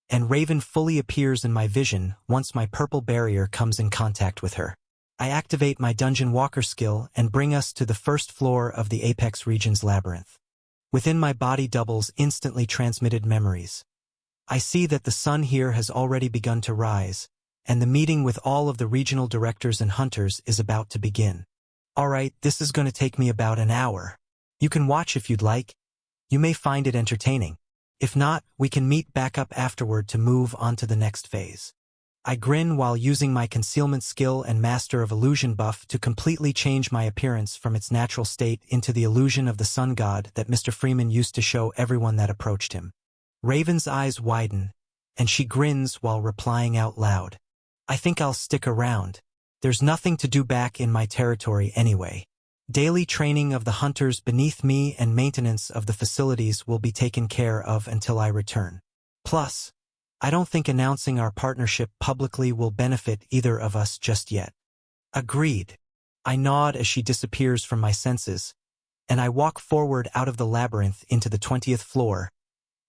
and Raven fully appears in my vision once my purple barrier comes in contact with her. I activate my Dungeon Walker skill and bring us to the first floor of the Apex Region's labyrinth. Within my body doubles instantly transmitted memories. I see that the sun here has already begun to rise, and the meeting with all of the regional directors and hunters is about to begin. Alright, this is going to take me about an hour. You can watch if you'd like. You may find it entertaining. If not, we can meet back up afterward to move on to the next phase. I grin while using my concealment skill and Master of Illusion buff to completely change my appearance from its natural state into the illusion of the sun god that Mr. Freeman used to show everyone that approached him. Raven's eyes widen, and she grins while replying out loud. I think I'll stick around. There's nothing to do back in my territory anyway. Daily training of the hunters beneath me and maintenance of the facilities will be taken care of until I return. Plus, I don't think announcing our partnership publicly will benefit either of us just yet. Agreed. I nod as she disappears from my senses, and I walk forward out of the labyrinth into the 20th floor,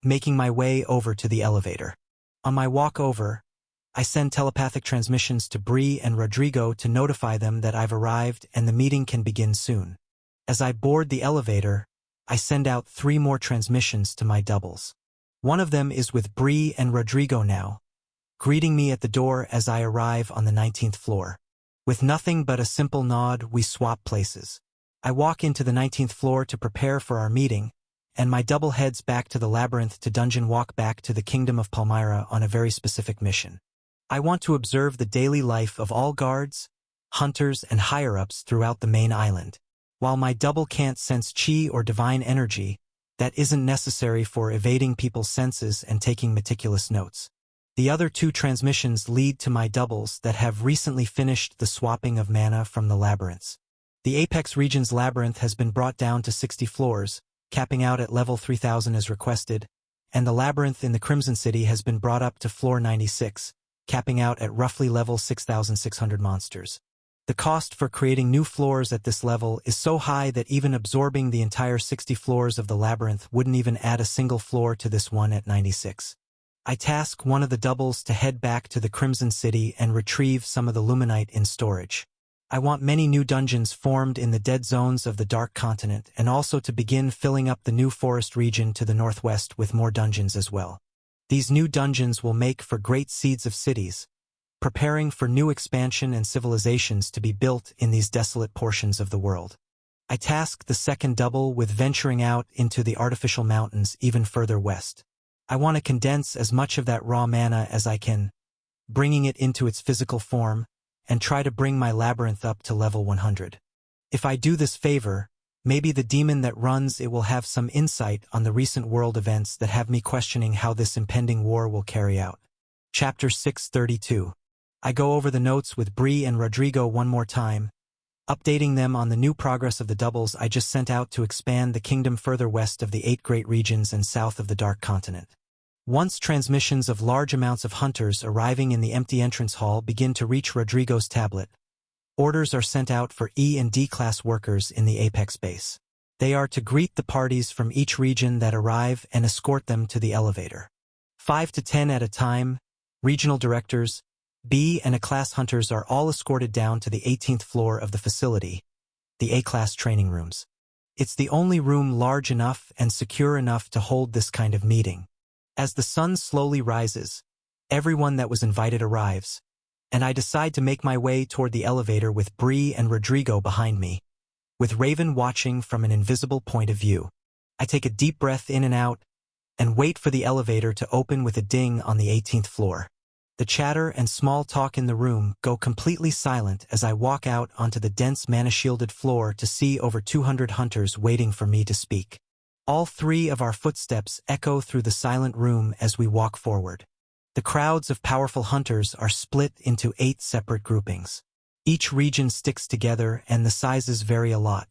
making my way over to the elevator. On my walk over, I send telepathic transmissions to Bree and Rodrigo to notify them that I've arrived and the meeting can begin soon. As I board the elevator, I send out 3 more transmissions to my doubles. One of them is with Bree and Rodrigo now, greeting me at the door as I arrive on the 19th floor. With nothing but a simple nod, we swap places. I walk into the 19th floor to prepare for our meeting, and my double heads back to the labyrinth to dungeon walk back to the Kingdom of Palmyra on a very specific mission. I want to observe the daily life of all guards, hunters, and higher-ups throughout the main island. While my double can't sense chi or divine energy, that isn't necessary for evading people's senses and taking meticulous notes. The other 2 transmissions lead to my doubles that have recently finished the swapping of mana from the labyrinths. The Apex Region's labyrinth has been brought down to 60 floors, capping out at level 3000 as requested, and the labyrinth in the Crimson City has been brought up to floor 96, capping out at roughly level 6600 monsters. The cost for creating new floors at this level is so high that even absorbing the entire 60 floors of the labyrinth wouldn't even add a single floor to this one at 96. I task one of the doubles to head back to the Crimson City and retrieve some of the Luminite in storage. I want many new dungeons formed in the dead zones of the Dark Continent and also to begin filling up the new forest region to the northwest with more dungeons as well. These new dungeons will make for great seeds of cities, preparing for new expansion and civilizations to be built in these desolate portions of the world. I task the second double with venturing out into the artificial mountains even further west. I want to condense as much of that raw mana as I can, bringing it into its physical form, and try to bring my labyrinth up to level 100. If I do this favor, maybe the demon that runs it will have some insight on the recent world events that have me questioning how this impending war will carry out. Chapter 632. I go over the notes with Bree and Rodrigo one more time, updating them on the new progress of the doubles I just sent out to expand the kingdom further west of the 8 great regions and south of the Dark Continent. Once transmissions of large amounts of hunters arriving in the empty entrance hall begin to reach Rodrigo's tablet, orders are sent out for E and D class workers in the Apex base. They are to greet the parties from each region that arrive and escort them to the elevator. 5 to 10 at a time, regional directors, B and A-class hunters are all escorted down to the 18th floor of the facility, the A-class training rooms. It's the only room large enough and secure enough to hold this kind of meeting. As the sun slowly rises, everyone that was invited arrives, and I decide to make my way toward the elevator with Bree and Rodrigo behind me, with Raven watching from an invisible point of view. I take a deep breath in and out, and wait for the elevator to open with a ding on the 18th floor. The chatter and small talk in the room go completely silent as I walk out onto the dense mana-shielded floor to see over 200 hunters waiting for me to speak. All 3 of our footsteps echo through the silent room as we walk forward. The crowds of powerful hunters are split into 8 separate groupings. Each region sticks together and the sizes vary a lot.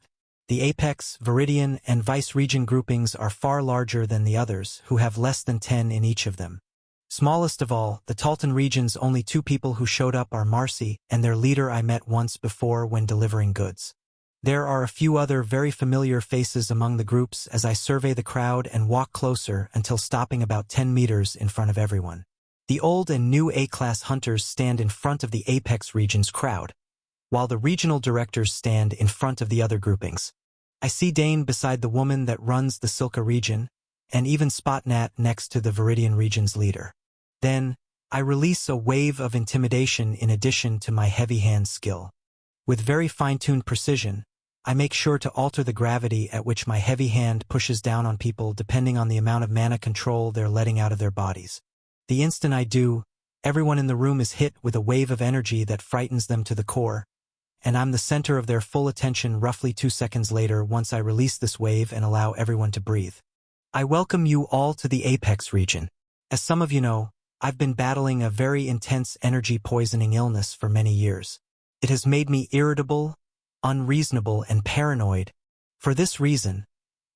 The Apex, Viridian, and Vice region groupings are far larger than the others, who have less than 10 in each of them. Smallest of all, the Talton region's only 2 people who showed up are Marcy and their leader I met once before when delivering goods. There are a few other very familiar faces among the groups as I survey the crowd and walk closer until stopping about 10 meters in front of everyone. The old and new A-class hunters stand in front of the Apex region's crowd, while the regional directors stand in front of the other groupings. I see Dane beside the woman that runs the Silka region, and even Spotnat next to the Viridian region's leader. Then, I release a wave of intimidation in addition to my heavy hand skill. With very fine-tuned precision, I make sure to alter the gravity at which my heavy hand pushes down on people depending on the amount of mana control they're letting out of their bodies. The instant I do, everyone in the room is hit with a wave of energy that frightens them to the core, and I'm the center of their full attention roughly 2 seconds later once I release this wave and allow everyone to breathe. I welcome you all to the Apex region. As some of you know, I've been battling a very intense energy poisoning illness for many years. It has made me irritable, unreasonable, and paranoid. For this reason,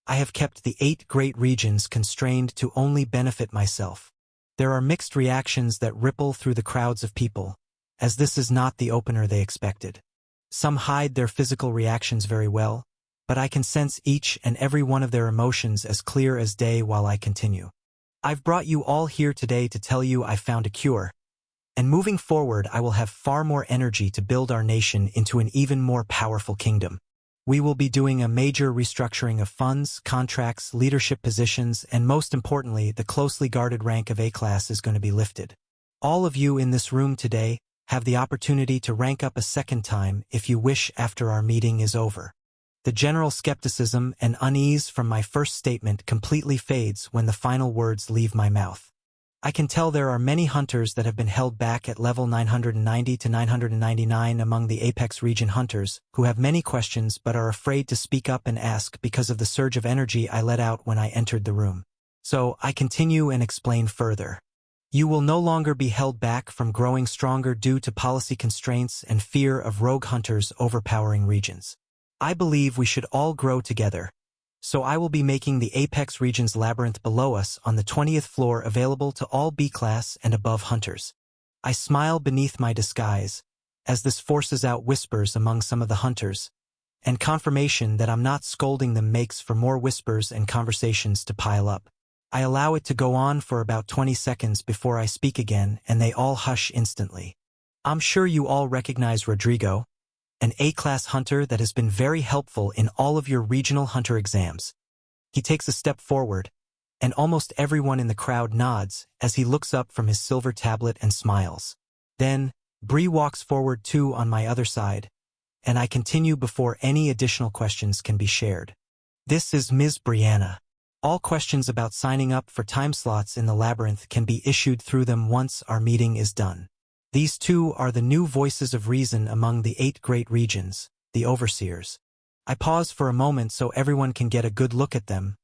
I have kept the 8 great regions constrained to only benefit myself. There are mixed reactions that ripple through the crowds of people, as this is not the opener they expected. Some hide their physical reactions very well, but I can sense each and every one of their emotions as clear as day while I continue. I've brought you all here today to tell you I found a cure, and moving forward I will have far more energy to build our nation into an even more powerful kingdom. We will be doing a major restructuring of funds, contracts, leadership positions, and most importantly, the closely guarded rank of A-class is going to be lifted. All of you in this room today have the opportunity to rank up a second time if you wish after our meeting is over. The general skepticism and unease from my first statement completely fades when the final words leave my mouth. I can tell there are many hunters that have been held back at level 990 to 999 among the Apex region hunters who have many questions but are afraid to speak up and ask because of the surge of energy I let out when I entered the room. So I continue and explain further. You will no longer be held back from growing stronger due to policy constraints and fear of rogue hunters overpowering regions. I believe we should all grow together. So I will be making the Apex region's labyrinth below us on the 20th floor available to all B-class and above hunters. I smile beneath my disguise, as this forces out whispers among some of the hunters, and confirmation that I'm not scolding them makes for more whispers and conversations to pile up. I allow it to go on for about 20 seconds before I speak again, and they all hush instantly. I'm sure you all recognize Rodrigo, an A-class hunter that has been very helpful in all of your regional hunter exams. He takes a step forward, and almost everyone in the crowd nods as he looks up from his silver tablet and smiles. Then, Bree walks forward too on my other side, and I continue before any additional questions can be shared. This is Ms. Brianna. All questions about signing up for time slots in the labyrinth can be issued through them once our meeting is done. These two are the new voices of reason among the 8 great regions, the overseers. I pause for a moment so everyone can get a good look at them,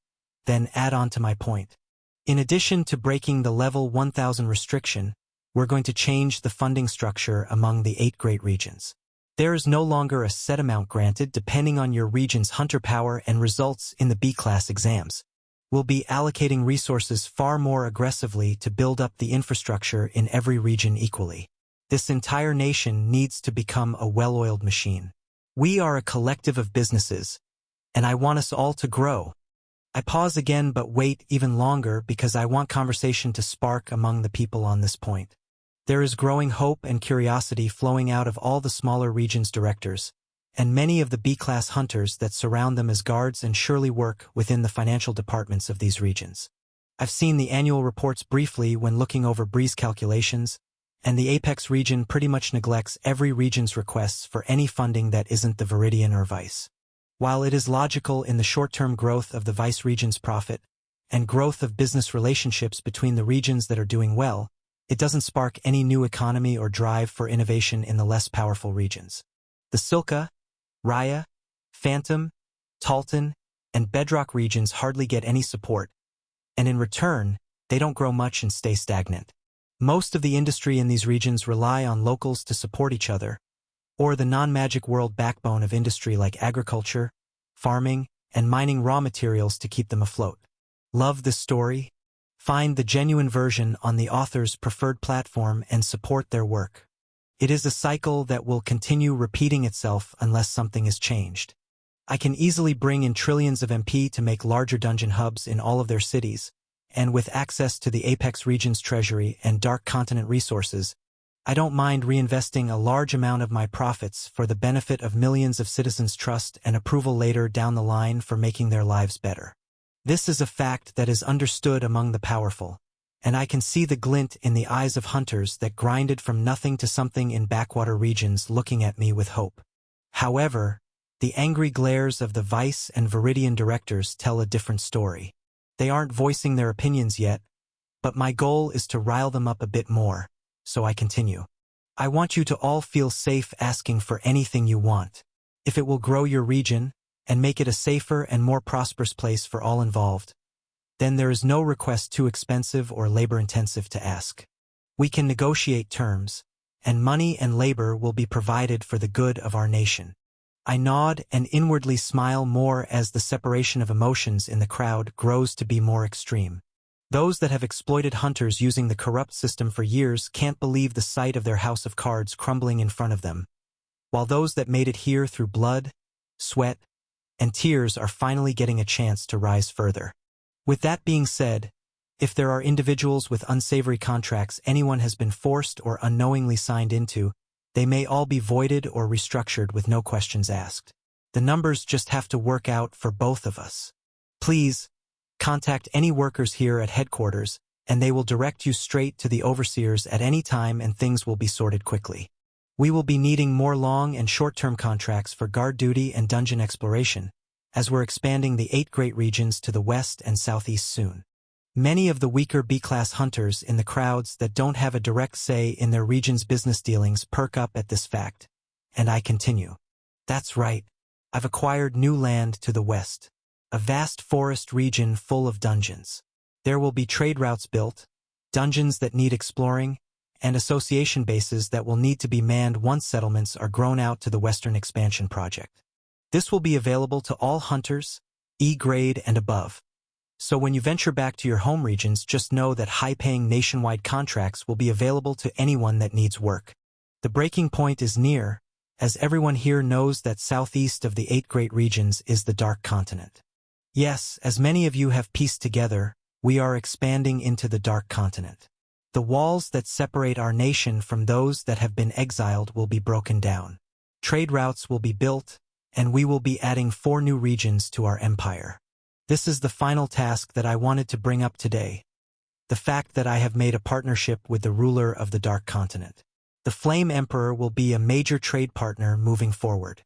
then add on to my point. In addition to breaking the level 1000 restriction, we're going to change the funding structure among the 8 great regions. There is no longer a set amount granted depending on your region's hunter power and results in the B-class exams. We'll be allocating resources far more aggressively to build up the infrastructure in every region equally. This entire nation needs to become a well-oiled machine. We are a collective of businesses, and I want us all to grow. I pause again but wait even longer because I want conversation to spark among the people on this point. There is growing hope and curiosity flowing out of all the smaller regions' directors, and many of the B-class hunters that surround them as guards and surely work within the financial departments of these regions. I've seen the annual reports briefly when looking over Bree's calculations, and the Apex region pretty much neglects every region's requests for any funding that isn't the Viridian or Vice. While it is logical in the short-term growth of the Vice region's profit and growth of business relationships between the regions that are doing well, it doesn't spark any new economy or drive for innovation in the less powerful regions. The Silka, Raya, Phantom, Talton, and Bedrock regions hardly get any support, and in return, they don't grow much and stay stagnant. Most of the industry in these regions rely on locals to support each other, or the non-magic world backbone of industry like agriculture, farming, and mining raw materials to keep them afloat. Love this story? Find the genuine version on the author's preferred platform and support their work. It is a cycle that will continue repeating itself unless something is changed. I can easily bring in trillions of MP to make larger dungeon hubs in all of their cities, and with access to the Apex region's treasury and Dark Continent resources, I don't mind reinvesting a large amount of my profits for the benefit of millions of citizens' trust and approval later down the line for making their lives better. This is a fact that is understood among the powerful, and I can see the glint in the eyes of hunters that grinded from nothing to something in backwater regions looking at me with hope. However, the angry glares of the Vice and Viridian directors tell a different story. They aren't voicing their opinions yet, but my goal is to rile them up a bit more. So I continue. I want you to all feel safe asking for anything you want. If it will grow your region and make it a safer and more prosperous place for all involved, then there is no request too expensive or labor-intensive to ask. We can negotiate terms, and money and labor will be provided for the good of our nation. I nod and inwardly smile more as the separation of emotions in the crowd grows to be more extreme. Those that have exploited hunters using the corrupt system for years can't believe the sight of their house of cards crumbling in front of them, while those that made it here through blood, sweat, and tears are finally getting a chance to rise further. With that being said, if there are individuals with unsavory contracts anyone has been forced or unknowingly signed into, they may all be voided or restructured with no questions asked. The numbers just have to work out for both of us. Please, contact any workers here at headquarters, and they will direct you straight to the overseers at any time and things will be sorted quickly. We will be needing more long and short-term contracts for guard duty and dungeon exploration, as we're expanding the 8 great regions to the west and southeast soon. Many of the weaker B-class hunters in the crowds that don't have a direct say in their region's business dealings perk up at this fact, and I continue. That's right, I've acquired new land to the west. A vast forest region full of dungeons. There will be trade routes built, dungeons that need exploring, and association bases that will need to be manned once settlements are grown out to the Western Expansion Project. This will be available to all hunters, E-grade and above. So when you venture back to your home regions, just know that high-paying nationwide contracts will be available to anyone that needs work. The breaking point is near, as everyone here knows that southeast of the 8 great regions is the Dark Continent. Yes, as many of you have pieced together, we are expanding into the Dark Continent. The walls that separate our nation from those that have been exiled will be broken down. Trade routes will be built, and we will be adding 4 new regions to our empire. This is the final task that I wanted to bring up today. The fact that I have made a partnership with the ruler of the Dark Continent. The Flame Emperor will be a major trade partner moving forward.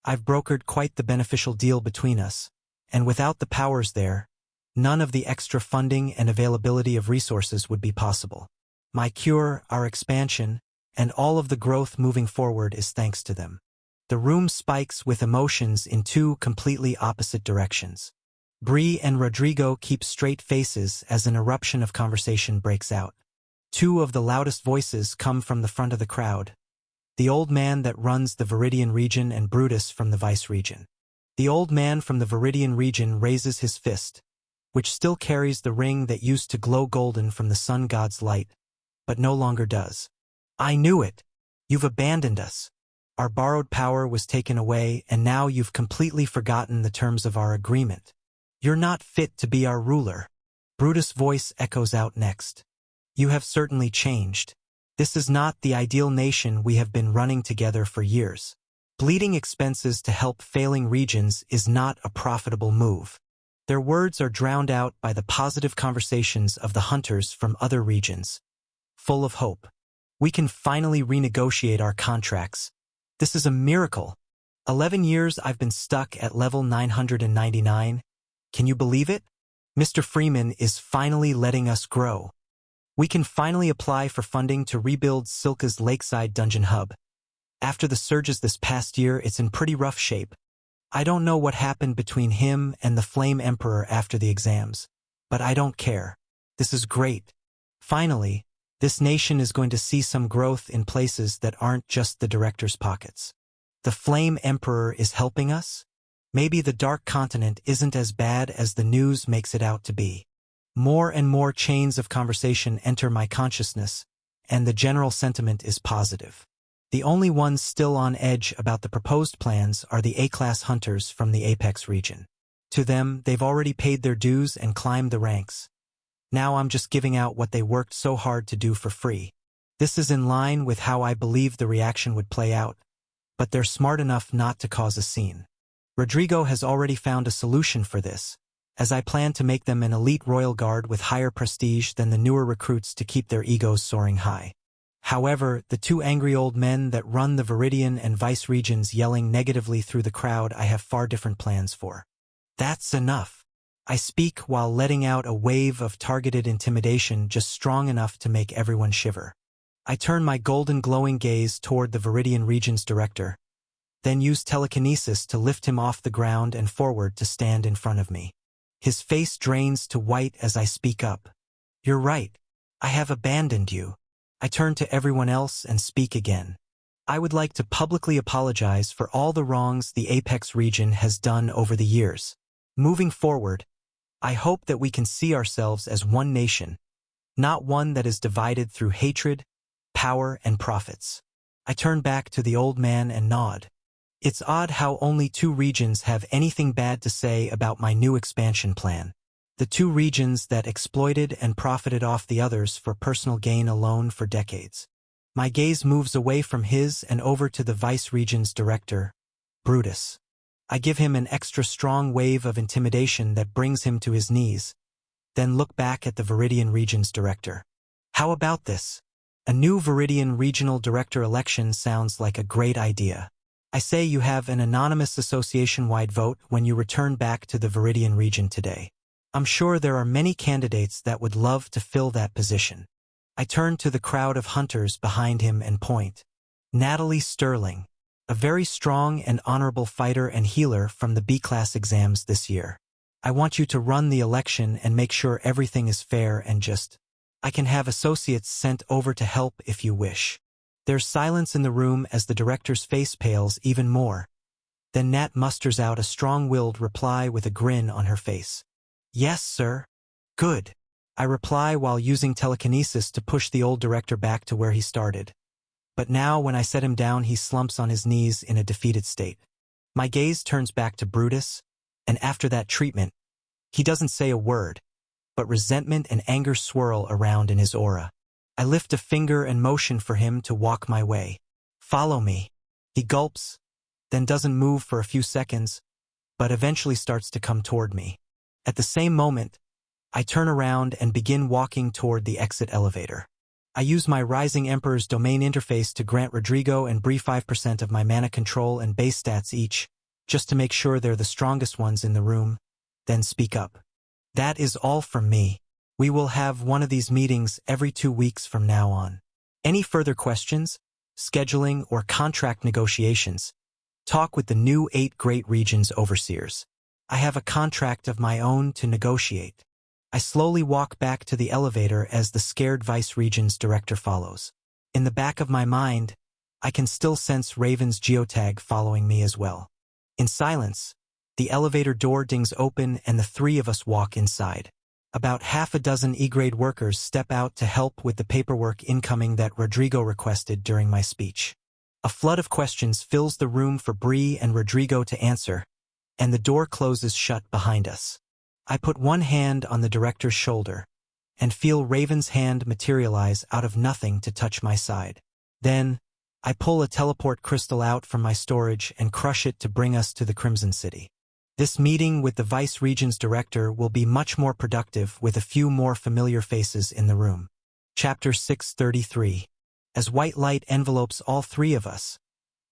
I've brokered quite the beneficial deal between us. And without the powers there, none of the extra funding and availability of resources would be possible. My cure, our expansion, and all of the growth moving forward is thanks to them. The room spikes with emotions in 2 completely opposite directions. Bree and Rodrigo keep straight faces as an eruption of conversation breaks out. 2 of the loudest voices come from the front of the crowd. The old man that runs the Viridian region and Brutus from the Vice region. The old man from the Viridian region raises his fist, which still carries the ring that used to glow golden from the sun god's light, but no longer does. I knew it! You've abandoned us. Our borrowed power was taken away, and now you've completely forgotten the terms of our agreement. You're not fit to be our ruler. Brutus' voice echoes out next. You have certainly changed. This is not the ideal nation we have been running together for years. Bleeding expenses to help failing regions is not a profitable move. Their words are drowned out by the positive conversations of the hunters from other regions. Full of hope. We can finally renegotiate our contracts. This is a miracle. 11 years I've been stuck at level 999. Can you believe it? Mr. Freeman is finally letting us grow. We can finally apply for funding to rebuild Silka's Lakeside Dungeon Hub. After the surges this past year, it's in pretty rough shape. I don't know what happened between him and the Flame Emperor after the exams, but I don't care. This is great. Finally, this nation is going to see some growth in places that aren't just the director's pockets. The Flame Emperor is helping us? Maybe the Dark Continent isn't as bad as the news makes it out to be. More and more chains of conversation enter my consciousness, and the general sentiment is positive. The only ones still on edge about the proposed plans are the A-class hunters from the Apex region. To them, they've already paid their dues and climbed the ranks. Now I'm just giving out what they worked so hard to do for free. This is in line with how I believe the reaction would play out, but they're smart enough not to cause a scene. Rodrigo has already found a solution for this, as I plan to make them an elite royal guard with higher prestige than the newer recruits to keep their egos soaring high. However, the two angry old men that run the Viridian and Vice regions yelling negatively through the crowd I have far different plans for. That's enough. I speak while letting out a wave of targeted intimidation just strong enough to make everyone shiver. I turn my golden glowing gaze toward the Viridian region's director, then use telekinesis to lift him off the ground and forward to stand in front of me. His face drains to white as I speak up. You're right. I have abandoned you. I turn to everyone else and speak again. I would like to publicly apologize for all the wrongs the Apex region has done over the years. Moving forward, I hope that we can see ourselves as one nation, not one that is divided through hatred, power, and profits. I turn back to the old man and nod. It's odd how only two regions have anything bad to say about my new expansion plan. The two regions that exploited and profited off the others for personal gain alone for decades. My gaze moves away from his and over to the Vice region's director, Brutus. I give him an extra strong wave of intimidation that brings him to his knees, then look back at the Viridian region's director. How about this? A new Viridian regional director election sounds like a great idea. I say you have an anonymous association-wide vote when you return back to the Viridian region today. I'm sure there are many candidates that would love to fill that position. I turn to the crowd of hunters behind him and point. Natalie Sterling, a very strong and honorable fighter and healer from the B-class exams this year. I want you to run the election and make sure everything is fair and just. I can have associates sent over to help if you wish. There's silence in the room as the director's face pales even more. Then Nat musters out a strong-willed reply with a grin on her face. Yes, sir. Good. I reply while using telekinesis to push the old director back to where he started. But now when I set him down, he slumps on his knees in a defeated state. My gaze turns back to Brutus, and after that treatment, he doesn't say a word, but resentment and anger swirl around in his aura. I lift a finger and motion for him to walk my way. Follow me. He gulps, then doesn't move for a few seconds, but eventually starts to come toward me. At the same moment, I turn around and begin walking toward the exit elevator. I use my Rising Emperor's domain interface to grant Rodrigo and Bree 5% of my mana control and base stats each, just to make sure they're the strongest ones in the room, then speak up. That is all from me. We will have one of these meetings every 2 weeks from now on. Any further questions, scheduling, or contract negotiations? Talk with the new 8 Great Regions overseers. I have a contract of my own to negotiate. I slowly walk back to the elevator as the scared Vice Region's director follows. In the back of my mind, I can still sense Raven's geotag following me as well. In silence, the elevator door dings open and the three of us walk inside. About half a dozen E-grade workers step out to help with the paperwork incoming that Rodrigo requested during my speech. A flood of questions fills the room for Bree and Rodrigo to answer, and the door closes shut behind us. I put one hand on the director's shoulder and feel Raven's hand materialize out of nothing to touch my side. Then, I pull a teleport crystal out from my storage and crush it to bring us to the Crimson City. This meeting with the Vice Region's director will be much more productive with a few more familiar faces in the room. Chapter 633. As white light envelopes all three of us,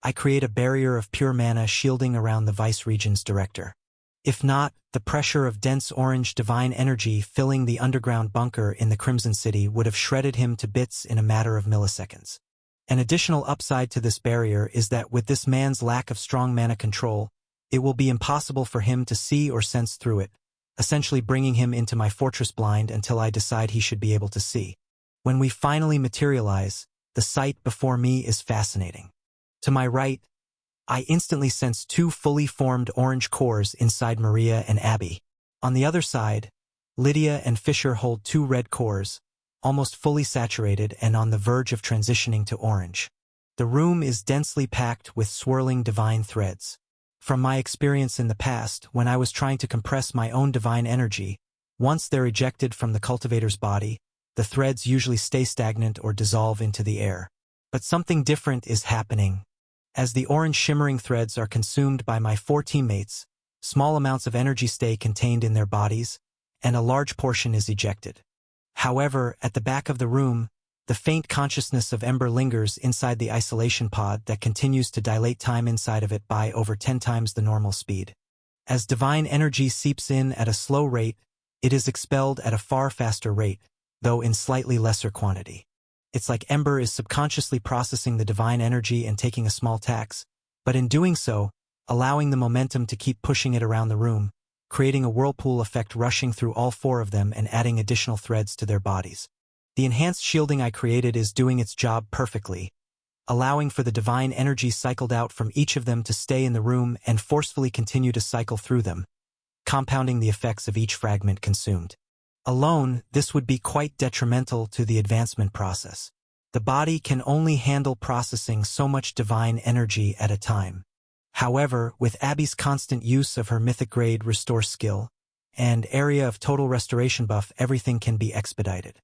I create a barrier of pure mana shielding around the Vice Region's director. If not, the pressure of dense orange divine energy filling the underground bunker in the Crimson City would have shredded him to bits in a matter of milliseconds. An additional upside to this barrier is that with this man's lack of strong mana control, it will be impossible for him to see or sense through it, essentially bringing him into my fortress blind until I decide he should be able to see. When we finally materialize, the sight before me is fascinating. To my right, I instantly sense 2 fully formed orange cores inside Maria and Abby. On the other side, Lydia and Fisher hold 2 red cores, almost fully saturated and on the verge of transitioning to orange. The room is densely packed with swirling divine threads. From my experience in the past, when I was trying to compress my own divine energy, once they're ejected from the cultivator's body, the threads usually stay stagnant or dissolve into the air. But something different is happening. As the orange shimmering threads are consumed by my 4 teammates, small amounts of energy stay contained in their bodies, and a large portion is ejected. However, at the back of the room, the faint consciousness of Ember lingers inside the isolation pod that continues to dilate time inside of it by over 10 times the normal speed. As divine energy seeps in at a slow rate, it is expelled at a far faster rate, though in slightly lesser quantity. It's like Ember is subconsciously processing the divine energy and taking a small tax, but in doing so, allowing the momentum to keep pushing it around the room, creating a whirlpool effect rushing through all 4 of them and adding additional threads to their bodies. The enhanced shielding I created is doing its job perfectly, allowing for the divine energy cycled out from each of them to stay in the room and forcefully continue to cycle through them, compounding the effects of each fragment consumed. Alone, this would be quite detrimental to the advancement process. The body can only handle processing so much divine energy at a time. However, with Abby's constant use of her mythic grade restore skill and area of total restoration buff, everything can be expedited.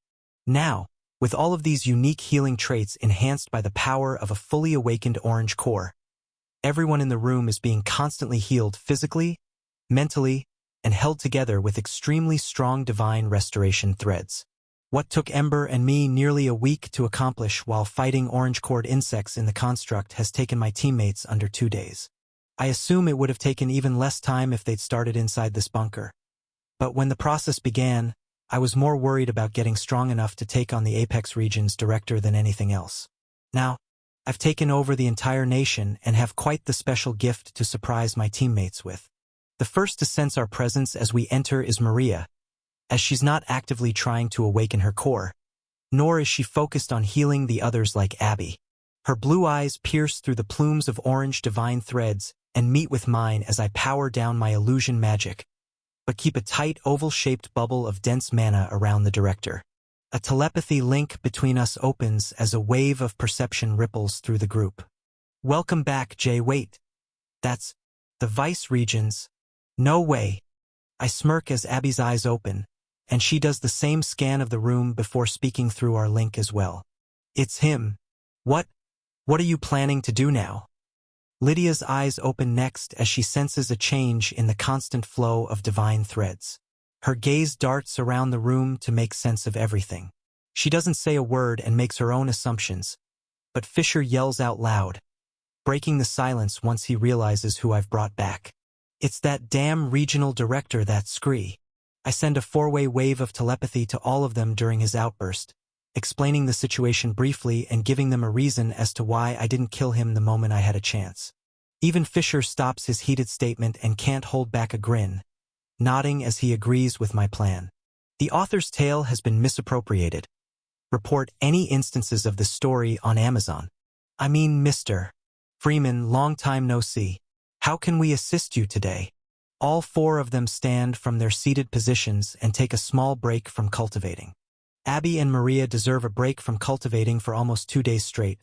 Now, with all of these unique healing traits enhanced by the power of a fully awakened orange core, everyone in the room is being constantly healed physically, mentally, and held together with extremely strong divine restoration threads. What took Ember and me nearly a week to accomplish while fighting orange-cored insects in the construct has taken my teammates under 2 days. I assume it would have taken even less time if they'd started inside this bunker. But when the process began, I was more worried about getting strong enough to take on the Apex Region's director than anything else. Now, I've taken over the entire nation and have quite the special gift to surprise my teammates with. The first to sense our presence as we enter is Maria, as she's not actively trying to awaken her core, nor is she focused on healing the others like Abby. Her blue eyes pierce through the plumes of orange divine threads and meet with mine as I power down my illusion magic, but keep a tight oval-shaped bubble of dense mana around the director. A telepathy link between us opens as a wave of perception ripples through the group. Welcome back, Jay. Wait. That's the Vice Regents. No way. I smirk as Abby's eyes open, and she does the same scan of the room before speaking through our link as well. It's him. What are you planning to do now? Lydia's eyes open next as she senses a change in the constant flow of divine threads. Her gaze darts around the room to make sense of everything. She doesn't say a word and makes her own assumptions, but Fisher yells out loud, breaking the silence once he realizes who I've brought back. It's that damn regional director, that Scree. I send a 4-way wave of telepathy to all of them during his outburst, explaining the situation briefly and giving them a reason as to why I didn't kill him the moment I had a chance. Even Fisher stops his heated statement and can't hold back a grin, nodding as he agrees with my plan. The author's tale has been misappropriated. Report any instances of this story on Amazon. I mean, Mr. Freeman, long time no see. How can we assist you today? All 4 of them stand from their seated positions and take a small break from cultivating. Abby and Maria deserve a break from cultivating for almost 2 days straight,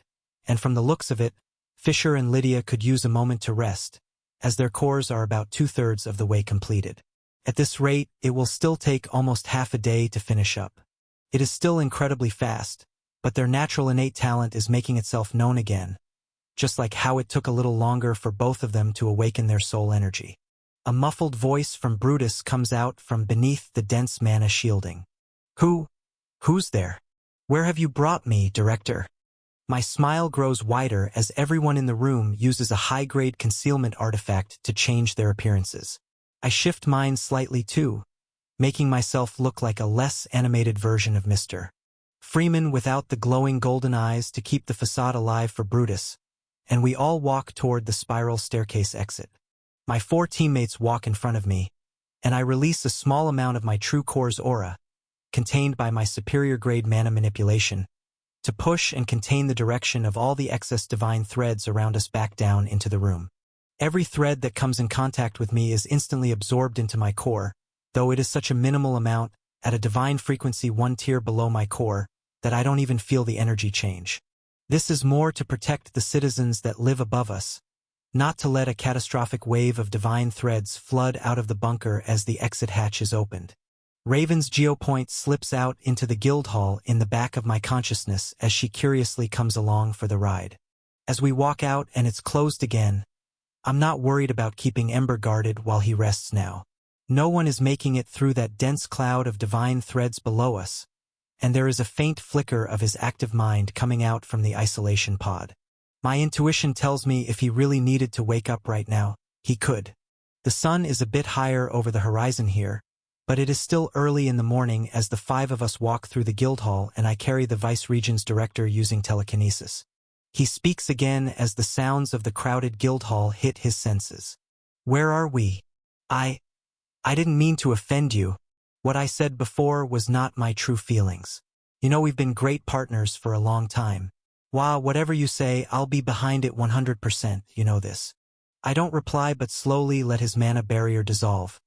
and from the looks of it, Fisher and Lydia could use a moment to rest, as their cores are about 2/3 of the way completed. At this rate, it will still take almost half a day to finish up. It is still incredibly fast, but their natural innate talent is making itself known again, just like how it took a little longer for both of them to awaken their soul energy. A muffled voice from Brutus comes out from beneath the dense mana shielding. Who's there? Where have you brought me, Director? My smile grows wider as everyone in the room uses a high-grade concealment artifact to change their appearances. I shift mine slightly too, making myself look like a less animated version of Mr. Freeman without the glowing golden eyes to keep the facade alive for Brutus, and we all walk toward the spiral staircase exit. My 4 teammates walk in front of me, and I release a small amount of my True Core's aura, contained by my superior grade mana manipulation, to push and contain the direction of all the excess divine threads around us back down into the room. Every thread that comes in contact with me is instantly absorbed into my core, though it is such a minimal amount, at a divine frequency 1 tier below my core, that I don't even feel the energy change. This is more to protect the citizens that live above us, not to let a catastrophic wave of divine threads flood out of the bunker as the exit hatch is opened. Raven's geopoint slips out into the Guildhall in the back of my consciousness as she curiously comes along for the ride. As we walk out and it's closed again, I'm not worried about keeping Ember guarded while he rests now. No one is making it through that dense cloud of divine threads below us, and there is a faint flicker of his active mind coming out from the isolation pod. My intuition tells me if he really needed to wake up right now, he could. The sun is a bit higher over the horizon here, but it is still early in the morning as the five of us walk through the Guildhall and I carry the Vice-Regent's director using telekinesis. He speaks again as the sounds of the crowded Guildhall hit his senses. Where are we? I didn't mean to offend you. What I said before was not my true feelings. You know, we've been great partners for a long time. While whatever you say, I'll be behind it 100%, you know this. I don't reply but slowly let his mana barrier dissolve,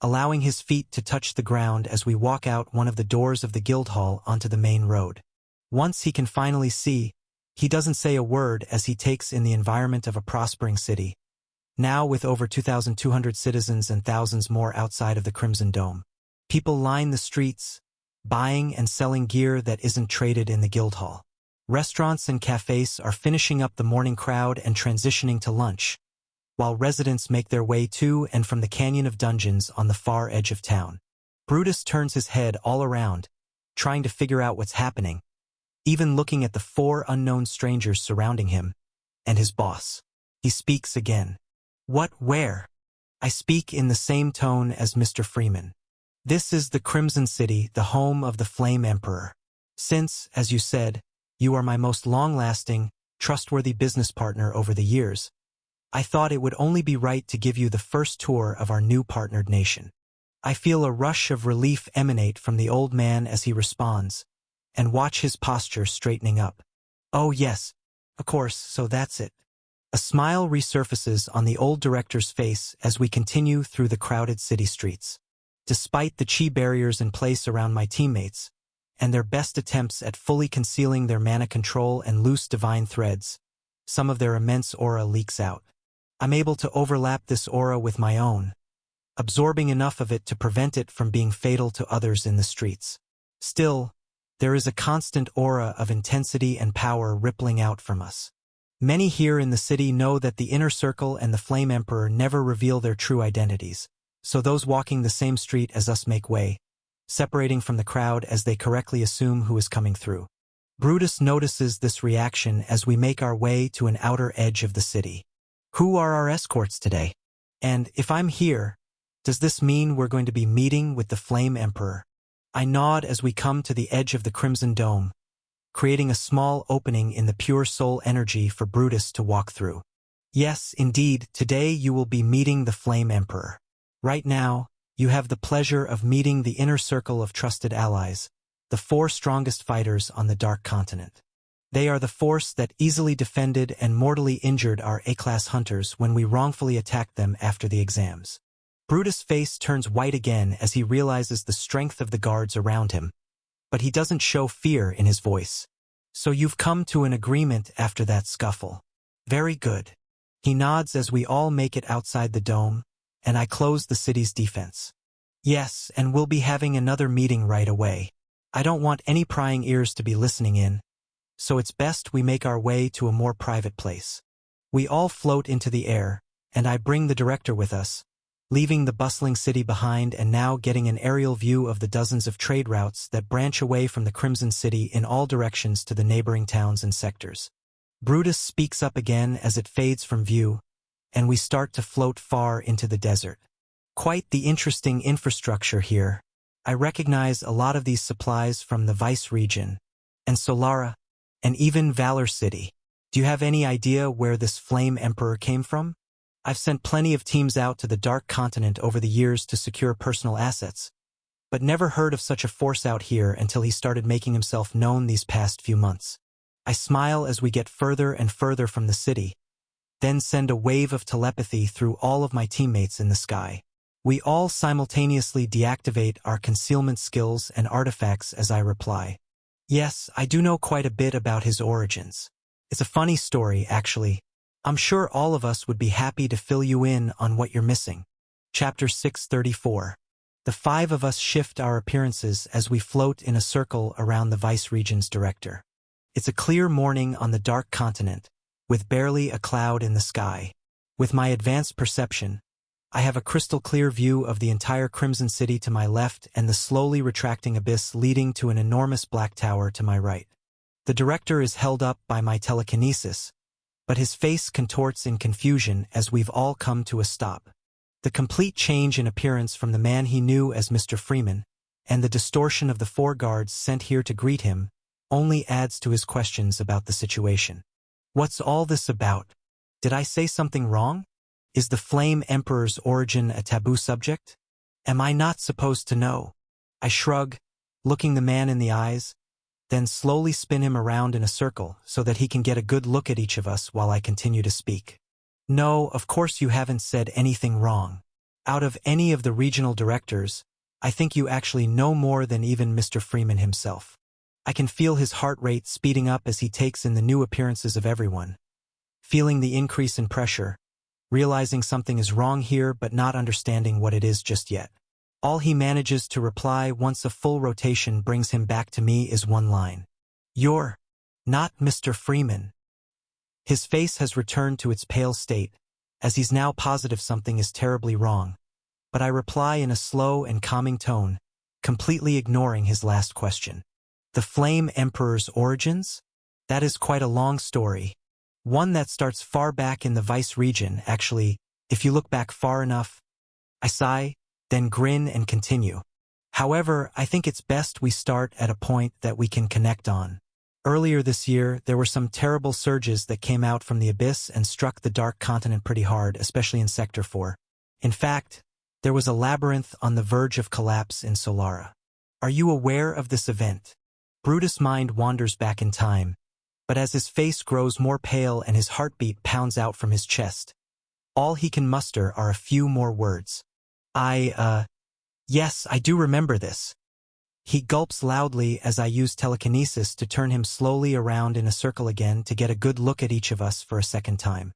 allowing his feet to touch the ground as we walk out one of the doors of the Guildhall onto the main road. Once he can finally see, he doesn't say a word as he takes in the environment of a prospering city, now with over 2,200 citizens and thousands more outside of the Crimson Dome. People line the streets, buying and selling gear that isn't traded in the Guildhall. Restaurants and cafes are finishing up the morning crowd and transitioning to lunch, while residents make their way to and from the Canyon of Dungeons on the far edge of town. Brutus turns his head all around, trying to figure out what's happening, even looking at the four unknown strangers surrounding him, and his boss. He speaks again. What, where? I speak in the same tone as Mr. Freeman. This is the Crimson City, the home of the Flame Emperor. Since, as you said, you are my most long-lasting, trustworthy business partner over the years, I thought it would only be right to give you the first tour of our new partnered nation. I feel a rush of relief emanate from the old man as he responds, and watch his posture straightening up. Oh yes, of course, so that's it. A smile resurfaces on the old director's face as we continue through the crowded city streets. Despite the chi barriers in place around my teammates, and their best attempts at fully concealing their mana control and loose divine threads, some of their immense aura leaks out. I'm able to overlap this aura with my own, absorbing enough of it to prevent it from being fatal to others in the streets. Still, there is a constant aura of intensity and power rippling out from us. Many here in the city know that the Inner Circle and the Flame Emperor never reveal their true identities, so those walking the same street as us make way, separating from the crowd as they correctly assume who is coming through. Brutus notices this reaction as we make our way to an outer edge of the city. Who are our escorts today? And if I'm here, does this mean we're going to be meeting with the Flame Emperor? I nod as we come to the edge of the Crimson Dome, creating a small opening in the pure soul energy for Brutus to walk through. Yes, indeed, today you will be meeting the Flame Emperor. Right now, you have the pleasure of meeting the inner circle of trusted allies, the four strongest fighters on the Dark Continent. They are the force that easily defended and mortally injured our A-class hunters when we wrongfully attacked them after the exams. Brutus' face turns white again as he realizes the strength of the guards around him, but he doesn't show fear in his voice. So you've come to an agreement after that scuffle. Very good. He nods as we all make it outside the dome, and I close the city's defense. Yes, and we'll be having another meeting right away. I don't want any prying ears to be listening in, so it's best we make our way to a more private place. We all float into the air, and I bring the director with us, leaving the bustling city behind and now getting an aerial view of the dozens of trade routes that branch away from the Crimson City in all directions to the neighboring towns and sectors. Brutus speaks up again as it fades from view, and we start to float far into the desert. Quite the interesting infrastructure here. I recognize a lot of these supplies from the Vice region, and Solara, and even Valor City. Do you have any idea where this Flame Emperor came from? I've sent plenty of teams out to the Dark Continent over the years to secure personal assets, but never heard of such a force out here until he started making himself known these past few months. I smile as we get further and further from the city, then send a wave of telepathy through all of my teammates in the sky. We all simultaneously deactivate our concealment skills and artifacts as I reply. Yes, I do know quite a bit about his origins. It's a funny story, actually. I'm sure all of us would be happy to fill you in on what you're missing. Chapter 634. The five of us shift our appearances as we float in a circle around the Vice-Regent's director. It's a clear morning on the dark continent, with barely a cloud in the sky. With my advanced perception, I have a crystal-clear view of the entire Crimson City to my left and the slowly retracting abyss leading to an enormous black tower to my right. The director is held up by my telekinesis, but his face contorts in confusion as we've all come to a stop. The complete change in appearance from the man he knew as Mr. Freeman, and the distortion of the four guards sent here to greet him, only adds to his questions about the situation. What's all this about? Did I say something wrong? Is the Flame Emperor's origin a taboo subject? Am I not supposed to know? I shrug, looking the man in the eyes, then slowly spin him around in a circle so that he can get a good look at each of us while I continue to speak. No, of course you haven't said anything wrong. Out of any of the regional directors, I think you actually know more than even Mr. Freeman himself. I can feel his heart rate speeding up as he takes in the new appearances of everyone. Feeling the increase in pressure, realizing something is wrong here but not understanding what it is just yet. All he manages to reply once a full rotation brings him back to me is one line. "You're not Mr. Freeman." His face has returned to its pale state, as he's now positive something is terribly wrong, but I reply in a slow and calming tone, completely ignoring his last question. The Flame Emperor's origins? That is quite a long story. One that starts far back in the Vice-Region, actually, if you look back far enough. I sigh, then grin and continue. However, I think it's best we start at a point that we can connect on. Earlier this year, there were some terrible surges that came out from the abyss and struck the Dark Continent pretty hard, especially in Sector 4. In fact, there was a labyrinth on the verge of collapse in Solara. Are you aware of this event? Brutus' mind wanders back in time, but as his face grows more pale and his heartbeat pounds out from his chest, all he can muster are a few more words. Yes, I do remember this. He gulps loudly as I use telekinesis to turn him slowly around in a circle again to get a good look at each of us for a second time.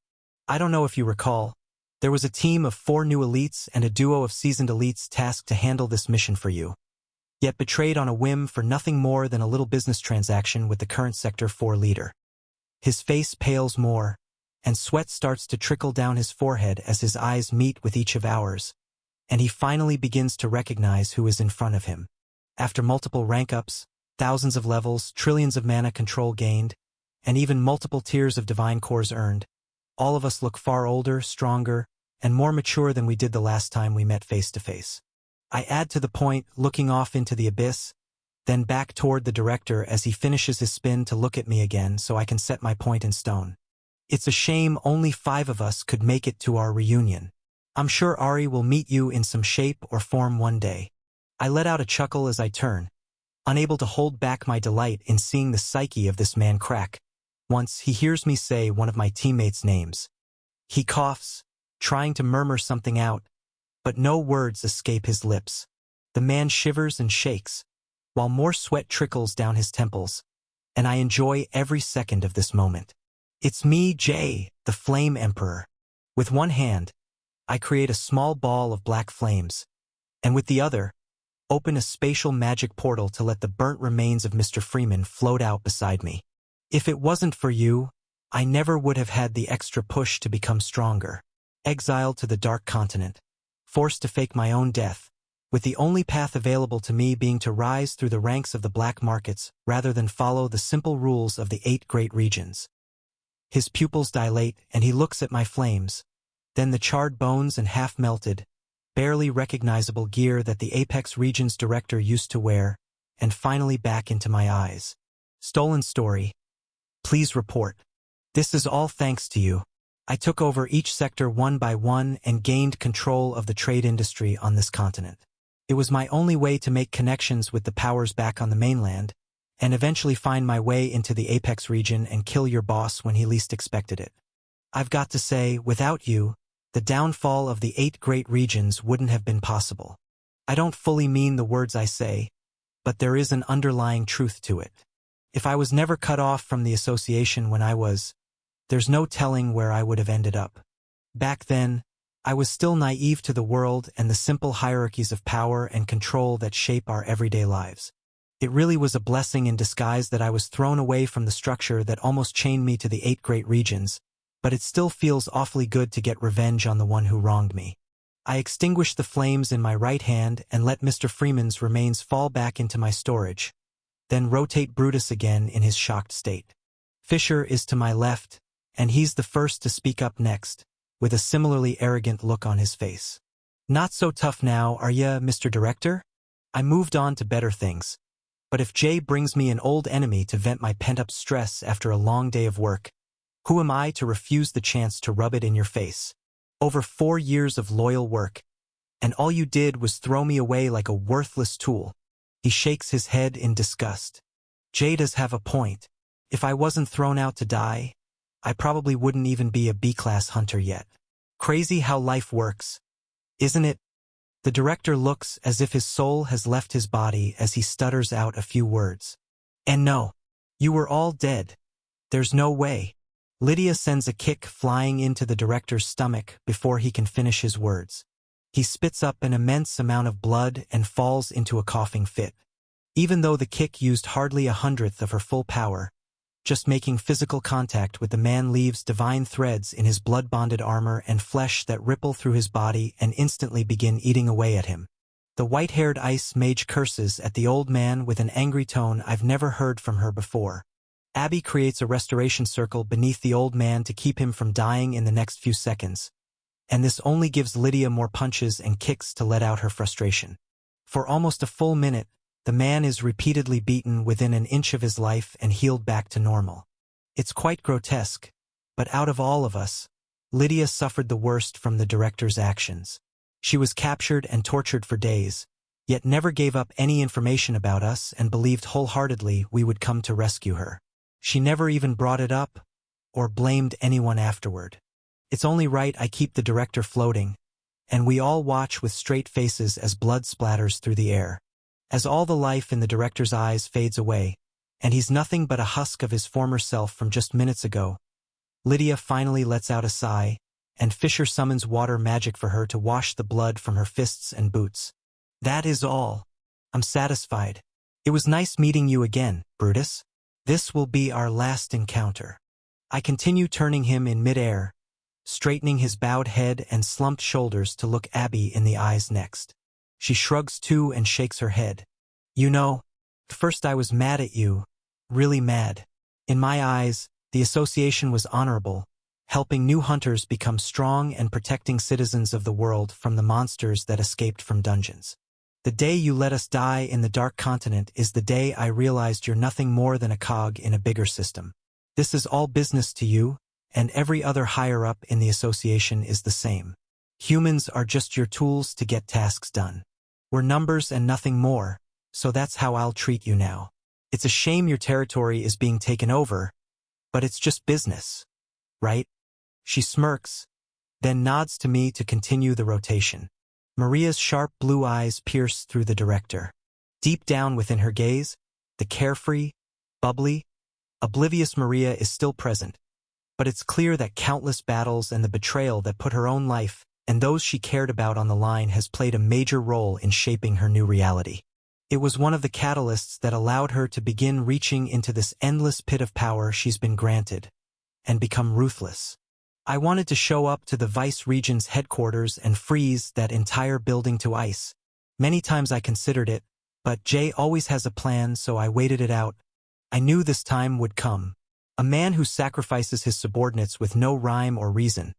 I don't know if you recall, there was a team of 4 new elites and a duo of seasoned elites tasked to handle this mission for you, yet betrayed on a whim for nothing more than a little business transaction with the current Sector 4 leader. His face pales more, and sweat starts to trickle down his forehead as his eyes meet with each of ours, and he finally begins to recognize who is in front of him. After multiple rank-ups, thousands of levels, trillions of mana control gained, and even multiple tiers of divine cores earned, all of us look far older, stronger, and more mature than we did the last time we met face to face. I add to the point, looking off into the abyss, then back toward the director as he finishes his spin to look at me again so I can set my point in stone. It's a shame only 5 of us could make it to our reunion. I'm sure Ari will meet you in some shape or form one day. I let out a chuckle as I turn, unable to hold back my delight in seeing the psyche of this man crack. Once he hears me say one of my teammates' names. He coughs, trying to murmur something out, but no words escape his lips. The man shivers and shakes, while more sweat trickles down his temples, and I enjoy every second of this moment. It's me, Jay, the Flame Emperor. With one hand, I create a small ball of black flames, and with the other, open a spatial magic portal to let the burnt remains of Mr. Freeman float out beside me. If it wasn't for you, I never would have had the extra push to become stronger. Exiled to the Dark Continent, forced to fake my own death, with the only path available to me being to rise through the ranks of the black markets rather than follow the simple rules of the 8 great regions. His pupils dilate and he looks at my flames, then the charred bones and half-melted, barely recognizable gear that the Apex Region's director used to wear, and finally back into my eyes. Stolen story. Please report. This is all thanks to you. I took over each sector one by one and gained control of the trade industry on this continent. It was my only way to make connections with the powers back on the mainland, and eventually find my way into the Apex region and kill your boss when he least expected it. I've got to say, without you, the downfall of the 8 great regions wouldn't have been possible. I don't fully mean the words I say, but there is an underlying truth to it. If I was never cut off from the association when I was, there's no telling where I would have ended up. Back then, I was still naive to the world and the simple hierarchies of power and control that shape our everyday lives. It really was a blessing in disguise that I was thrown away from the structure that almost chained me to the 8 great regions, but it still feels awfully good to get revenge on the one who wronged me. I extinguished the flames in my right hand and let Mr. Freeman's remains fall back into my storage, then rotate Brutus again in his shocked state. Fisher is to my left, and he's the first to speak up next, with a similarly arrogant look on his face. Not so tough now, are ya, Mr. Director? I moved on to better things. But if Jay brings me an old enemy to vent my pent-up stress after a long day of work, who am I to refuse the chance to rub it in your face? Over 4 years of loyal work, and all you did was throw me away like a worthless tool. He shakes his head in disgust. Jay does have a point. If I wasn't thrown out to die, I probably wouldn't even be a B-class hunter yet. Crazy how life works, isn't it? The director looks as if his soul has left his body as he stutters out a few words. And no, you were all dead. There's no way. Lydia sends a kick flying into the director's stomach before he can finish his words. He spits up an immense amount of blood and falls into a coughing fit. Even though the kick used hardly 1/100th of her full power, just making physical contact with the man leaves divine threads in his blood-bonded armor and flesh that ripple through his body and instantly begin eating away at him. The white-haired ice mage curses at the old man with an angry tone I've never heard from her before. Abby creates a restoration circle beneath the old man to keep him from dying in the next few seconds, and this only gives Lydia more punches and kicks to let out her frustration. For almost a full minute, the man is repeatedly beaten within an inch of his life and healed back to normal. It's quite grotesque, but out of all of us, Lydia suffered the worst from the director's actions. She was captured and tortured for days, yet never gave up any information about us and believed wholeheartedly we would come to rescue her. She never even brought it up, or blamed anyone afterward. It's only right I keep the director floating, and we all watch with straight faces as blood splatters through the air. As all the life in the director's eyes fades away, and he's nothing but a husk of his former self from just minutes ago, Lydia finally lets out a sigh, and Fisher summons water magic for her to wash the blood from her fists and boots. That is all. I'm satisfied. It was nice meeting you again, Brutus. This will be our last encounter. I continue turning him in midair, straightening his bowed head and slumped shoulders to look Abby in the eyes next. She shrugs too and shakes her head. You know, first I was mad at you, really mad. In my eyes, the association was honorable, helping new hunters become strong and protecting citizens of the world from the monsters that escaped from dungeons. The day you let us die in the Dark Continent is the day I realized you're nothing more than a cog in a bigger system. This is all business to you, and every other higher-up in the association is the same. Humans are just your tools to get tasks done. We're numbers and nothing more, so that's how I'll treat you now. It's a shame your territory is being taken over, but it's just business, right? She smirks, then nods to me to continue the rotation. Maria's sharp blue eyes pierce through the director. Deep down within her gaze, the carefree, bubbly, oblivious Maria is still present, but it's clear that countless battles and the betrayal that put her own life and those she cared about on the line has played a major role in shaping her new reality. It was one of the catalysts that allowed her to begin reaching into this endless pit of power she's been granted, and become ruthless. I wanted to show up to the Vice Regent's headquarters and freeze that entire building to ice. Many times I considered it, but Jay always has a plan, so I waited it out. I knew this time would come. A man who sacrifices his subordinates with no rhyme or reason,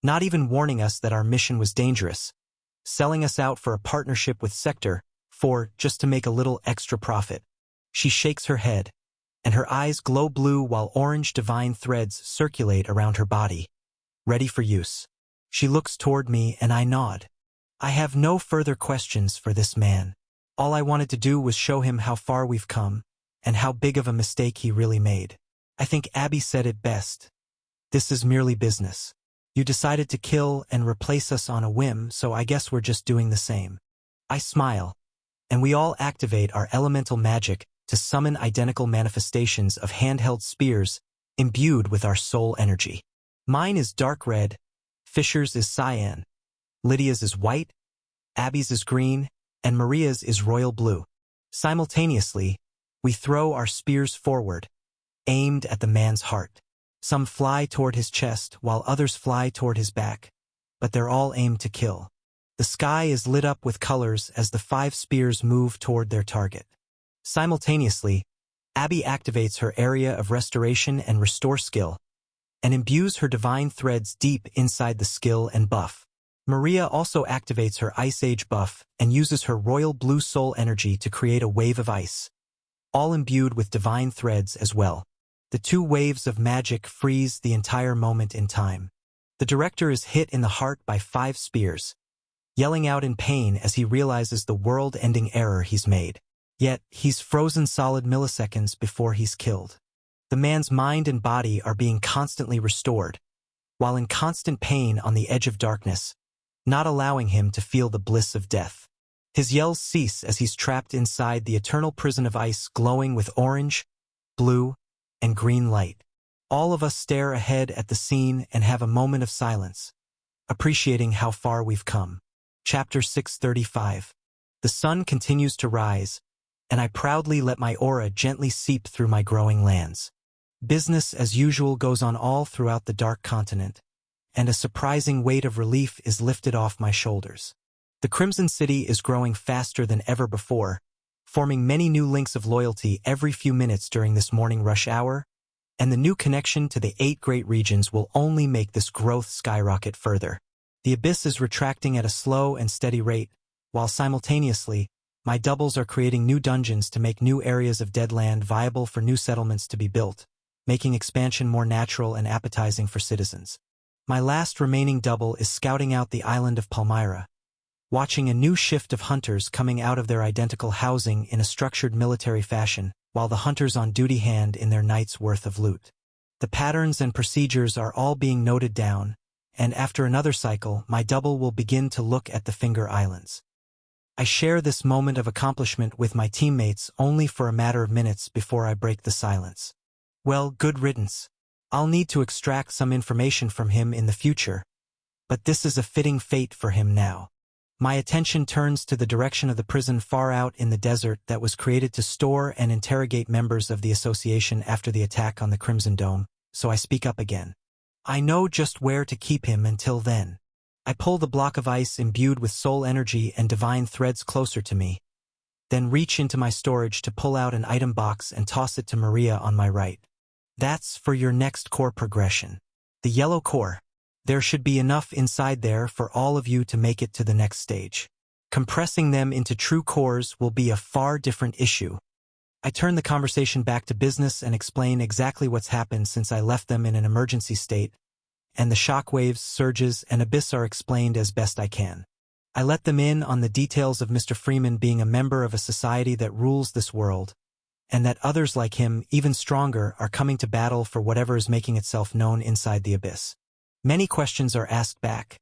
not even warning us that our mission was dangerous, selling us out for a partnership with Sector, just to make a little extra profit. She shakes her head, and her eyes glow blue while orange divine threads circulate around her body, ready for use. She looks toward me and I nod. I have no further questions for this man. All I wanted to do was show him how far we've come, and how big of a mistake he really made. I think Abby said it best. This is merely business. You decided to kill and replace us on a whim, so I guess we're just doing the same. I smile, and we all activate our elemental magic to summon identical manifestations of handheld spears imbued with our soul energy. Mine is dark red, Fisher's is cyan, Lydia's is white, Abby's is green, and Maria's is royal blue. Simultaneously, we throw our spears forward, aimed at the man's heart. Some fly toward his chest, while others fly toward his back, but they're all aimed to kill. The sky is lit up with colors as the 5 spears move toward their target. Simultaneously, Abby activates her area of restoration and restore skill, and imbues her divine threads deep inside the skill and buff. Maria also activates her Ice Age buff and uses her royal blue soul energy to create a wave of ice, all imbued with divine threads as well. The 2 waves of magic freeze the entire moment in time. The director is hit in the heart by 5 spears, yelling out in pain as he realizes the world-ending error he's made. Yet, he's frozen solid milliseconds before he's killed. The man's mind and body are being constantly restored, while in constant pain on the edge of darkness, not allowing him to feel the bliss of death. His yells cease as he's trapped inside the eternal prison of ice glowing with orange, blue, and green light. All of us stare ahead at the scene and have a moment of silence, appreciating how far we've come. Chapter 635. The sun continues to rise, and I proudly let my aura gently seep through my growing lands. Business as usual goes on all throughout the Dark Continent, and a surprising weight of relief is lifted off my shoulders. The Crimson City is growing faster than ever before, forming many new links of loyalty every few minutes during this morning rush hour, and the new connection to the 8 great regions will only make this growth skyrocket further. The abyss is retracting at a slow and steady rate, while simultaneously, my doubles are creating new dungeons to make new areas of Deadland viable for new settlements to be built, making expansion more natural and appetizing for citizens. My last remaining double is scouting out the island of Palmyra, watching a new shift of hunters coming out of their identical housing in a structured military fashion, while the hunters on duty hand in their night's worth of loot. The patterns and procedures are all being noted down, and after another cycle, my double will begin to look at the Finger Islands. I share this moment of accomplishment with my teammates only for a matter of minutes before I break the silence. Well, good riddance. I'll need to extract some information from him in the future, but this is a fitting fate for him now. My attention turns to the direction of the prison far out in the desert that was created to store and interrogate members of the association after the attack on the Crimson Dome, so I speak up again. I know just where to keep him until then. I pull the block of ice imbued with soul energy and divine threads closer to me, then reach into my storage to pull out an item box and toss it to Maria on my right. That's for your next core progression. The yellow core. There should be enough inside there for all of you to make it to the next stage. Compressing them into true cores will be a far different issue. I turn the conversation back to business and explain exactly what's happened since I left them in an emergency state, and the shockwaves, surges, and abyss are explained as best I can. I let them in on the details of Mr. Freeman being a member of a society that rules this world, and that others like him, even stronger, are coming to battle for whatever is making itself known inside the abyss. Many questions are asked back,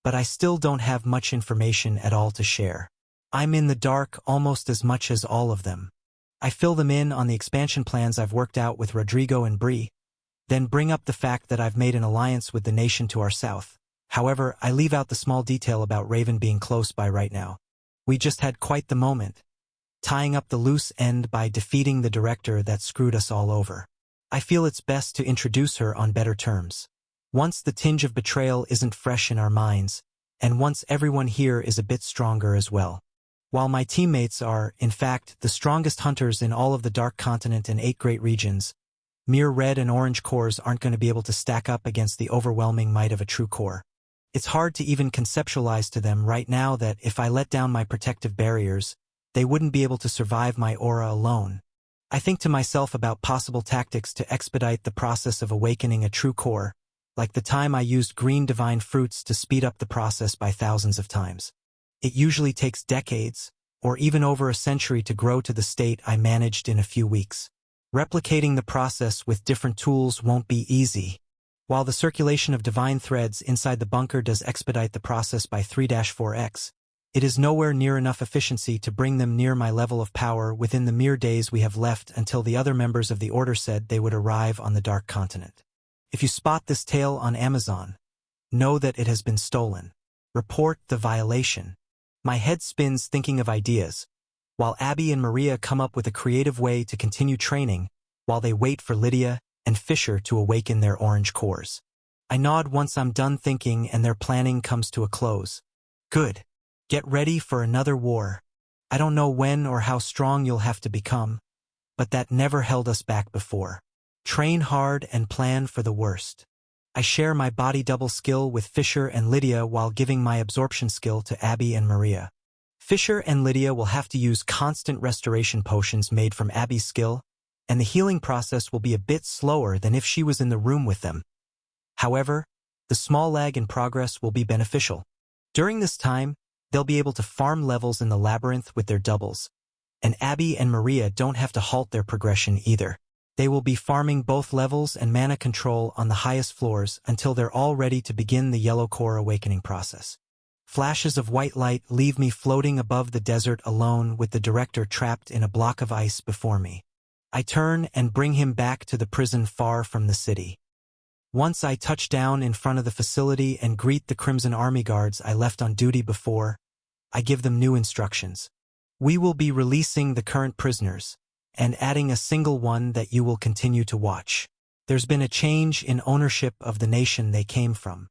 but I still don't have much information at all to share. I'm in the dark almost as much as all of them. I fill them in on the expansion plans I've worked out with Rodrigo and Bree, then bring up the fact that I've made an alliance with the nation to our south. However, I leave out the small detail about Raven being close by right now. We just had quite the moment, tying up the loose end by defeating the director that screwed us all over. I feel it's best to introduce her on better terms. Once the tinge of betrayal isn't fresh in our minds, and once everyone here is a bit stronger as well. While my teammates are, in fact, the strongest hunters in all of the Dark Continent and 8 great regions, mere red and orange cores aren't going to be able to stack up against the overwhelming might of a true core. It's hard to even conceptualize to them right now that if I let down my protective barriers, they wouldn't be able to survive my aura alone. I think to myself about possible tactics to expedite the process of awakening a true core, like the time I used green divine fruits to speed up the process by thousands of times. It usually takes decades, or even over a century to grow to the state I managed in a few weeks. Replicating the process with different tools won't be easy. While the circulation of divine threads inside the bunker does expedite the process by 3-4x, it is nowhere near enough efficiency to bring them near my level of power within the mere days we have left until the other members of the Order said they would arrive on the Dark Continent. If you spot this tale on Amazon, know that it has been stolen. Report the violation. My head spins thinking of ideas, while Abby and Maria come up with a creative way to continue training while they wait for Lydia and Fisher to awaken their orange cores. I nod once I'm done thinking and their planning comes to a close. Good. Get ready for another war. I don't know when or how strong you'll have to become, but that never held us back before. Train hard and plan for the worst. I share my body double skill with Fisher and Lydia while giving my absorption skill to Abby and Maria. Fisher and Lydia will have to use constant restoration potions made from Abby's skill, and the healing process will be a bit slower than if she was in the room with them. However, the small lag in progress will be beneficial. During this time, they'll be able to farm levels in the labyrinth with their doubles, and Abby and Maria don't have to halt their progression either. They will be farming both levels and mana control on the highest floors until they're all ready to begin the yellow core awakening process. Flashes of white light leave me floating above the desert alone with the director trapped in a block of ice before me. I turn and bring him back to the prison far from the city. Once I touch down in front of the facility and greet the Crimson Army guards I left on duty before, I give them new instructions. We will be releasing the current prisoners and adding a single one that you will continue to watch. There's been a change in ownership of the nation they came from.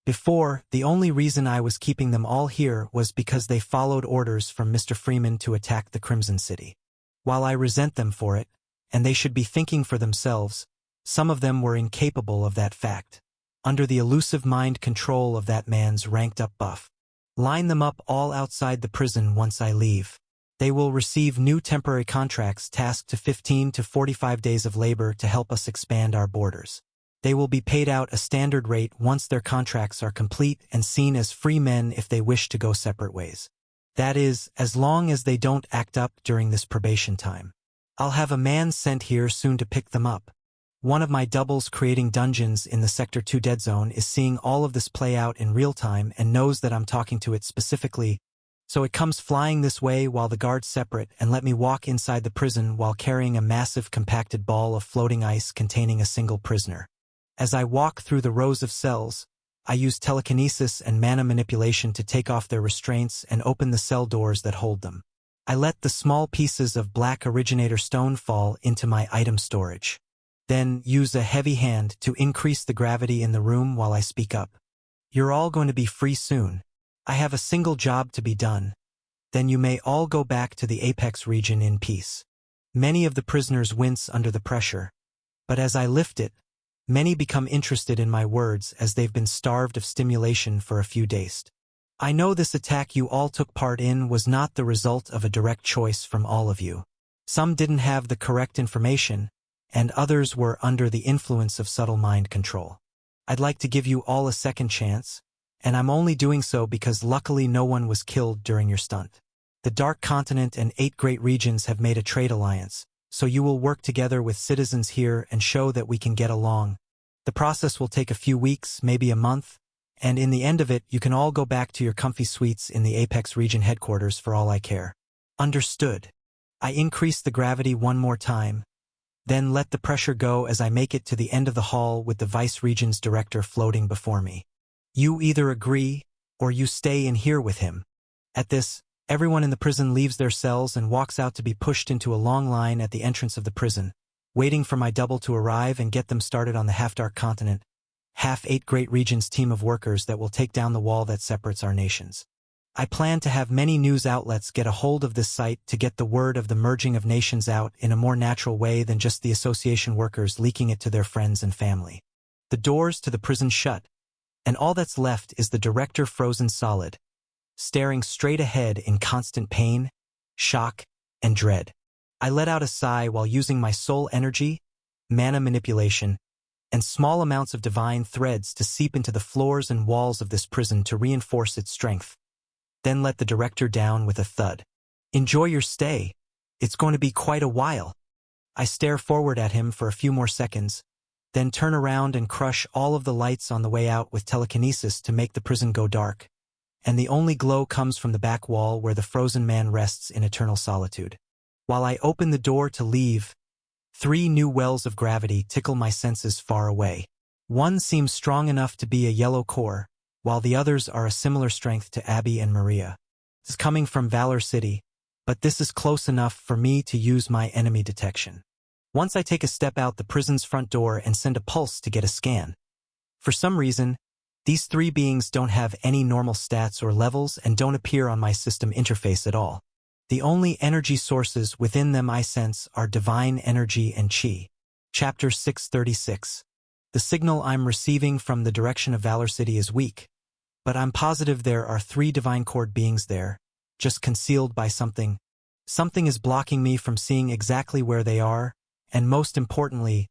Before, the only reason I was keeping them all here was because they followed orders from Mr. Freeman to attack the Crimson City. While I resent them for it, and they should be thinking for themselves, some of them were incapable of that fact, under the elusive mind control of that man's ranked-up buff. Line them up all outside the prison once I leave. They will receive new temporary contracts tasked to 15 to 45 days of labor to help us expand our borders. They will be paid out a standard rate once their contracts are complete and seen as free men if they wish to go separate ways. That is, as long as they don't act up during this probation time. I'll have a man sent here soon to pick them up. One of my doubles creating dungeons in the Sector 2 Dead Zone is seeing all of this play out in real time and knows that I'm talking to it specifically, so it comes flying this way while the guards separate and let me walk inside the prison while carrying a massive compacted ball of floating ice containing a single prisoner. As I walk through the rows of cells, I use telekinesis and mana manipulation to take off their restraints and open the cell doors that hold them. I let the small pieces of black originator stone fall into my item storage. Then use a heavy hand to increase the gravity in the room while I speak up. You're all going to be free soon. I have a single job to be done. Then you may all go back to the Apex region in peace. Many of the prisoners wince under the pressure, but as I lift it, many become interested in my words as they've been starved of stimulation for a few days. I know this attack you all took part in was not the result of a direct choice from all of you. Some didn't have the correct information, and others were under the influence of subtle mind control. I'd like to give you all a second chance, and I'm only doing so because luckily no one was killed during your stunt. The Dark Continent and 8 great regions have made a trade alliance, so you will work together with citizens here and show that we can get along. The process will take a few weeks, maybe a month, and in the end of it you can all go back to your comfy suites in the Apex region headquarters for all I care. Understood. I increase the gravity one more time, then let the pressure go as I make it to the end of the hall with the Vice Region's director floating before me. You either agree, or you stay in here with him. At this, everyone in the prison leaves their cells and walks out to be pushed into a long line at the entrance of the prison, waiting for my double to arrive and get them started on the Half-Dark Continent, Half-8 Great Regions team of workers that will take down the wall that separates our nations. I plan to have many news outlets get a hold of this site to get the word of the merging of nations out in a more natural way than just the association workers leaking it to their friends and family. The doors to the prison shut, and all that's left is the director frozen solid, staring straight ahead in constant pain, shock, and dread. I let out a sigh while using my soul energy, mana manipulation, and small amounts of divine threads to seep into the floors and walls of this prison to reinforce its strength. Then let the director down with a thud. Enjoy your stay. It's going to be quite a while. I stare forward at him for a few more seconds, then turn around and crush all of the lights on the way out with telekinesis to make the prison go dark, and the only glow comes from the back wall where the frozen man rests in eternal solitude. While I open the door to leave, 3 new wells of gravity tickle my senses far away. One seems strong enough to be a yellow core, while the others are a similar strength to Abby and Maria. It's coming from Valor City, but this is close enough for me to use my enemy detection. Once I take a step out the prison's front door and send a pulse to get a scan. For some reason, these three beings don't have any normal stats or levels and don't appear on my system interface at all. The only energy sources within them I sense are divine energy and chi. Chapter 636. The signal I'm receiving from the direction of Valor City is weak, but I'm positive there are three divine cord beings there, just concealed by something. Something is blocking me from seeing exactly where they are, and most importantly,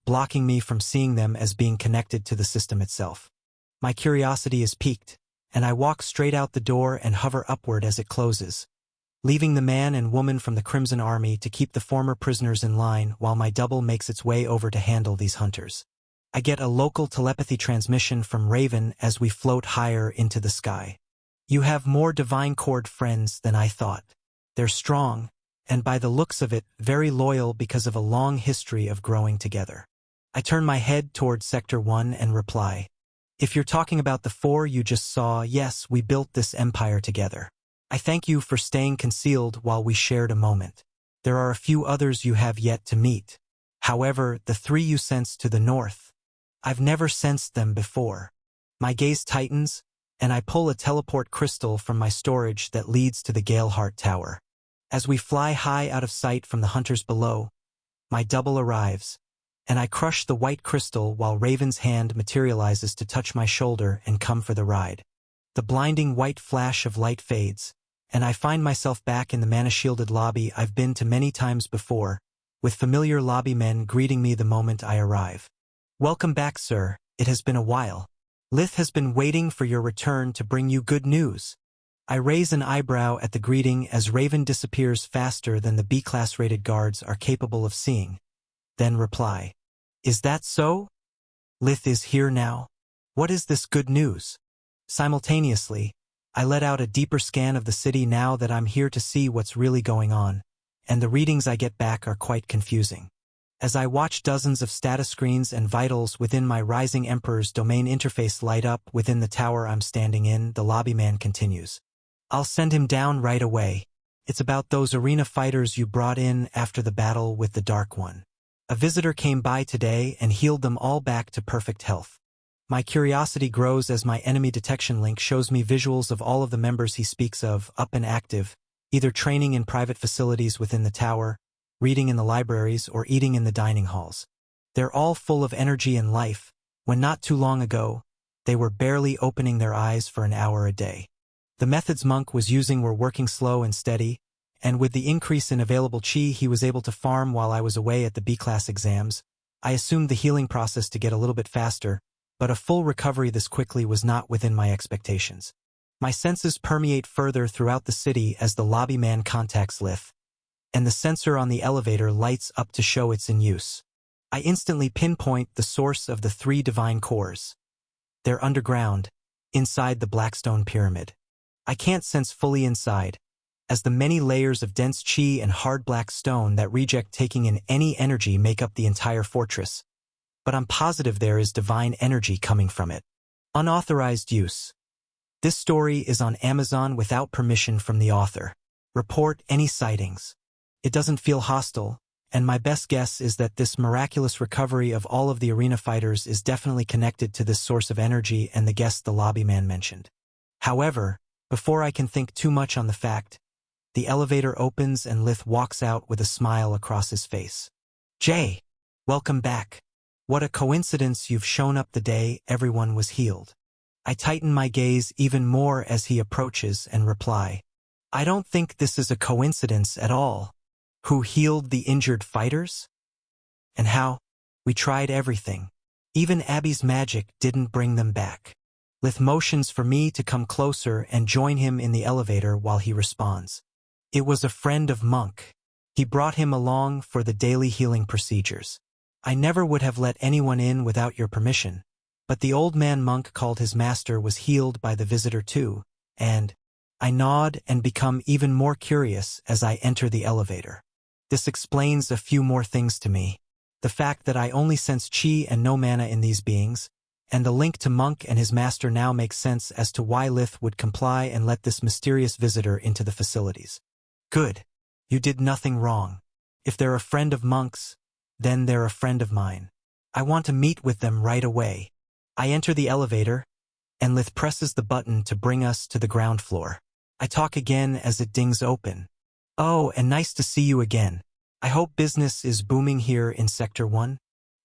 blocking me from seeing them as being connected to the system itself. My curiosity is piqued, and I walk straight out the door and hover upward as it closes, leaving the man and woman from the Crimson Army to keep the former prisoners in line while my double makes its way over to handle these hunters. I get a local telepathy transmission from Raven as we float higher into the sky. You have more divine cord friends than I thought. They're strong, and by the looks of it, very loyal because of a long history of growing together. I turn my head toward Sector 1 and reply, "If you're talking about the four you just saw, yes, we built this empire together. I thank you for staying concealed while we shared a moment. There are a few others you have yet to meet. However, the three you sense to the north, I've never sensed them before." My gaze tightens, and I pull a teleport crystal from my storage that leads to the Galeheart Tower. As we fly high out of sight from the hunters below, my double arrives, and I crush the white crystal while Raven's hand materializes to touch my shoulder and come for the ride. The blinding white flash of light fades, and I find myself back in the mana-shielded lobby I've been to many times before, with familiar lobby men greeting me the moment I arrive. "Welcome back, sir. It has been a while. Lith has been waiting for your return to bring you good news." I raise an eyebrow at the greeting as Raven disappears faster than the B-class rated guards are capable of seeing, then reply, "Is that so? Lith is here now? What is this good news?" Simultaneously, I let out a deeper scan of the city now that I'm here to see what's really going on, and the readings I get back are quite confusing. As I watch dozens of status screens and vitals within my Rising Emperor's domain interface light up within the tower I'm standing in, the lobbyman continues, "I'll send him down right away. It's about those arena fighters you brought in after the battle with the Dark One. A visitor came by today and healed them all back to perfect health." My curiosity grows as my enemy detection link shows me visuals of all of the members he speaks of, up and active, either training in private facilities within the tower, reading in the libraries, or eating in the dining halls. They're all full of energy and life, when not too long ago, they were barely opening their eyes for an hour a day. The methods Monk was using were working slow and steady, and with the increase in available chi he was able to farm while I was away at the B-class exams, I assumed the healing process to get a little bit faster, but a full recovery this quickly was not within my expectations. My senses permeate further throughout the city as the lobbyman contacts Lith, and the sensor on the elevator lights up to show it's in use. I instantly pinpoint the source of the three divine cores. They're underground, inside the Blackstone Pyramid. I can't sense fully inside, as the many layers of dense chi and hard black stone that reject taking in any energy make up the entire fortress. But I'm positive there is divine energy coming from it. Unauthorized use. This story is on Amazon without permission from the author. Report any sightings. It doesn't feel hostile, and my best guess is that this miraculous recovery of all of the arena fighters is definitely connected to this source of energy and the guest the lobbyman mentioned. However, before I can think too much on the fact, the elevator opens and Lith walks out with a smile across his face. "Jay, welcome back. What a coincidence you've shown up the day everyone was healed." I tighten my gaze even more as he approaches and reply, "I don't think this is a coincidence at all. Who healed the injured fighters? And how? We tried everything. Even Abby's magic didn't bring them back." Lith motions for me to come closer and join him in the elevator while he responds, "It was a friend of Monk. He brought him along for the daily healing procedures. I never would have let anyone in without your permission, but the old man Monk called his master was healed by the visitor too, and..." I nod and become even more curious as I enter the elevator. This explains a few more things to me. The fact that I only sense chi and no mana in these beings, and the link to Monk and his master now makes sense as to why Lith would comply and let this mysterious visitor into the facilities. Good. You did nothing wrong. If they're a friend of Monk's, then they're a friend of mine. I want to meet with them right away. I enter the elevator, and Lith presses the button to bring us to the ground floor. I talk again as it dings open. Oh, and nice to see you again. I hope business is booming here in Sector 1.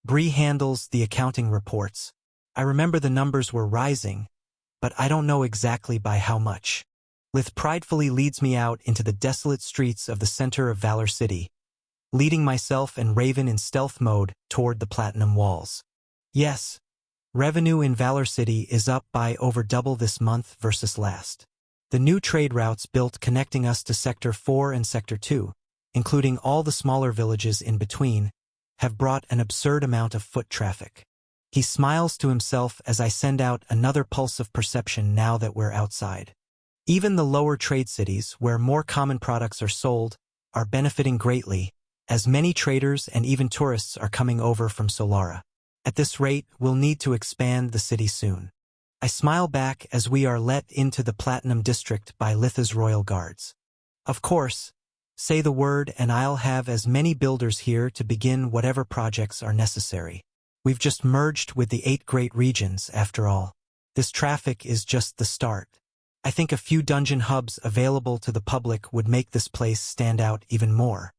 Bree handles the accounting reports. I remember the numbers were rising, but I don't know exactly by how much. Lith pridefully leads me out into the desolate streets of the center of Valor City, leading myself and Raven in stealth mode toward the Platinum Walls. Yes, revenue in Valor City is up by over double this month versus last. The new trade routes built connecting us to Sector 4 and Sector 2, including all the smaller villages in between, have brought an absurd amount of foot traffic. He smiles to himself as I send out another pulse of perception now that we're outside. Even the lower trade cities, where more common products are sold, are benefiting greatly, as many traders and even tourists are coming over from Solara. At this rate, we'll need to expand the city soon. I smile back as we are let into the Platinum District by Litha's royal guards. Of course, say the word and I'll have as many builders here to begin whatever projects are necessary. We've just merged with the 8 great regions, after all. This traffic is just the start. I think a few dungeon hubs available to the public would make this place stand out even more.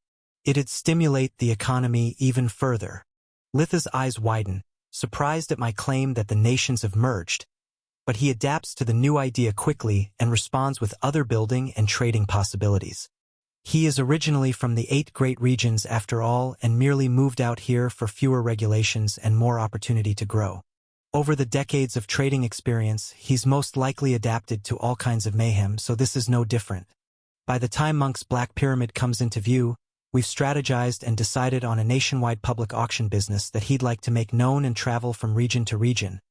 It'd stimulate the economy even further. Litha's eyes widen, surprised at my claim that the nations have merged, but he adapts to the new idea quickly and responds with other building and trading possibilities. He is originally from the 8 great regions after all and merely moved out here for fewer regulations and more opportunity to grow. Over the decades of trading experience, he's most likely adapted to all kinds of mayhem, so this is no different. By the time Monk's Black Pyramid comes into view, we've strategized and decided on a nationwide public auction business that he'd like to make known and travel from region to region,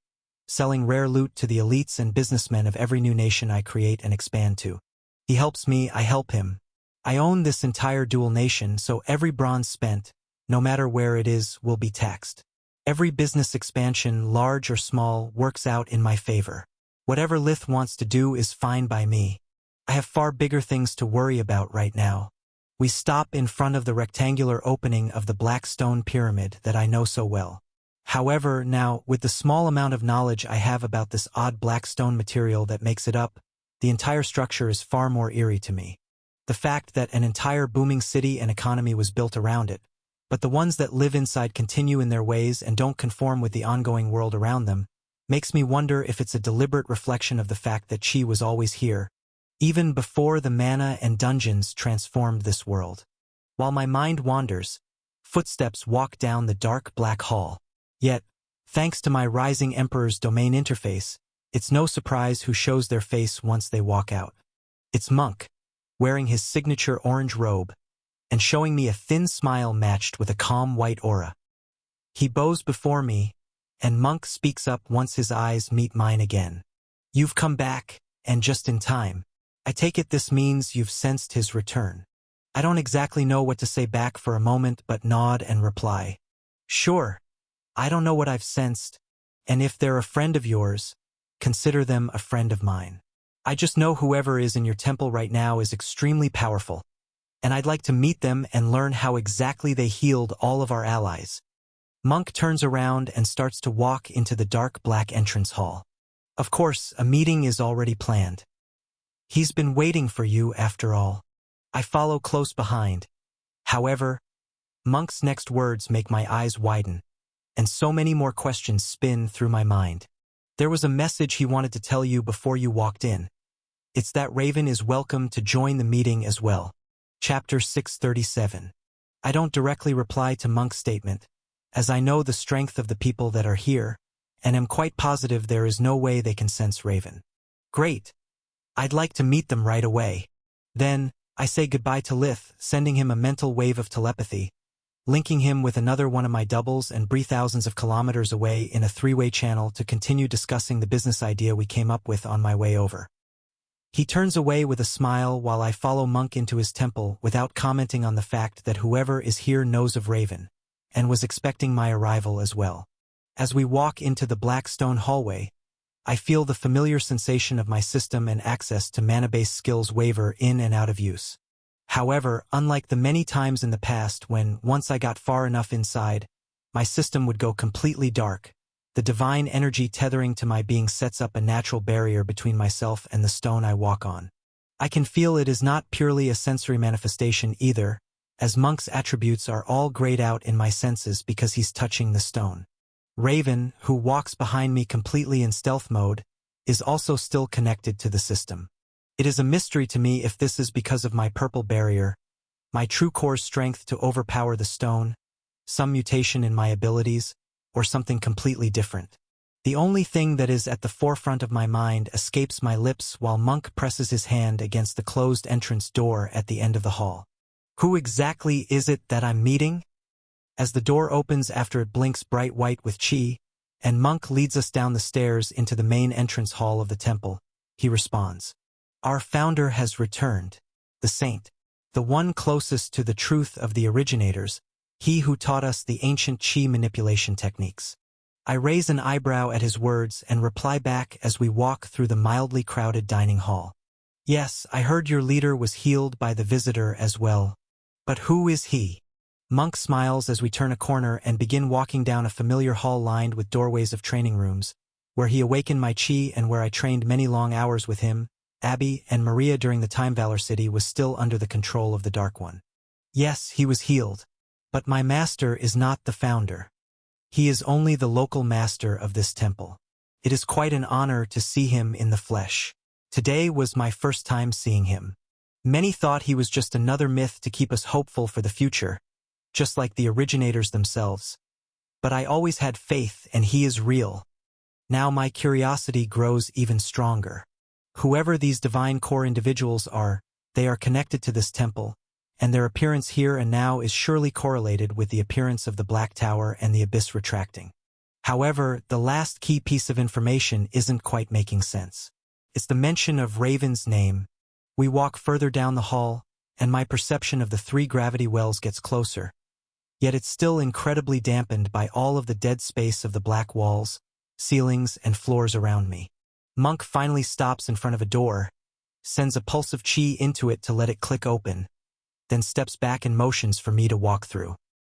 selling rare loot to the elites and businessmen of every new nation I create and expand to. He helps me, I help him. I own this entire dual nation, so every bronze spent, no matter where it is, will be taxed. Every business expansion, large or small, works out in my favor. Whatever Lith wants to do is fine by me. I have far bigger things to worry about right now. We stop in front of the rectangular opening of the black stone pyramid that I know so well. However, now, with the small amount of knowledge I have about this odd black stone material that makes it up, the entire structure is far more eerie to me. The fact that an entire booming city and economy was built around it, but the ones that live inside continue in their ways and don't conform with the ongoing world around them, makes me wonder if it's a deliberate reflection of the fact that Chi was always here, even before the mana and dungeons transformed this world. While my mind wanders, footsteps walk down the dark black hall. Yet, thanks to my Rising Emperor's domain interface, it's no surprise who shows their face once they walk out. It's Monk, wearing his signature orange robe, and showing me a thin smile matched with a calm white aura. He bows before me, and Monk speaks up once his eyes meet mine again. You've come back, and just in time. I take it this means you've sensed his return. I don't exactly know what to say back for a moment but nod and reply. Sure. I don't know what I've sensed, and if they're a friend of yours, consider them a friend of mine. I just know whoever is in your temple right now is extremely powerful, and I'd like to meet them and learn how exactly they healed all of our allies. Monk turns around and starts to walk into the dark black entrance hall. Of course, a meeting is already planned. He's been waiting for you after all. I follow close behind. However, Monk's next words make my eyes widen, and so many more questions spin through my mind. There was a message he wanted to tell you before you walked in. It's that Raven is welcome to join the meeting as well. Chapter 637. I don't directly reply to Monk's statement, as I know the strength of the people that are here, and am quite positive there is no way they can sense Raven. Great. I'd like to meet them right away. Then, I say goodbye to Lith, sending him a mental wave of telepathy, linking him with another one of my doubles and breathe thousands of kilometers away in a 3-way channel to continue discussing the business idea we came up with on my way over. He turns away with a smile while I follow Monk into his temple without commenting on the fact that whoever is here knows of Raven, and was expecting my arrival as well. As we walk into the black stone hallway, I feel the familiar sensation of my system and access to mana-based skills waver in and out of use. However, unlike the many times in the past when, once I got far enough inside, my system would go completely dark, the divine energy tethering to my being sets up a natural barrier between myself and the stone I walk on. I can feel it is not purely a sensory manifestation either, as Monk's attributes are all grayed out in my senses because he's touching the stone. Raven, who walks behind me completely in stealth mode, is also still connected to the system. It is a mystery to me if this is because of my purple barrier, my true core's strength to overpower the stone, some mutation in my abilities, or something completely different. The only thing that is at the forefront of my mind escapes my lips while Monk presses his hand against the closed entrance door at the end of the hall. Who exactly is it that I'm meeting? As the door opens after it blinks bright white with chi, and Monk leads us down the stairs into the main entrance hall of the temple, he responds. Our founder has returned, the saint, the one closest to the truth of the originators, he who taught us the ancient chi manipulation techniques. I raise an eyebrow at his words and reply back as we walk through the mildly crowded dining hall. Yes, I heard your leader was healed by the visitor as well. But who is he? Monk smiles as we turn a corner and begin walking down a familiar hall lined with doorways of training rooms, where he awakened my chi and where I trained many long hours with him. Abby and Maria during the time Valor City was still under the control of the Dark One. Yes, he was healed. But my master is not the founder. He is only the local master of this temple. It is quite an honor to see him in the flesh. Today was my first time seeing him. Many thought he was just another myth to keep us hopeful for the future, just like the originators themselves. But I always had faith and he is real. Now my curiosity grows even stronger. Whoever these divine core individuals are, they are connected to this temple, and their appearance here and now is surely correlated with the appearance of the Black Tower and the Abyss retracting. However, the last key piece of information isn't quite making sense. It's the mention of Raven's name. We walk further down the hall, and my perception of the 3 gravity wells gets closer. Yet it's still incredibly dampened by all of the dead space of the black walls, ceilings, and floors around me. Monk finally stops in front of a door, sends a pulse of chi into it to let it click open, then steps back and motions for me to walk through.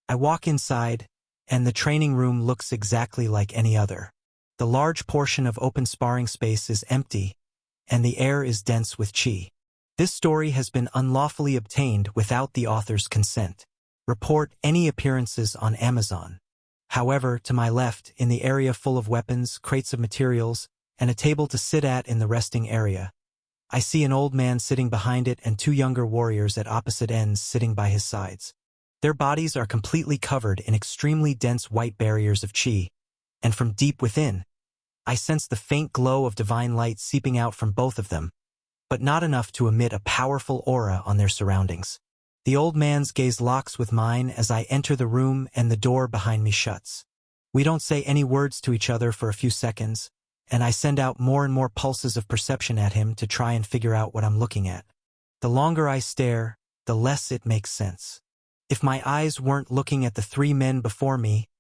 I walk inside, and the training room looks exactly like any other. The large portion of open sparring space is empty, and the air is dense with chi. This story has been unlawfully obtained without the author's consent. Report any appearances on Amazon. However, to my left, in the area full of weapons, crates of materials, and a table to sit at in the resting area, I see an old man sitting behind it and 2 younger warriors at opposite ends sitting by his sides. Their bodies are completely covered in extremely dense white barriers of chi, and from deep within, I sense the faint glow of divine light seeping out from both of them, but not enough to emit a powerful aura on their surroundings. The old man's gaze locks with mine as I enter the room and the door behind me shuts. We don't say any words to each other for a few seconds, and I send out more and more pulses of perception at him to try and figure out what I'm looking at. The longer I stare, the less it makes sense. If my eyes weren't looking at the 3 men before me,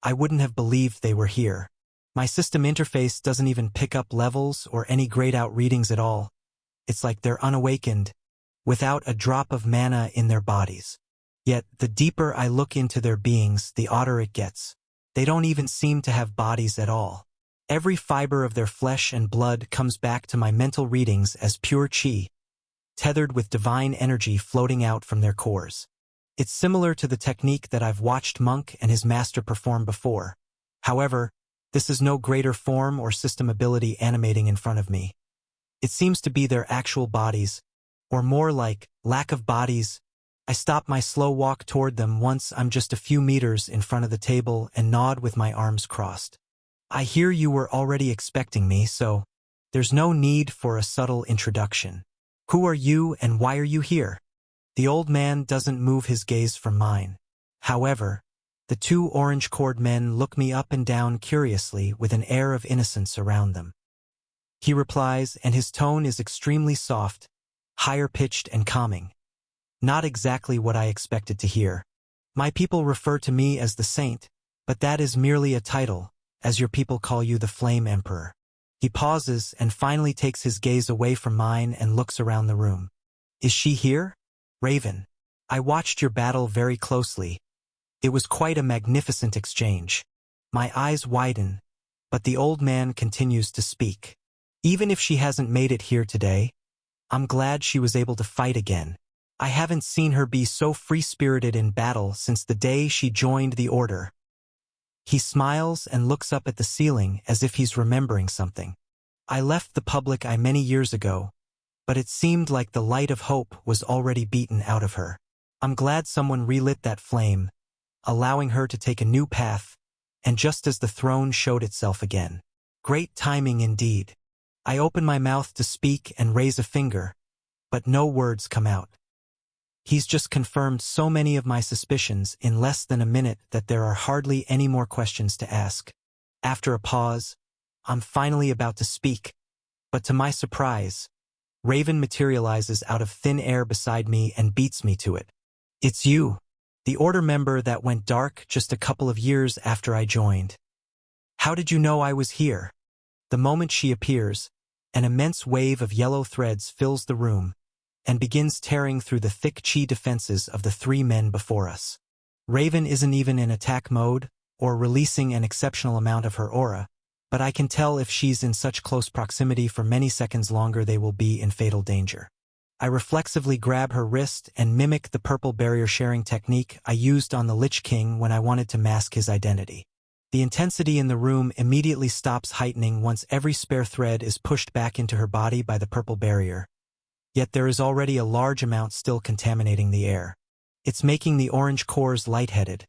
I wouldn't have believed they were here. My system interface doesn't even pick up levels or any grayed-out readings at all. It's like they're unawakened, without a drop of mana in their bodies. Yet, the deeper I look into their beings, the odder it gets. They don't even seem to have bodies at all. Every fiber of their flesh and blood comes back to my mental readings as pure chi, tethered with divine energy floating out from their cores. It's similar to the technique that I've watched Monk and his master perform before. However, this is no greater form or system ability animating in front of me. It seems to be their actual bodies, or more like, lack of bodies. I stop my slow walk toward them once I'm just a few meters in front of the table and nod with my arms crossed. I hear you were already expecting me, so there's no need for a subtle introduction. Who are you and why are you here? The old man doesn't move his gaze from mine. However, the 2 orange-cored men look me up and down curiously with an air of innocence around them. He replies, and his tone is extremely soft, higher-pitched and calming. Not exactly what I expected to hear. My people refer to me as the saint, but that is merely a title, as your people call you the Flame Emperor. He pauses and finally takes his gaze away from mine and looks around the room. Is she here? Raven, I watched your battle very closely. It was quite a magnificent exchange. My eyes widen, but the old man continues to speak. Even if she hasn't made it here today, I'm glad she was able to fight again. I haven't seen her be so free-spirited in battle since the day she joined the Order. He smiles and looks up at the ceiling as if he's remembering something. I left the public eye many years ago, but it seemed like the light of hope was already beaten out of her. I'm glad someone relit that flame, allowing her to take a new path, and just as the throne showed itself again. Great timing indeed. I open my mouth to speak and raise a finger, but no words come out. He's just confirmed so many of my suspicions in less than a minute that there are hardly any more questions to ask. After a pause, I'm finally about to speak, but to my surprise, Raven materializes out of thin air beside me and beats me to it. It's you, the Order member that went dark just a couple of years after I joined. How did you know I was here? The moment she appears, an immense wave of yellow threads fills the room and begins tearing through the thick chi defenses of the three men before us. Raven isn't even in attack mode or releasing an exceptional amount of her aura, but I can tell if she's in such close proximity for many seconds longer they will be in fatal danger. I reflexively grab her wrist and mimic the purple barrier sharing technique I used on the Lich King when I wanted to mask his identity. The intensity in the room immediately stops heightening once every spare thread is pushed back into her body by the purple barrier. Yet there is already a large amount still contaminating the air. It's making the orange cores lightheaded,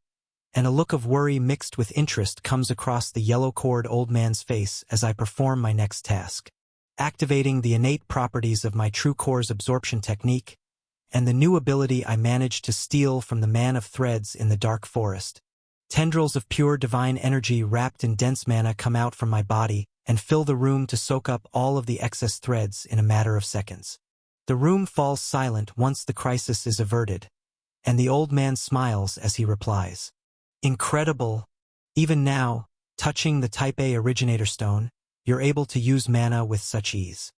and a look of worry mixed with interest comes across the yellow-cored old man's face as I perform my next task, activating the innate properties of my True Core's absorption technique and the new ability I managed to steal from the Man of Threads in the Dark Forest. Tendrils of pure divine energy wrapped in dense mana come out from my body and fill the room to soak up all of the excess threads in a matter of seconds. The room falls silent once the crisis is averted, and the old man smiles as he replies. Incredible. Even now, touching the Type A Originator Stone, you're able to use mana with such ease.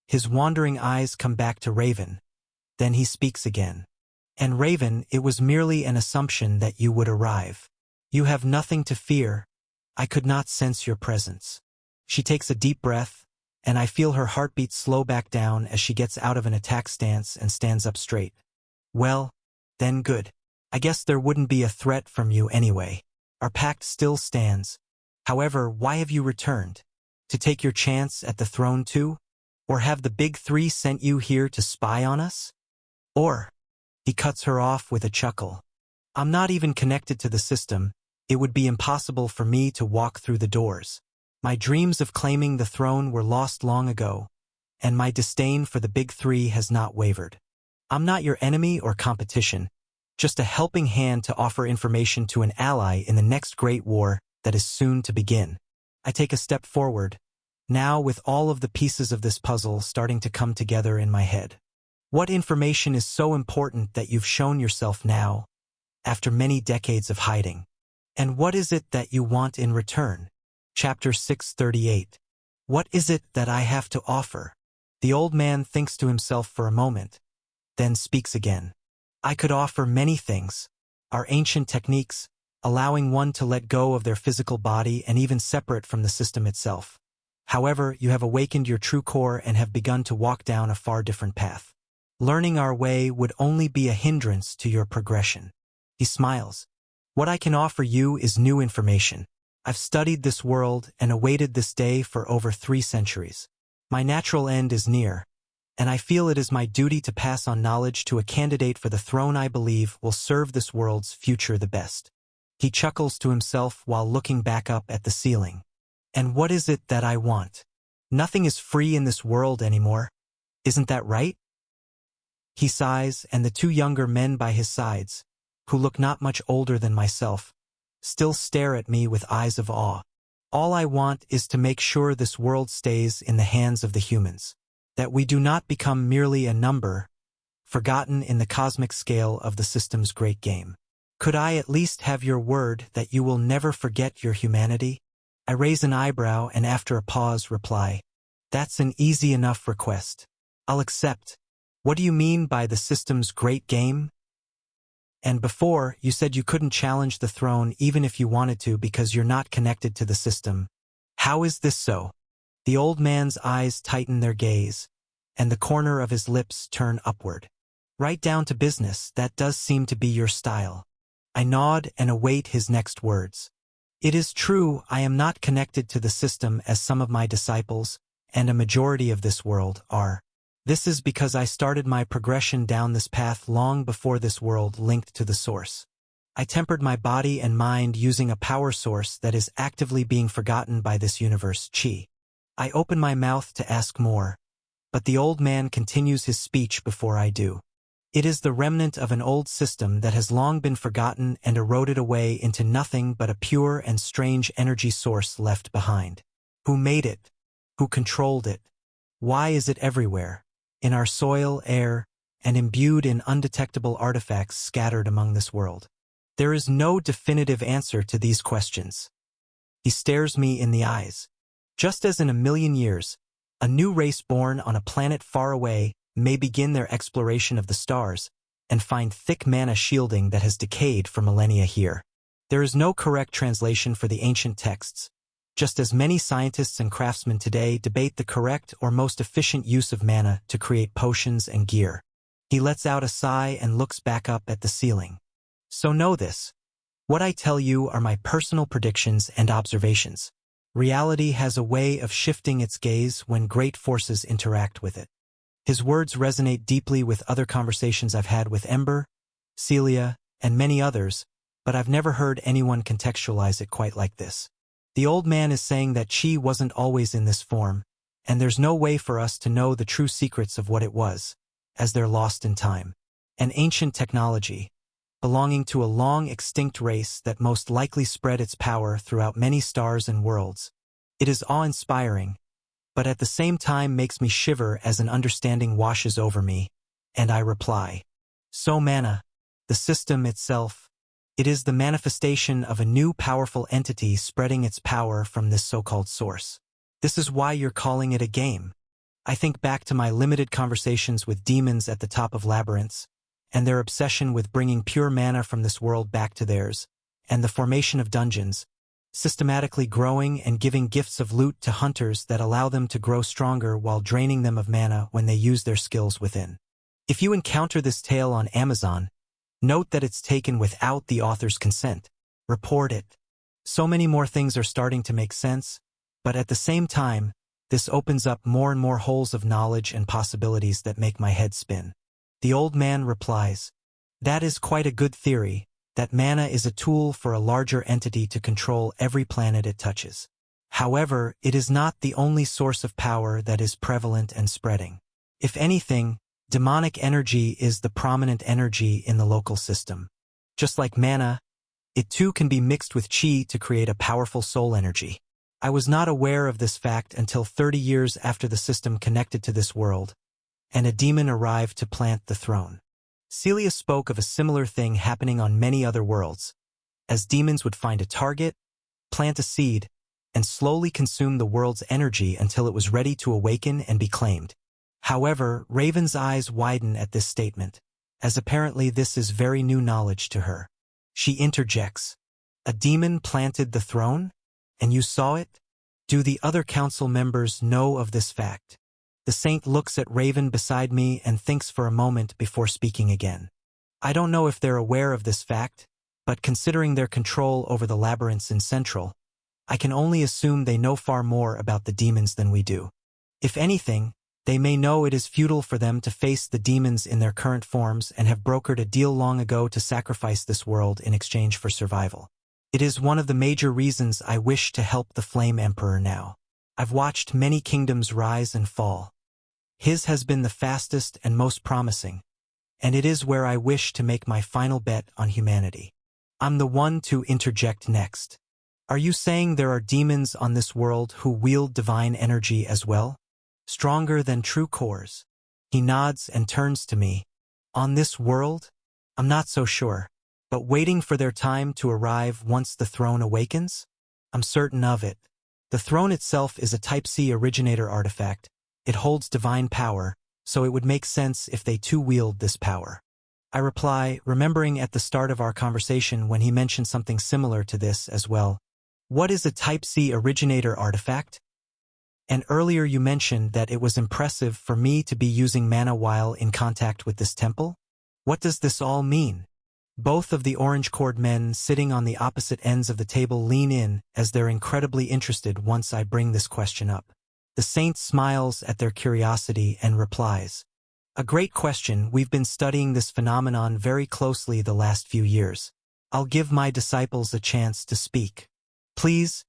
His wandering eyes come back to Raven. Then he speaks again. And Raven, it was merely an assumption that you would arrive. You have nothing to fear. I could not sense your presence. She takes a deep breath, and I feel her heartbeat slow back down as she gets out of an attack stance and stands up straight. Well, then good. I guess there wouldn't be a threat from you anyway. Our pact still stands. However, why have you returned? To take your chance at the throne too? Or have the big three sent you here to spy on us? Or, he cuts her off with a chuckle. I'm not even connected to the system. It would be impossible for me to walk through the doors. My dreams of claiming the throne were lost long ago, and my disdain for the big three has not wavered. I'm not your enemy or competition, just a helping hand to offer information to an ally in the next great war that is soon to begin. I take a step forward, now with all of the pieces of this puzzle starting to come together in my head. What information is so important that you've shown yourself now, after many decades of hiding? And what is it that you want in return? Chapter 638. What is it that I have to offer? The old man thinks to himself for a moment, then speaks again. I could offer many things. Our ancient techniques, allowing one to let go of their physical body and even separate from the system itself. However, you have awakened your true core and have begun to walk down a far different path. Learning our way would only be a hindrance to your progression. He smiles. What I can offer you is new information. I've studied this world and awaited this day for over 3 centuries. My natural end is near, and I feel it is my duty to pass on knowledge to a candidate for the throne I believe will serve this world's future the best. He chuckles to himself while looking back up at the ceiling. And what is it that I want? Nothing is free in this world anymore. Isn't that right? He sighs, and the 2 younger men by his sides, who look not much older than myself, still stare at me with eyes of awe. All I want is to make sure this world stays in the hands of the humans, that we do not become merely a number, forgotten in the cosmic scale of the system's great game. Could I at least have your word that you will never forget your humanity? I I raise an eyebrow and after a pause reply, "That's an easy enough request. I'll accept. What do you mean by the system's great game? And before, you said you couldn't challenge the throne even if you wanted to because you're not connected to the system. How is this so?" The old man's eyes tighten their gaze, and the corner of his lips turn upward. "Right down to business, that does seem to be your style." I nod and await his next words. "It is true, I am not connected to the system as some of my disciples, and a majority of this world are. This is because I started my progression down this path long before this world linked to the source. I tempered my body and mind using a power source that is actively being forgotten by this universe, Chi. I open my mouth to ask more, but the old man continues his speech before I do. It is the remnant of an old system that has long been forgotten and eroded away into nothing but a pure and strange energy source left behind. Who made it? Who controlled it? Why is it everywhere? In our soil, air, and imbued in undetectable artifacts scattered among this world. There is no definitive answer to these questions. He stares me in the eyes. Just as in a million years, a new race born on a planet far away may begin their exploration of the stars and find thick mana shielding that has decayed for millennia here. There is no correct translation for the ancient texts, just as many scientists and craftsmen today debate the correct or most efficient use of mana to create potions and gear. He lets out a sigh and looks back up at the ceiling. So know this. What I tell you are my personal predictions and observations. Reality has a way of shifting its gaze when great forces interact with it. His words resonate deeply with other conversations I've had with Ember, Celia, and many others, but I've never heard anyone contextualize it quite like this. The old man is saying that Chi wasn't always in this form, and there's no way for us to know the true secrets of what it was, as they're lost in time. An ancient technology, belonging to a long-extinct race that most likely spread its power throughout many stars and worlds. It is awe-inspiring, but at the same time makes me shiver as an understanding washes over me, and I reply. So mana, the system itself, it is the manifestation of a new powerful entity spreading its power from this so-called source. This is why you're calling it a game. I think back to my limited conversations with demons at the top of labyrinths, and their obsession with bringing pure mana from this world back to theirs, and the formation of dungeons, systematically growing and giving gifts of loot to hunters that allow them to grow stronger while draining them of mana when they use their skills within. If you encounter this tale on Amazon, note that it's taken without the author's consent. Report it. So many more things are starting to make sense, but at the same time, this opens up more and more holes of knowledge and possibilities that make my head spin. The old man replies, "That is quite a good theory, that mana is a tool for a larger entity to control every planet it touches. However, it is not the only source of power that is prevalent and spreading. If anything, demonic energy is the prominent energy in the local system. Just like mana, it too can be mixed with chi to create a powerful soul energy. I was not aware of this fact until 30 years after the system connected to this world, and a demon arrived to plant the throne." Celia spoke of a similar thing happening on many other worlds, as demons would find a target, plant a seed, and slowly consume the world's energy until it was ready to awaken and be claimed. However, Raven's eyes widen at this statement, as apparently this is very new knowledge to her. She interjects, "A demon planted the throne? And you saw it? Do the other council members know of this fact?" The saint looks at Raven beside me and thinks for a moment before speaking again. "I don't know if they're aware of this fact, but considering their control over the labyrinths in Central, I can only assume they know far more about the demons than we do. If anything, they may know it is futile for them to face the demons in their current forms and have brokered a deal long ago to sacrifice this world in exchange for survival. It is one of the major reasons I wish to help the Flame Emperor now. I've watched many kingdoms rise and fall. His has been the fastest and most promising, and it is where I wish to make my final bet on humanity. I'm the one to interject next. Are you saying there are demons on this world who wield divine energy as well? Stronger than true cores?" He nods and turns to me. "On this world? I'm not so sure, but waiting for their time to arrive once the throne awakens? I'm certain of it. The throne itself is a Type C originator artifact. It holds divine power, so it would make sense if they too wield this power. I reply, remembering at the start of our conversation when he mentioned something similar to this as well. What is a Type C originator artifact? And earlier you mentioned that it was impressive for me to be using mana while in contact with this temple? What does this all mean? Both of the orange-cored men sitting on the opposite ends of the table lean in as they're incredibly interested once I bring this question up. The saint smiles at their curiosity and replies, "A great question. We've been studying this phenomenon very closely the last few years. I'll give my disciples a chance to speak. Please,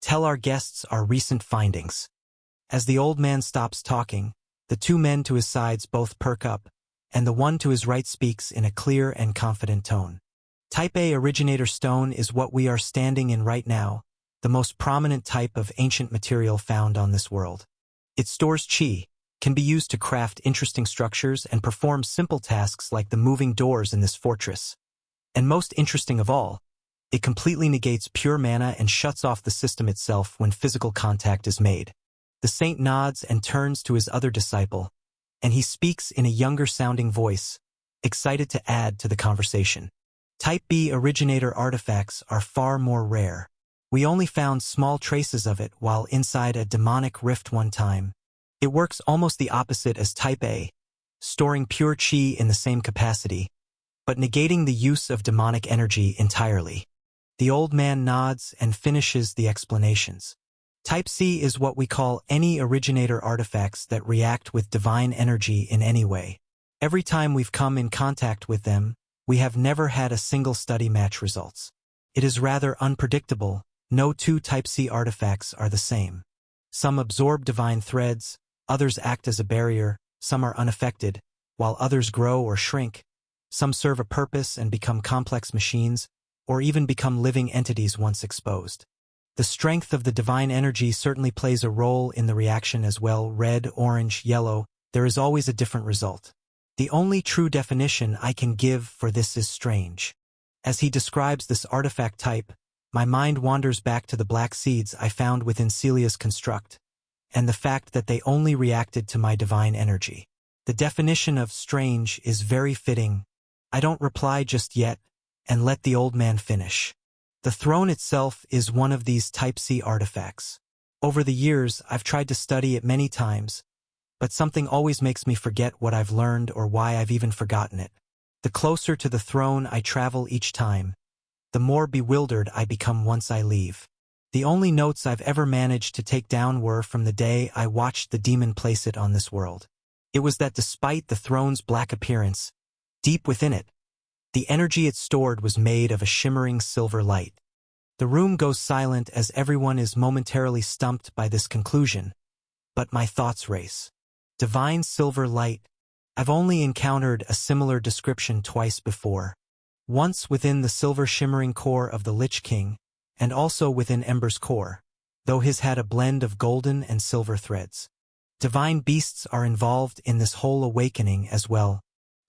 tell our guests our recent findings." As the old man stops talking, the two men to his sides both perk up, and the one to his right speaks in a clear and confident tone. Type A originator stone is what we are standing in right now, the most prominent type of ancient material found on this world. It stores chi, can be used to craft interesting structures and perform simple tasks like the moving doors in this fortress. And most interesting of all, it completely negates pure mana and shuts off the system itself when physical contact is made. The saint nods and turns to his other disciple, and he speaks in a younger-sounding voice, excited to add to the conversation. Type B originator artifacts are far more rare. We only found small traces of it while inside a demonic rift one time. It works almost the opposite as Type A, storing pure chi in the same capacity, but negating the use of demonic energy entirely. The old man nods and finishes the explanations. Type C is what we call any originator artifacts that react with divine energy in any way. Every time we've come in contact with them, we have never had a single study match results. It is rather unpredictable. No two Type C artifacts are the same. Some absorb divine threads, others act as a barrier, some are unaffected, while others grow or shrink. Some serve a purpose and become complex machines, or even become living entities once exposed. The strength of the divine energy certainly plays a role in the reaction as well. Red, orange, yellow, there is always a different result. The only true definition I can give for this is strange. As he describes this artifact type, my mind wanders back to the black seeds I found within Celia's construct, and the fact that they only reacted to my divine energy. The definition of strange is very fitting. I don't reply just yet, and let the old man finish. The throne itself is one of these Type C artifacts. Over the years, I've tried to study it many times, but something always makes me forget what I've learned or why I've even forgotten it. The closer to the throne I travel each time, the more bewildered I become once I leave. The only notes I've ever managed to take down were from the day I watched the demon place it on this world. It was that despite the throne's black appearance, deep within it, the energy it stored was made of a shimmering silver light. The room goes silent as everyone is momentarily stumped by this conclusion, but my thoughts race. Divine silver light. I've only encountered a similar description twice before. Once within the silver shimmering core of the Lich King, and also within Ember's core, though his had a blend of golden and silver threads. Divine beasts are involved in this whole awakening as well.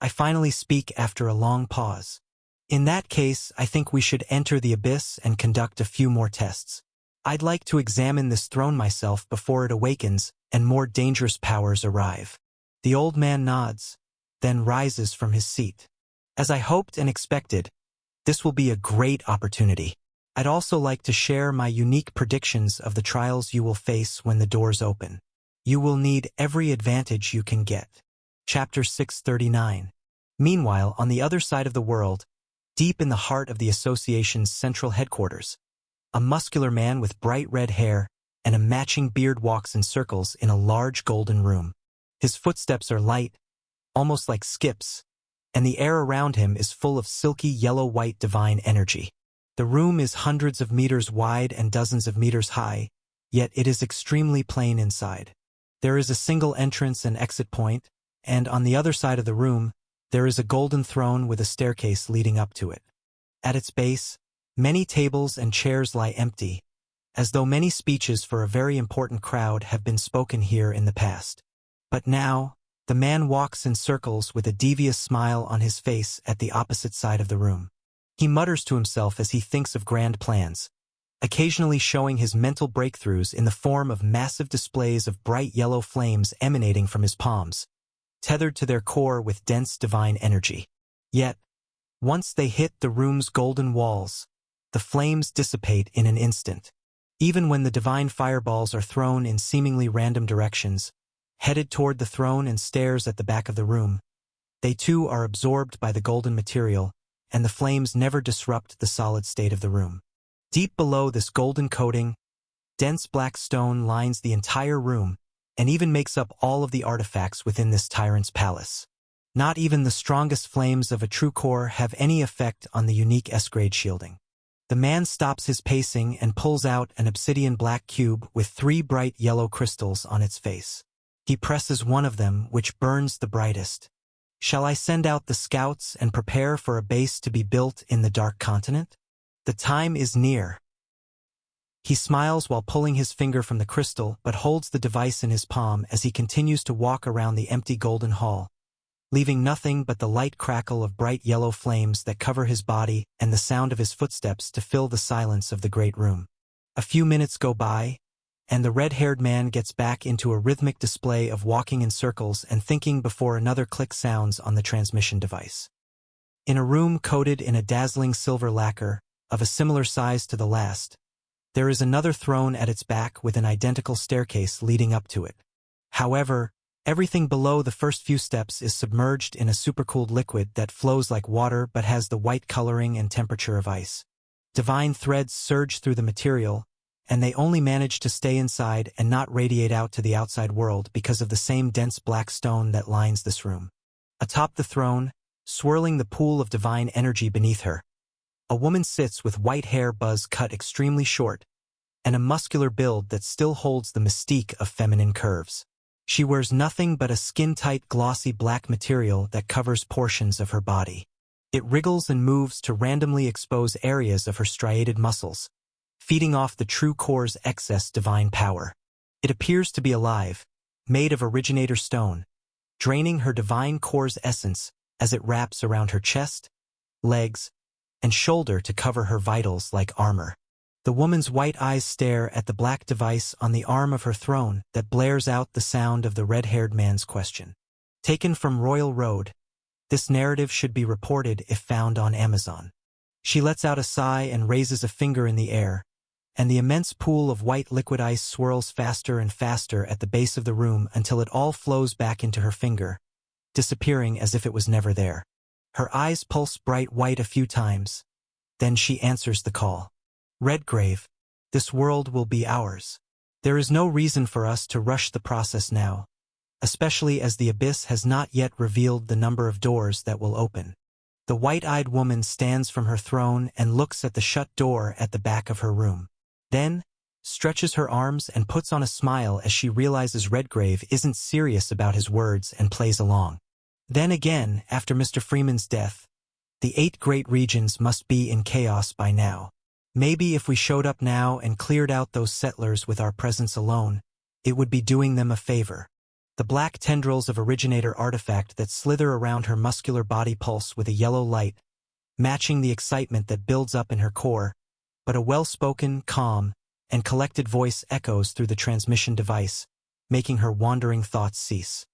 I finally speak after a long pause. In that case, I think we should enter the abyss and conduct a few more tests. I'd like to examine this throne myself before it awakens and more dangerous powers arrive. The old man nods, then rises from his seat. As I hoped and expected, this will be a great opportunity. I'd also like to share my unique predictions of the trials you will face when the doors open. You will need every advantage you can get. Chapter 639. Meanwhile, on the other side of the world, deep in the heart of the association's central headquarters, a muscular man with bright red hair and a matching beard walks in circles in a large golden room. His footsteps are light, almost like skips, and the air around him is full of silky yellow-white divine energy. The room is hundreds of meters wide and dozens of meters high, yet it is extremely plain inside. There is a single entrance and exit point, and on the other side of the room, there is a golden throne with a staircase leading up to it. At its base, many tables and chairs lie empty, as though many speeches for a very important crowd have been spoken here in the past. But now, the man walks in circles with a devious smile on his face at the opposite side of the room. He mutters to himself as he thinks of grand plans, occasionally showing his mental breakthroughs in the form of massive displays of bright yellow flames emanating from his palms, tethered to their core with dense divine energy. Yet, once they hit the room's golden walls, the flames dissipate in an instant. Even when the divine fireballs are thrown in seemingly random directions, headed toward the throne and stairs at the back of the room, they too are absorbed by the golden material, and the flames never disrupt the solid state of the room. Deep below this golden coating, dense black stone lines the entire room and even makes up all of the artifacts within this tyrant's palace. Not even the strongest flames of a true core have any effect on the unique S-grade shielding. The man stops his pacing and pulls out an obsidian black cube with 3 bright yellow crystals on its face. He presses one of them, which burns the brightest. Shall I send out the scouts and prepare for a base to be built in the Dark Continent? The time is near. He smiles while pulling his finger from the crystal, but holds the device in his palm as he continues to walk around the empty golden hall, leaving nothing but the light crackle of bright yellow flames that cover his body and the sound of his footsteps to fill the silence of the great room. A few minutes go by, and the red-haired man gets back into a rhythmic display of walking in circles and thinking before another click sounds on the transmission device. In a room coated in a dazzling silver lacquer, of a similar size to the last, there is another throne at its back with an identical staircase leading up to it. However, everything below the first few steps is submerged in a supercooled liquid that flows like water but has the white coloring and temperature of ice. Divine threads surge through the material, and they only manage to stay inside and not radiate out to the outside world because of the same dense black stone that lines this room. Atop the throne, swirling the pool of divine energy beneath her, a woman sits with white hair buzz cut extremely short, and a muscular build that still holds the mystique of feminine curves. She wears nothing but a skin-tight glossy black material that covers portions of her body. It wriggles and moves to randomly expose areas of her striated muscles, feeding off the true core's excess divine power. It appears to be alive, made of originator stone, draining her divine core's essence as it wraps around her chest, legs, and shoulder to cover her vitals like armor. The woman's white eyes stare at the black device on the arm of her throne that blares out the sound of the red-haired man's question. Taken from Royal Road, this narrative should be reported if found on Amazon. She lets out a sigh and raises a finger in the air, and the immense pool of white liquid ice swirls faster and faster at the base of the room until it all flows back into her finger, disappearing as if it was never there. Her eyes pulse bright white a few times. Then she answers the call. Redgrave, this world will be ours. There is no reason for us to rush the process now, especially as the abyss has not yet revealed the number of doors that will open. The white-eyed woman stands from her throne and looks at the shut door at the back of her room. Then, stretches her arms and puts on a smile as she realizes Redgrave isn't serious about his words and plays along. Then again, after Mr. Freeman's death, the 8 great regions must be in chaos by now. Maybe if we showed up now and cleared out those settlers with our presence alone, it would be doing them a favor. The black tendrils of originator artifact that slither around her muscular body pulse with a yellow light, matching the excitement that builds up in her core, but a well-spoken, calm, and collected voice echoes through the transmission device, making her wandering thoughts cease.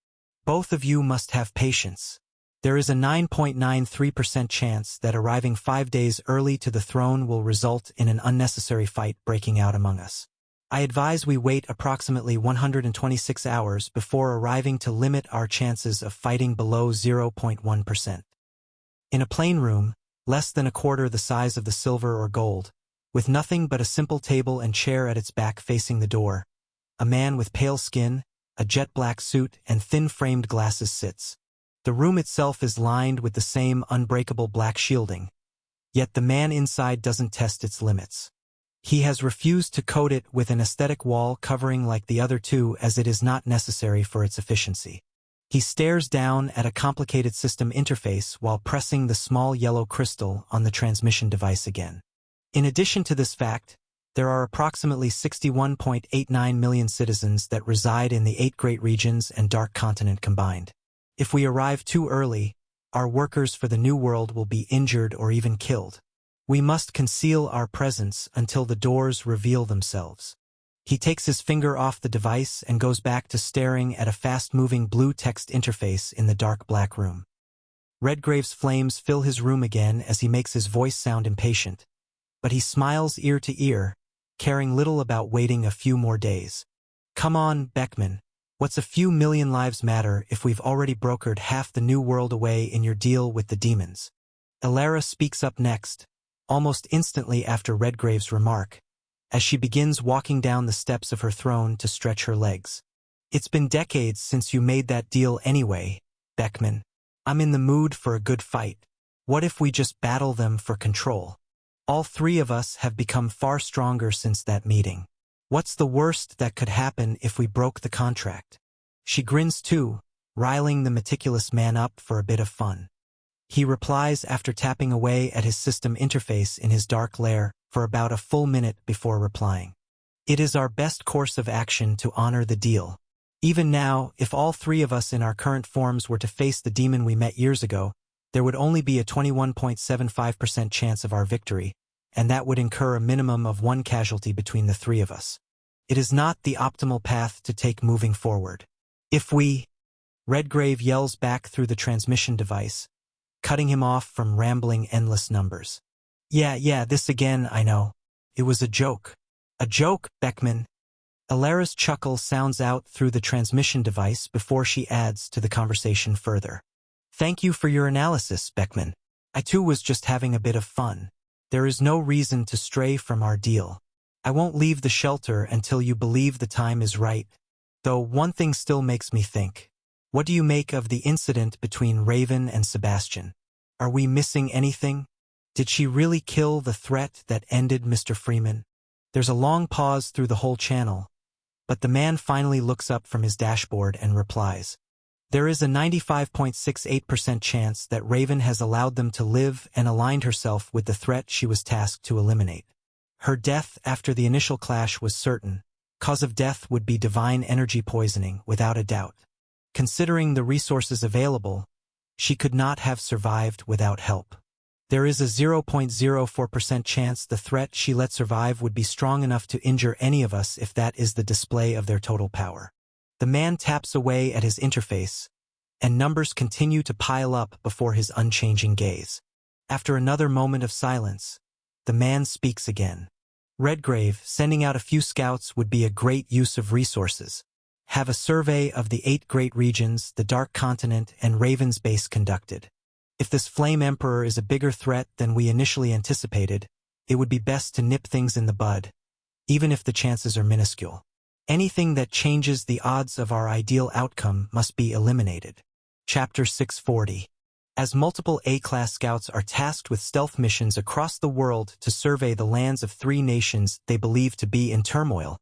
Both of you must have patience. There is a 9.93% chance that arriving 5 days early to the throne will result in an unnecessary fight breaking out among us. I advise we wait approximately 126 hours before arriving to limit our chances of fighting below 0.1%. In a plain room, less than a quarter the size of the silver or gold, with nothing but a simple table and chair at its back facing the door, a man with pale skin, a jet-black suit, and thin-framed glasses sits. The room itself is lined with the same unbreakable black shielding, yet the man inside doesn't test its limits. He has refused to coat it with an aesthetic wall covering like the other two as it is not necessary for its efficiency. He stares down at a complicated system interface while pressing the small yellow crystal on the transmission device again. In addition to this fact, there are approximately 61.89 million citizens that reside in the 8 great regions and Dark Continent combined. If we arrive too early, our workers for the New World will be injured or even killed. We must conceal our presence until the doors reveal themselves. He takes his finger off the device and goes back to staring at a fast-moving blue text interface in the dark black room. Redgrave's flames fill his room again as he makes his voice sound impatient, but he smiles ear to ear, caring little about waiting a few more days. Come on, Beckman. What's a few million lives matter if we've already brokered half the new world away in your deal with the demons? Elara speaks up next, almost instantly after Redgrave's remark, as she begins walking down the steps of her throne to stretch her legs. It's been decades since you made that deal anyway, Beckman. I'm in the mood for a good fight. What if we just battle them for control? All three of us have become far stronger since that meeting. What's the worst that could happen if we broke the contract? She grins too, riling the meticulous man up for a bit of fun. He replies after tapping away at his system interface in his dark lair for about a full minute before replying. It is our best course of action to honor the deal. Even now, if all three of us in our current forms were to face the demon we met years ago, there would only be a 21.75% chance of our victory, and that would incur a minimum of 1 casualty between the three of us. It is not the optimal path to take moving forward. If we... Redgrave yells back through the transmission device, cutting him off from rambling endless numbers. Yeah, this again, I know. It was a joke. A joke, Beckman. Elara's chuckle sounds out through the transmission device before she adds to the conversation further. Thank you for your analysis, Beckman. I too was just having a bit of fun. There is no reason to stray from our deal. I won't leave the shelter until you believe the time is right. Though one thing still makes me think. What do you make of the incident between Raven and Sebastian? Are we missing anything? Did she really kill the threat that ended Mr. Freeman? There's a long pause through the whole channel, but the man finally looks up from his dashboard and replies. There is a 95.68% chance that Raven has allowed them to live and aligned herself with the threat she was tasked to eliminate. Her death after the initial clash was certain. Cause of death would be divine energy poisoning, without a doubt. Considering the resources available, she could not have survived without help. There is a 0.04% chance the threat she let survive would be strong enough to injure any of us if that is the display of their total power. The man taps away at his interface, and numbers continue to pile up before his unchanging gaze. After another moment of silence, the man speaks again. Redgrave, sending out a few scouts would be a great use of resources. Have a survey of the 8 great regions, the Dark Continent, and Raven's base conducted. If this Flame Emperor is a bigger threat than we initially anticipated, it would be best to nip things in the bud, even if the chances are minuscule. Anything that changes the odds of our ideal outcome must be eliminated. Chapter 640. As multiple A-class scouts are tasked with stealth missions across the world to survey the lands of 3 nations they believe to be in turmoil,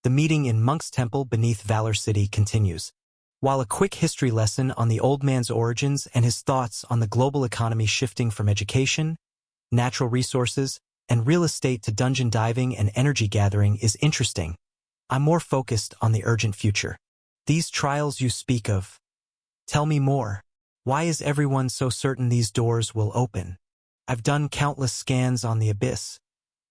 the meeting in Monk's Temple beneath Valor City continues. While a quick history lesson on the old man's origins and his thoughts on the global economy shifting from education, natural resources, and real estate to dungeon diving and energy gathering is interesting, I'm more focused on the urgent future. These trials you speak of. Tell me more. Why is everyone so certain these doors will open? I've done countless scans on the abyss,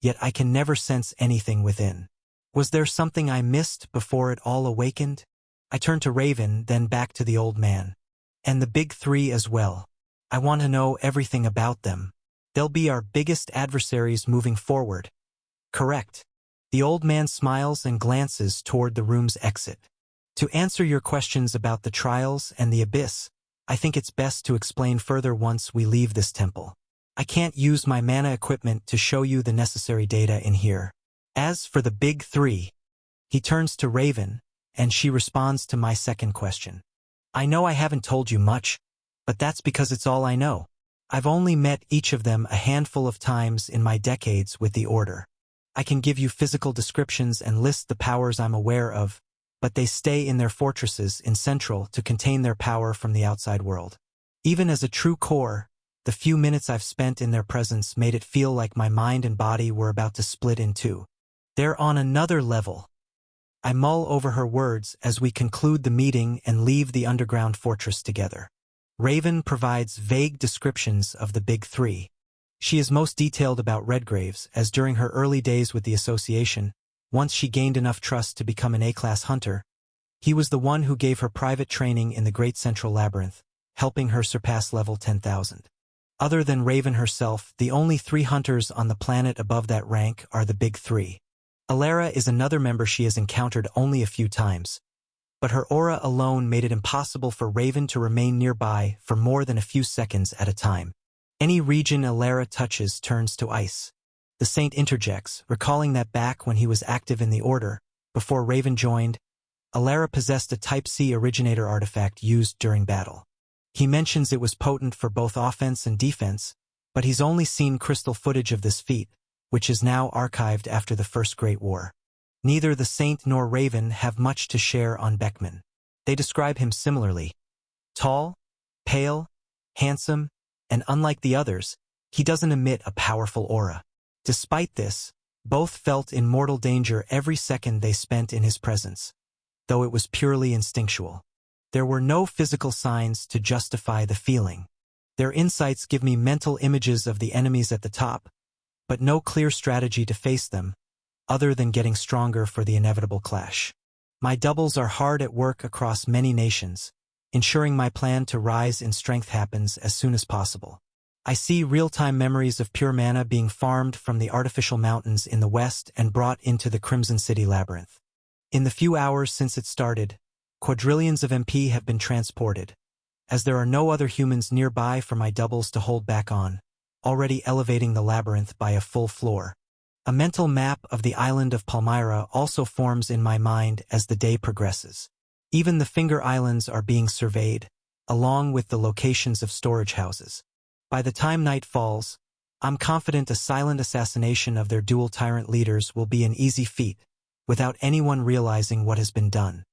yet I can never sense anything within. Was there something I missed before it all awakened? I turn to Raven, then back to the old man. And the big 3 as well. I want to know everything about them. They'll be our biggest adversaries moving forward. Correct. The old man smiles and glances toward the room's exit. To answer your questions about the trials and the abyss, I think it's best to explain further once we leave this temple. I can't use my mana equipment to show you the necessary data in here. As for the big 3, he turns to Raven, and she responds to my second question. I know I haven't told you much, but that's because it's all I know. I've only met each of them a handful of times in my decades with the Order. I can give you physical descriptions and list the powers I'm aware of, but they stay in their fortresses in Central to contain their power from the outside world. Even as a true core, the few minutes I've spent in their presence made it feel like my mind and body were about to split in two. They're on another level. I mull over her words as we conclude the meeting and leave the underground fortress together. Raven provides vague descriptions of the big 3. She is most detailed about Redgraves, as during her early days with the association, once she gained enough trust to become an A-class hunter, he was the one who gave her private training in the Great Central Labyrinth, helping her surpass level 10,000. Other than Raven herself, the only 3 hunters on the planet above that rank are the Big Three. Alara is another member she has encountered only a few times, but her aura alone made it impossible for Raven to remain nearby for more than a few seconds at a time. Any region Alara touches turns to ice. The Saint interjects, recalling that back when he was active in the Order, before Raven joined, Alara possessed a Type-C originator artifact used during battle. He mentions it was potent for both offense and defense, but he's only seen crystal footage of this feat, which is now archived after the First Great War. Neither the Saint nor Raven have much to share on Beckman. They describe him similarly. Tall, pale, handsome, and unlike the others, he doesn't emit a powerful aura. Despite this, both felt in mortal danger every second they spent in his presence, though it was purely instinctual. There were no physical signs to justify the feeling. Their insights give me mental images of the enemies at the top, but no clear strategy to face them, other than getting stronger for the inevitable clash. My doubles are hard at work across many nations, ensuring my plan to rise in strength happens as soon as possible. I see real-time memories of pure mana being farmed from the artificial mountains in the west and brought into the Crimson City Labyrinth. In the few hours since it started, quadrillions of MP have been transported, as there are no other humans nearby for my doubles to hold back on, already elevating the labyrinth by a full floor. A mental map of the island of Palmyra also forms in my mind as the day progresses. Even the Finger Islands are being surveyed, along with the locations of storage houses. By the time night falls, I'm confident a silent assassination of their dual tyrant leaders will be an easy feat, without anyone realizing what has been done.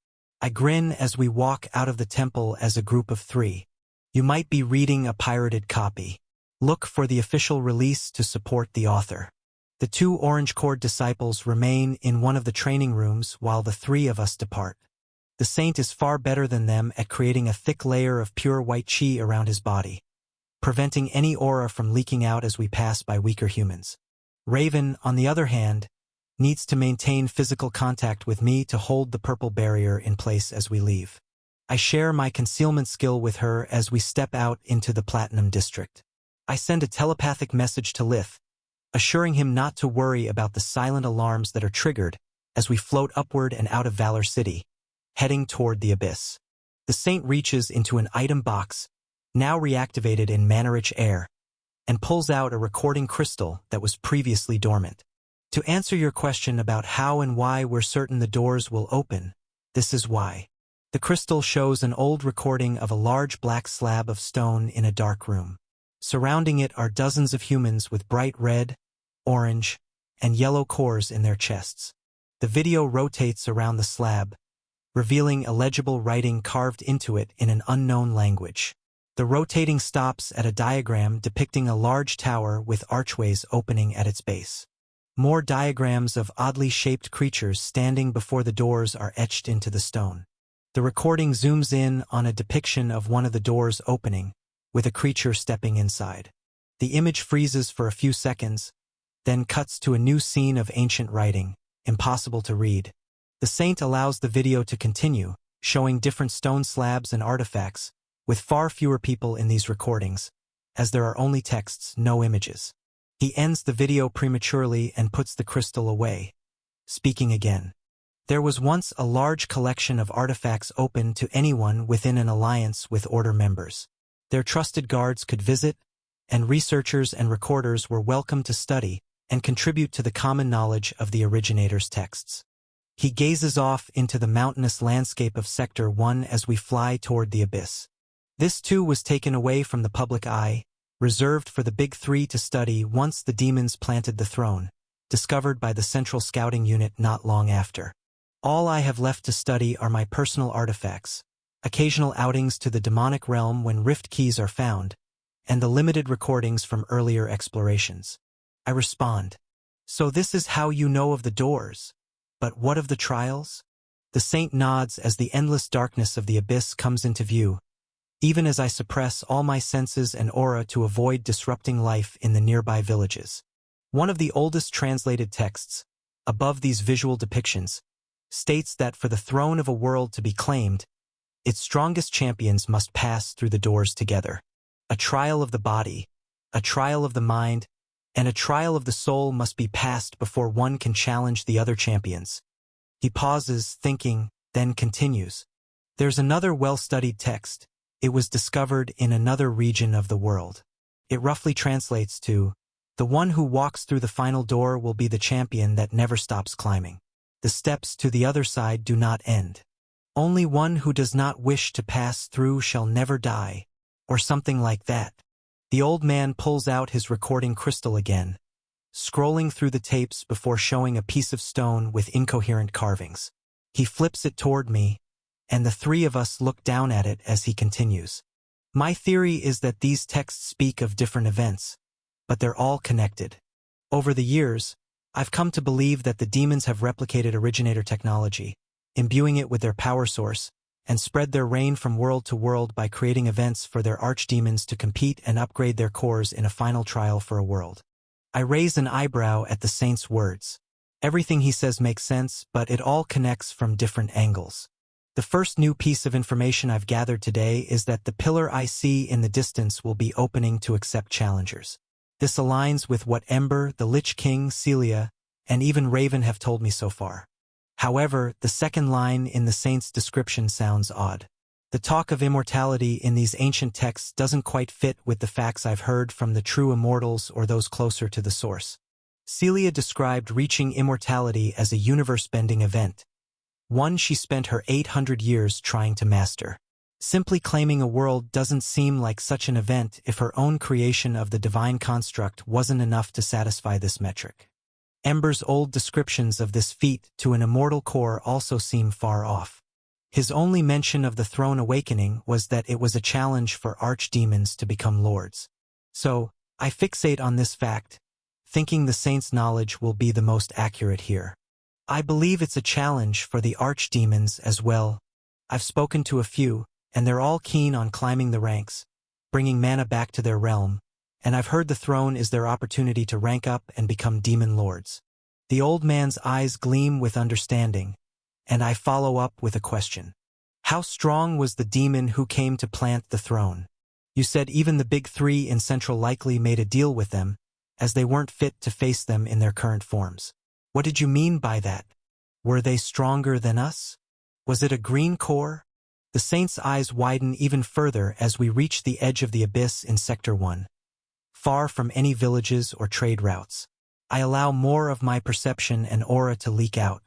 I grin as we walk out of the temple as a group of 3. You might be reading a pirated copy. Look for the official release to support the author. The 2 Orange Cord disciples remain in one of the training rooms while the 3 of us depart. The Saint is far better than them at creating a thick layer of pure white chi around his body, preventing any aura from leaking out as we pass by weaker humans. Raven, on the other hand, needs to maintain physical contact with me to hold the purple barrier in place as we leave. I share my concealment skill with her as we step out into the Platinum District. I send a telepathic message to Lith, assuring him not to worry about the silent alarms that are triggered as we float upward and out of Valor City, heading toward the abyss. The Saint reaches into an item box, now reactivated in mana-rich air, and pulls out a recording crystal that was previously dormant. To answer your question about how and why we're certain the doors will open, this is why. The crystal shows an old recording of a large black slab of stone in a dark room. Surrounding it are dozens of humans with bright red, orange, and yellow cores in their chests. The video rotates around the slab, revealing illegible writing carved into it in an unknown language. The rotating stops at a diagram depicting a large tower with archways opening at its base. More diagrams of oddly shaped creatures standing before the doors are etched into the stone. The recording zooms in on a depiction of one of the doors opening, with a creature stepping inside. The image freezes for a few seconds, then cuts to a new scene of ancient writing, impossible to read. The Saint allows the video to continue, showing different stone slabs and artifacts, with far fewer people in these recordings, as there are only texts, no images. He ends the video prematurely and puts the crystal away, speaking again. There was once a large collection of artifacts open to anyone within an alliance with Order members. Their trusted guards could visit, and researchers and recorders were welcome to study and contribute to the common knowledge of the originator's texts. He gazes off into the mountainous landscape of Sector 1 as we fly toward the abyss. This too was taken away from the public eye, reserved for the Big Three to study once the demons planted the throne, discovered by the Central Scouting Unit not long after. All I have left to study are my personal artifacts, occasional outings to the demonic realm when rift keys are found, and the limited recordings from earlier explorations. I respond, "So this is how you know of the doors. But what of the trials?" The Saint nods as the endless darkness of the abyss comes into view, even as I suppress all my senses and aura to avoid disrupting life in the nearby villages. One of the oldest translated texts, above these visual depictions, states that for the throne of a world to be claimed, its strongest champions must pass through the doors together. A trial of the body, a trial of the mind, and a trial of the soul must be passed before one can challenge the other champions. He pauses, thinking, then continues. There's another well-studied text. It was discovered in another region of the world. It roughly translates to, "The one who walks through the final door will be the champion that never stops climbing. The steps to the other side do not end. Only one who does not wish to pass through shall never die," or something like that. The old man pulls out his recording crystal again, scrolling through the tapes before showing a piece of stone with incoherent carvings. He flips it toward me, and the three of us look down at it as he continues. My theory is that these texts speak of different events, but they're all connected. Over the years, I've come to believe that the demons have replicated originator technology, imbuing it with their power source, and spread their reign from world to world by creating events for their archdemons to compete and upgrade their cores in a final trial for a world. I raise an eyebrow at the saint's words. Everything he says makes sense, but it all connects from different angles. The first new piece of information I've gathered today is that the pillar I see in the distance will be opening to accept challengers. This aligns with what Ember, the Lich King, Celia, and even Raven have told me so far. However, the second line in the saint's description sounds odd. The talk of immortality in these ancient texts doesn't quite fit with the facts I've heard from the true immortals or those closer to the source. Celia described reaching immortality as a universe-bending event, one she spent her 800 years trying to master. Simply claiming a world doesn't seem like such an event if her own creation of the divine construct wasn't enough to satisfy this metric. Ember's old descriptions of this feat to an immortal core also seem far off. His only mention of the throne awakening was that it was a challenge for archdemons to become lords. So, I fixate on this fact, thinking the saint's knowledge will be the most accurate here. I believe it's a challenge for the archdemons as well. I've spoken to a few, and they're all keen on climbing the ranks, bringing mana back to their realm, and I've heard the throne is their opportunity to rank up and become demon lords. The old man's eyes gleam with understanding, and I follow up with a question. How strong was the demon who came to plant the throne? You said even the big three in Central likely made a deal with them, as they weren't fit to face them in their current forms. What did you mean by that? Were they stronger than us? Was it a green core? The saint's eyes widen even further as we reach the edge of the abyss in Sector 1. Far from any villages or trade routes, I allow more of my perception and aura to leak out.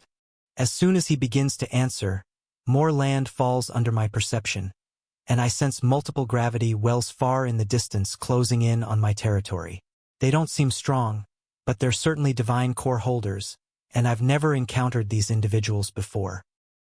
As soon as he begins to answer, more land falls under my perception, and I sense multiple gravity wells far in the distance closing in on my territory. They don't seem strong, but they're certainly divine core holders, and I've never encountered these individuals before.